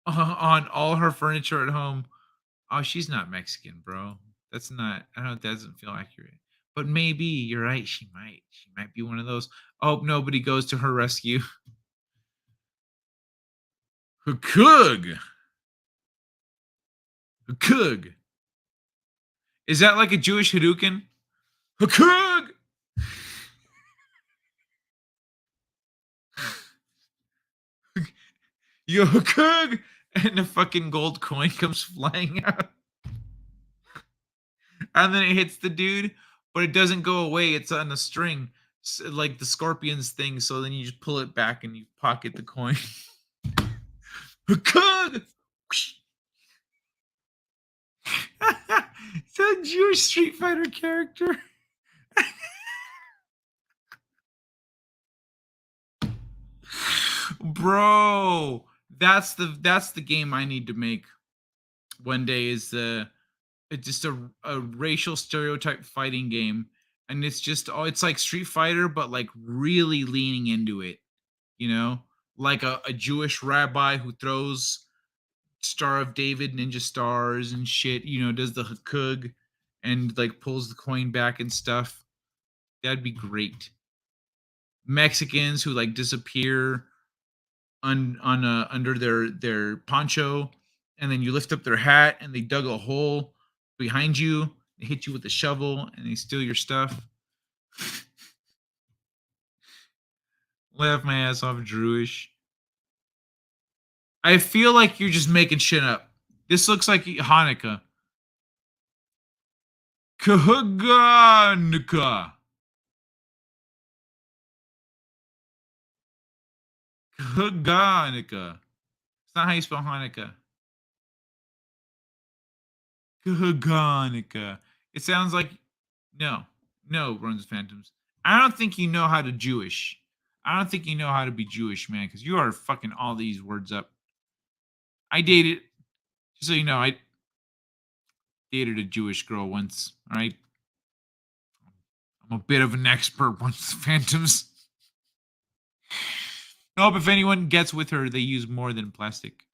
on all her furniture at home. Oh, she's not Mexican, bro. That's not. I don't. That doesn't feel accurate. But maybe you're right. She might. She might be one of those. I hope nobody goes to her rescue. Hakug. Hakug. Is that like a Jewish Hadouken? Hakug. Yo, Hakug. And the fucking gold coin comes flying out. And then it hits the dude, but it doesn't go away. It's on a string, like the Scorpions thing. So then you just pull it back and you pocket the coin. Hakug! It's a Jewish Street Fighter character. Bro, that's the game I need to make one day. Is it's just a racial stereotype fighting game, and it's just it's like Street Fighter, but like really leaning into it, you know, like a Jewish rabbi who throws Star of David ninja stars and shit, you know, does the Hakug and like pulls the coin back and stuff. That'd be great. Mexicans who like disappear under their poncho, and then you lift up their hat and they dug a hole behind you. They hit you with a shovel and they steal your stuff. Laugh my ass off, Jewish. I feel like you're just making shit up. This looks like Hanukkah. Hanukkah. Hanukkah. It's not how you spell Hanukkah. Hanukkah. It sounds like no, Runs Phantoms. I don't think you know how to Jewish. I don't think you know how to be Jewish, man, because you are fucking all these words up. I dated, just so you know, I dated a Jewish girl once. All right, I'm a bit of an expert once Phantoms. I hope if anyone gets with her, they use more than plastic.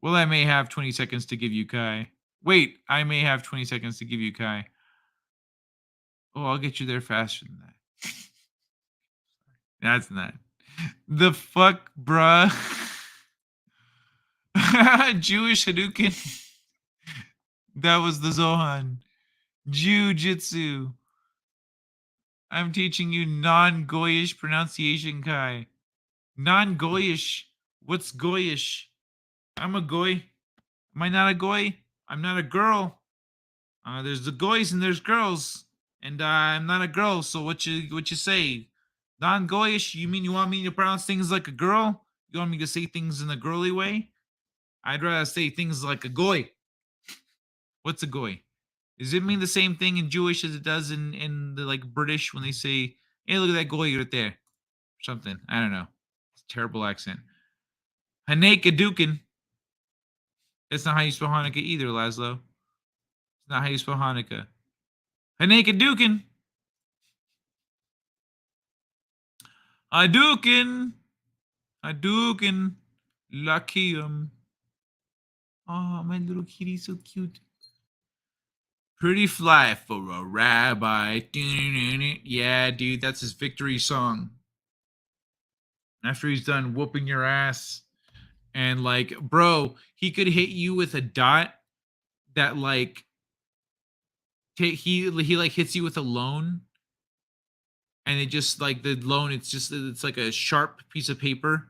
Well, I may have 20 seconds to give you, Kai. Wait, I may have 20 seconds to give you, Kai. Oh, I'll get you there faster than that. That's not. The fuck, bruh? Jewish Hadouken. That was the Zohan. Jiu-Jitsu. I'm teaching you non-Goyish pronunciation, Kai. Non-Goyish. What's Goyish? I'm a Goy. Am I not a Goy? I'm not a girl. There's the Goys and there's girls. And I'm not a girl, so what you say? Non-Goyish? You mean you want me to pronounce things like a girl? You want me to say things in a girly way? I'd rather say things like a Goy. What's a Goy? Does it mean the same thing in Jewish as it does in the like British when they say, "Hey, look at that goy right there," or something? I don't know. It's a terrible accent. Haneka Dukin. That's not how you spell Hanukkah either, Laszlo. It's not how you spell Hanukkah. Haneka Dukin. Hadouken. Hadouken. Lucky. Oh, my little kitty's so cute. Pretty fly for a rabbi. Yeah, dude, that's his victory song. After he's done whooping your ass. And like, bro, he could hit you with a dot that like he like hits you with a loan. And it just like the loan, it's like a sharp piece of paper.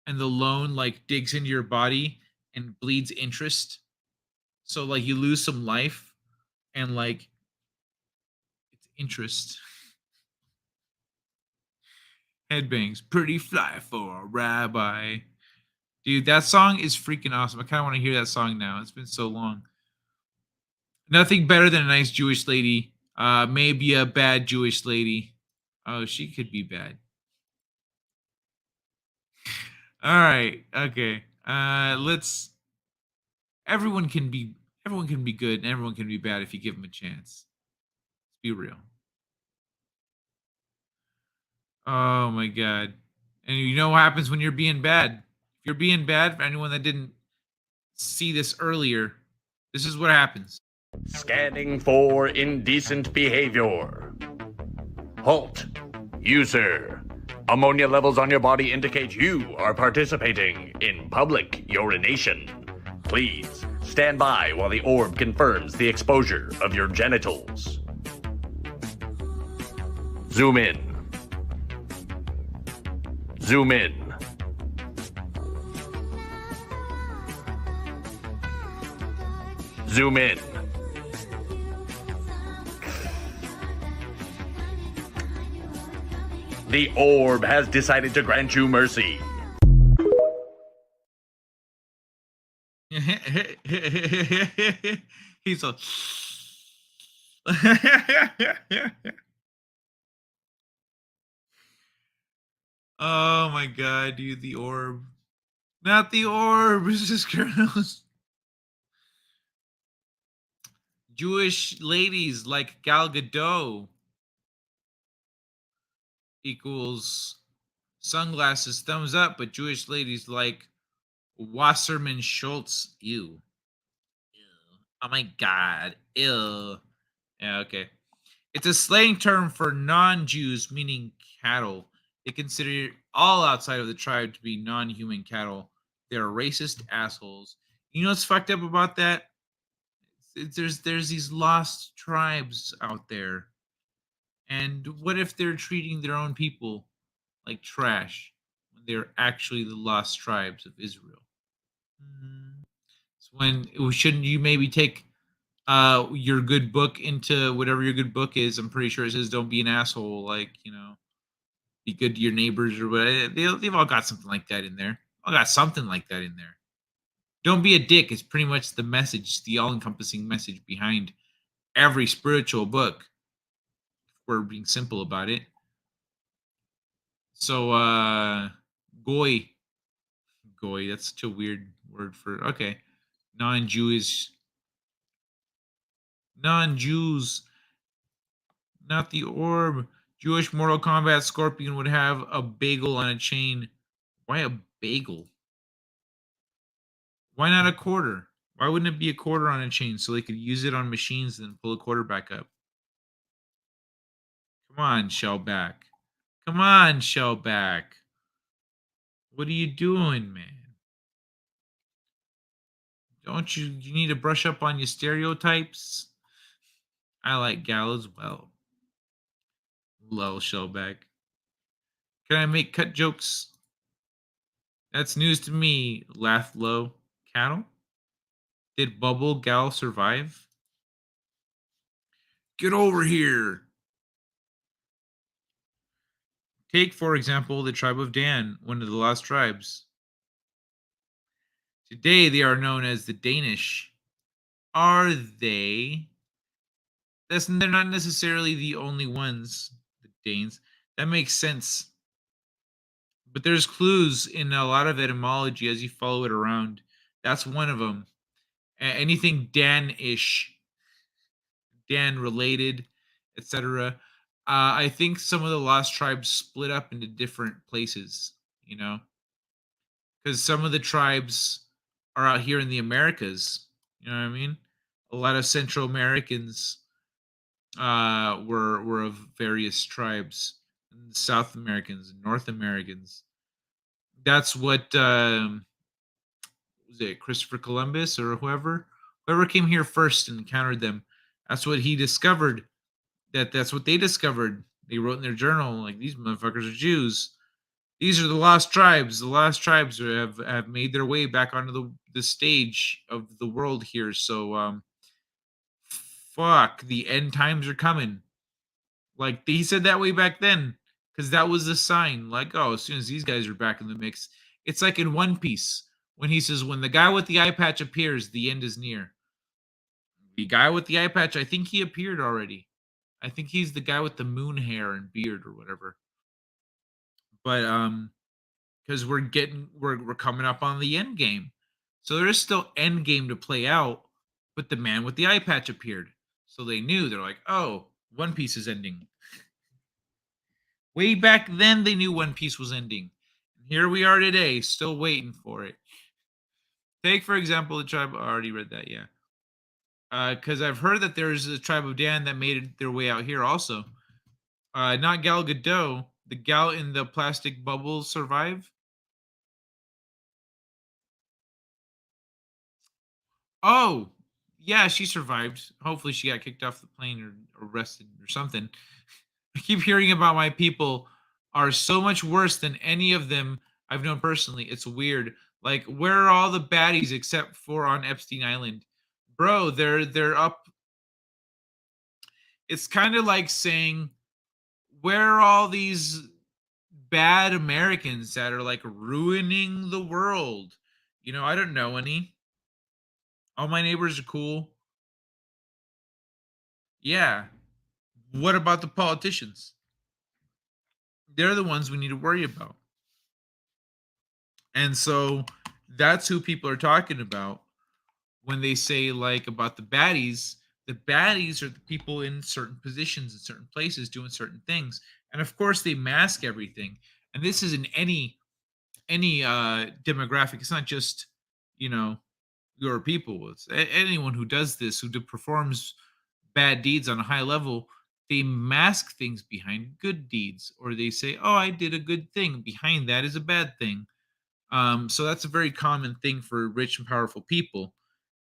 And the loan like digs into your body and bleeds interest. So like you lose some life. And like it's interest. Headbangs, pretty fly for a rabbi. Dude, that song is freaking awesome. I kind of want to hear that song now. It's been so long. Nothing better than a nice Jewish lady. Maybe a bad Jewish lady. Oh, she could be bad. All right. Okay. Let's. Everyone can be good and everyone can be bad if you give them a chance. Let's be real. Oh my god. And you know what happens when you're being bad? If you're being bad, for anyone that didn't see this earlier, this is what happens. Scanning for indecent behavior. Halt. User. Ammonia levels on your body indicate you are participating in public urination. Please stand by while the orb confirms the exposure of your genitals. Zoom in. Zoom in. Zoom in. The orb has decided to grant you mercy. He's a. Oh my god, dude, the orb. Not the orb, it's just girls. Jewish ladies like Gal Gadot equals sunglasses, thumbs up, but Jewish ladies like Wasserman Schultz, ew. Oh my god, ew. Yeah, okay. It's a slang term for non-Jews, meaning cattle. They consider all outside of the tribe to be non-human cattle. They're racist assholes. You know what's fucked up about that? There's these lost tribes out there. And what if they're treating their own people like trash when they're actually the lost tribes of Israel? So when shouldn't you maybe take your good book into whatever your good book is? I'm pretty sure it says don't be an asshole, like, you know, be good to your neighbors or whatever. They've all got something like that in there. All got something like that in there. Don't be a dick is pretty much the message, the all-encompassing message behind every spiritual book. If we're being simple about it. So, goy, that's such a weird word for, okay. Non-Jews, not the orb. Jewish Mortal Kombat Scorpion would have a bagel on a chain. Why a bagel? Why not a quarter? Why wouldn't it be a quarter on a chain so they could use it on machines and then pull a quarter back up? Come on, Shellback. Come on, Shellback. What are you doing, man? Don't you need to brush up on your stereotypes? I like gal as well. Lol, Shellback. Can I make cut jokes? That's news to me. Laugh low. Cattle? Did Bubble Gal survive? Get over here. Take, for example, the tribe of Dan, one of the lost tribes. Today they are known as the Danish. Are they? They're not necessarily the only ones, the Danes. That makes sense. But there's clues in a lot of etymology as you follow it around. That's one of them. Anything Dan-ish, Dan related, etc. I think some of the lost tribes split up into different places, you know, because some of the tribes are out here in the Americas. You know what I mean? A lot of Central Americans were of various tribes, South Americans, North Americans. That's what was it Christopher Columbus or whoever came here first and encountered them. That's what he discovered. That's what they discovered. They wrote in their journal like these motherfuckers are Jews. These are the lost tribes. The lost tribes have made their way back onto the stage of the world here. So fuck, the end times are coming. Like he said that way back then, because that was the sign. Like, oh, as soon as these guys are back in the mix, it's like in One Piece when he says, when the guy with the eye patch appears, the end is near. The guy with the eye patch, I think he appeared already. I think he's the guy with the moon hair and beard or whatever. But because we're coming up on the end game, so there is still end game to play out. But the man with the eye patch appeared, so they knew. They're like, oh, One Piece is ending. Way back then, they knew One Piece was ending. And here we are today, still waiting for it. Take, for example, the tribe. I already read that, yeah. Because I've heard that there's a tribe of Dan that made their way out here also. Not Gal Gadot. The gal in the plastic bubble survive. Oh, yeah, she survived. Hopefully she got kicked off the plane or arrested or something. I keep hearing about my people are so much worse than any of them I've known personally. It's weird. Like, where are all the baddies except for on Epstein Island? Bro, they're up. It's kind of like saying, where are all these bad Americans that are like ruining the world? You know, I don't know any. All my neighbors are cool. Yeah. What about the politicians? They're the ones we need to worry about. And so that's who people are talking about when they say like about the baddies. The baddies are the people in certain positions in certain places doing certain things. And of course they mask everything. And this is in any demographic. It's not just, you know, your people. It's anyone who does this, who performs bad deeds on a high level. They mask things behind good deeds, or they say, oh, I did a good thing. Behind that is a bad thing. So that's a very common thing for rich and powerful people.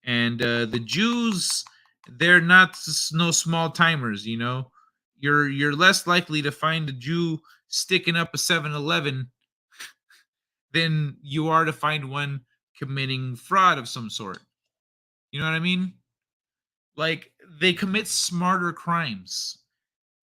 And the Jews, they're not no small timers, you know. You're less likely to find a Jew sticking up a 7-Eleven than you are to find one committing fraud of some sort. You know what I mean? Like, they commit smarter crimes.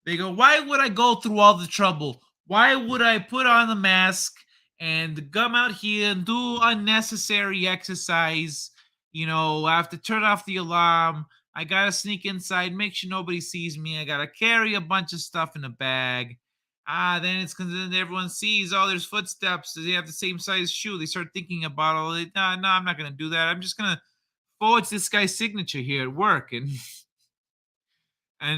They go, why would I go through all the trouble? Why would I put on the mask and come out here and do unnecessary exercise? You know, I have to turn off the alarm. I got to sneak inside, make sure nobody sees me. I got to carry a bunch of stuff in a bag. Then it's because everyone sees, oh, there's footsteps. They have the same size shoe. They start thinking about all it. No, I'm not going to do that. I'm just going to forge this guy's signature here at work and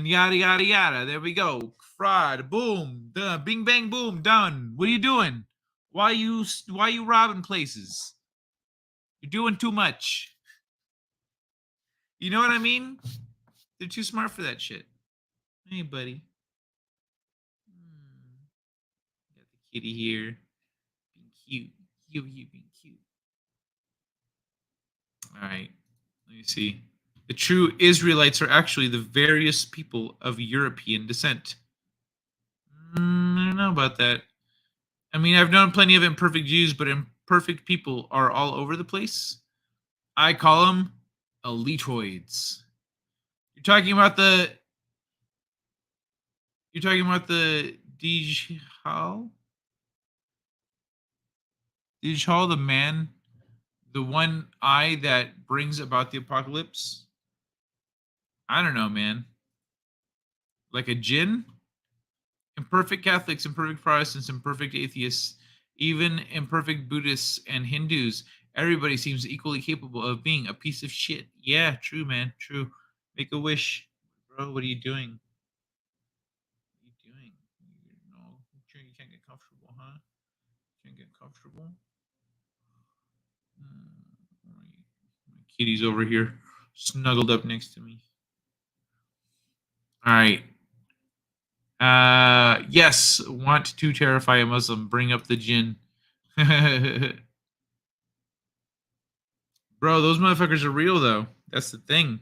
yada, yada, yada. There we go. Fraud. Boom. Done. Bing, bang, boom. Done. What are you doing? Why you robbing places? You're doing too much. You know what I mean? They're too smart for that shit. Hey, buddy. Got the kitty here. Being cute. Cute, being cute. All right. Let me see. The true Israelites are actually the various people of European descent. I don't know about that. I mean, I've known plenty of imperfect Jews, but imperfect people are all over the place. I call them elitoids. You're talking about the Dijhal? Dijhal, the man, the one eye that brings about the apocalypse? I don't know, man. Like a jinn? Imperfect Catholics, imperfect Protestants, imperfect atheists, even imperfect Buddhists and Hindus. Everybody seems equally capable of being a piece of shit. Yeah, true, man. True. Make a wish. Bro, what are you doing? What are you doing? No, you can't get comfortable, huh? You can't get comfortable? My kitty's over here, snuggled up next to me. All right. Yes, want to terrify a Muslim. Bring up the jinn. Bro, those motherfuckers are real though. That's the thing.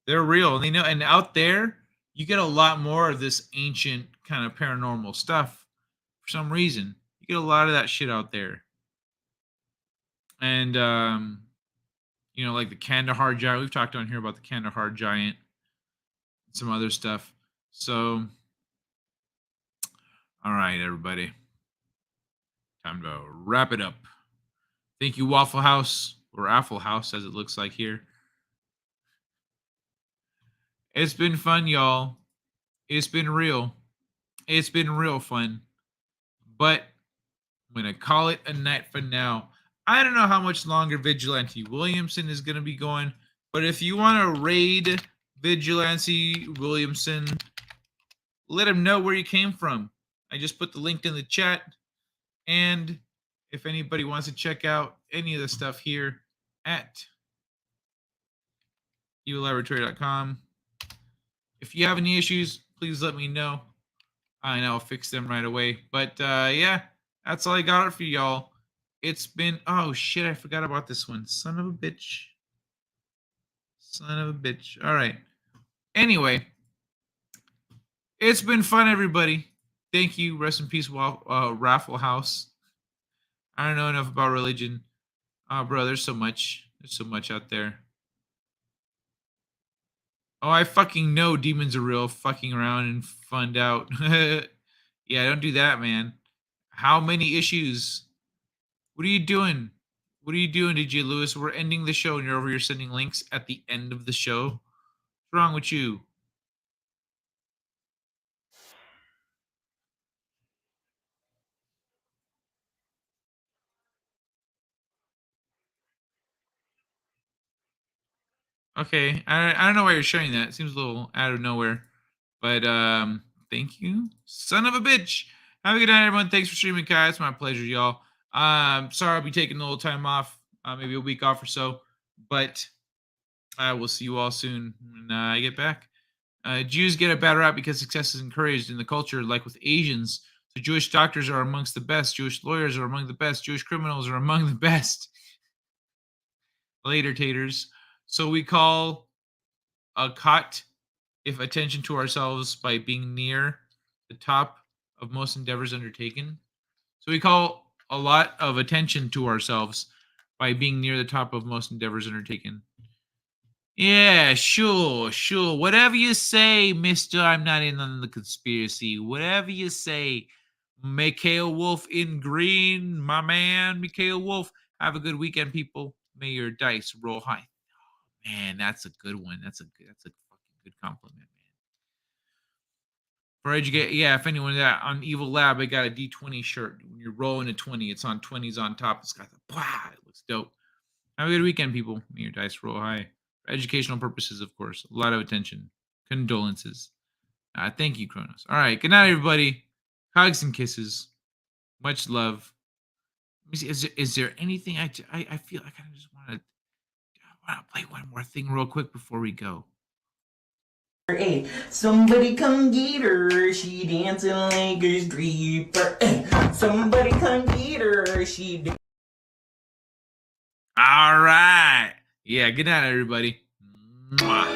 They're real. And they know, and out there, you get a lot more of this ancient kind of paranormal stuff for some reason. You get a lot of that shit out there. And you know, like the Kandahar giant. We've talked on here about the Kandahar giant and some other stuff. So all right, everybody. Time to wrap it up. Thank you, Waffle House, or Waffle House, as it looks like here. It's been fun, y'all. It's been real. It's been real fun. But I'm going to call it a night for now. I don't know how much longer Vigilante Williamson is going to be going, but if you want to raid Vigilante Williamson, let him know where you came from. I just put the link in the chat. And if anybody wants to check out any of the stuff here at evillaboratory.com, if you have any issues, please let me know. And I'll fix them right away. But yeah, that's all I got for y'all. It's been, oh shit, I forgot about this one. Son of a bitch. Son of a bitch. All right. Anyway, it's been fun, everybody. Thank you. Rest in peace, Waffle House. I don't know enough about religion. Bro, there's so much. There's so much out there. Oh, I fucking know demons are real. Fucking around and fund out. Yeah, don't do that, man. How many issues? What are you doing? What are you doing, DJ Lewis? We're ending the show and you're over here sending links at the end of the show. What's wrong with you? Okay, I don't know why you're sharing that. It seems a little out of nowhere. But thank you. Son of a bitch. Have a good night, everyone. Thanks for streaming, Kai. It's my pleasure, y'all. Sorry I'll be taking a little time off, maybe a week off or so. But I will see you all soon when I get back. Jews get a bad rap because success is encouraged in the culture, like with Asians. So Jewish doctors are amongst the best. Jewish lawyers are among the best. Jewish criminals are among the best. Later, taters. So we call a cot if attention to ourselves by being near the top of most endeavors undertaken. So we call a lot of attention to ourselves by being near the top of most endeavors undertaken. Yeah, sure. Whatever you say, mister, I'm not in on the conspiracy. Whatever you say, Mikhail Wolf in green, my man, Mikhail Wolf. Have a good weekend, people. May your dice roll high. Oh, man, that's a good one. That's a fucking good compliment, man. For educate, yeah, if anyone that on Evil Lab, I got a D20 shirt. When you're rolling a 20, it's on 20s on top. It's got the blah, it looks dope. Have a good weekend, people. May your dice roll high. For educational purposes, of course. A lot of attention. Condolences. Thank you, Kronos. All right, good night, everybody. Hugs and kisses. Much love. Let me see. Is there anything I feel like I just want to play one more thing real quick before we go. Hey, somebody come get her, she dancing like a stripper. Hey, somebody come get her, she All right. Yeah, good night, everybody. Mwah.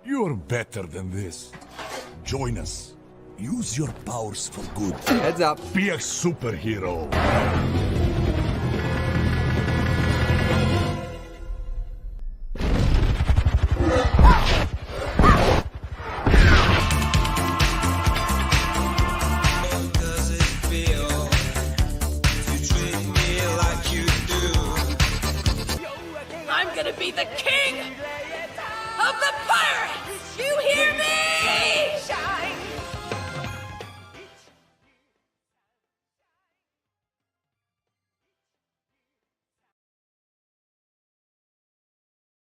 You're better than this. Join us. Use your powers for good. Heads up. Be a superhero. I'm gonna be the king of the pirates! You hear me?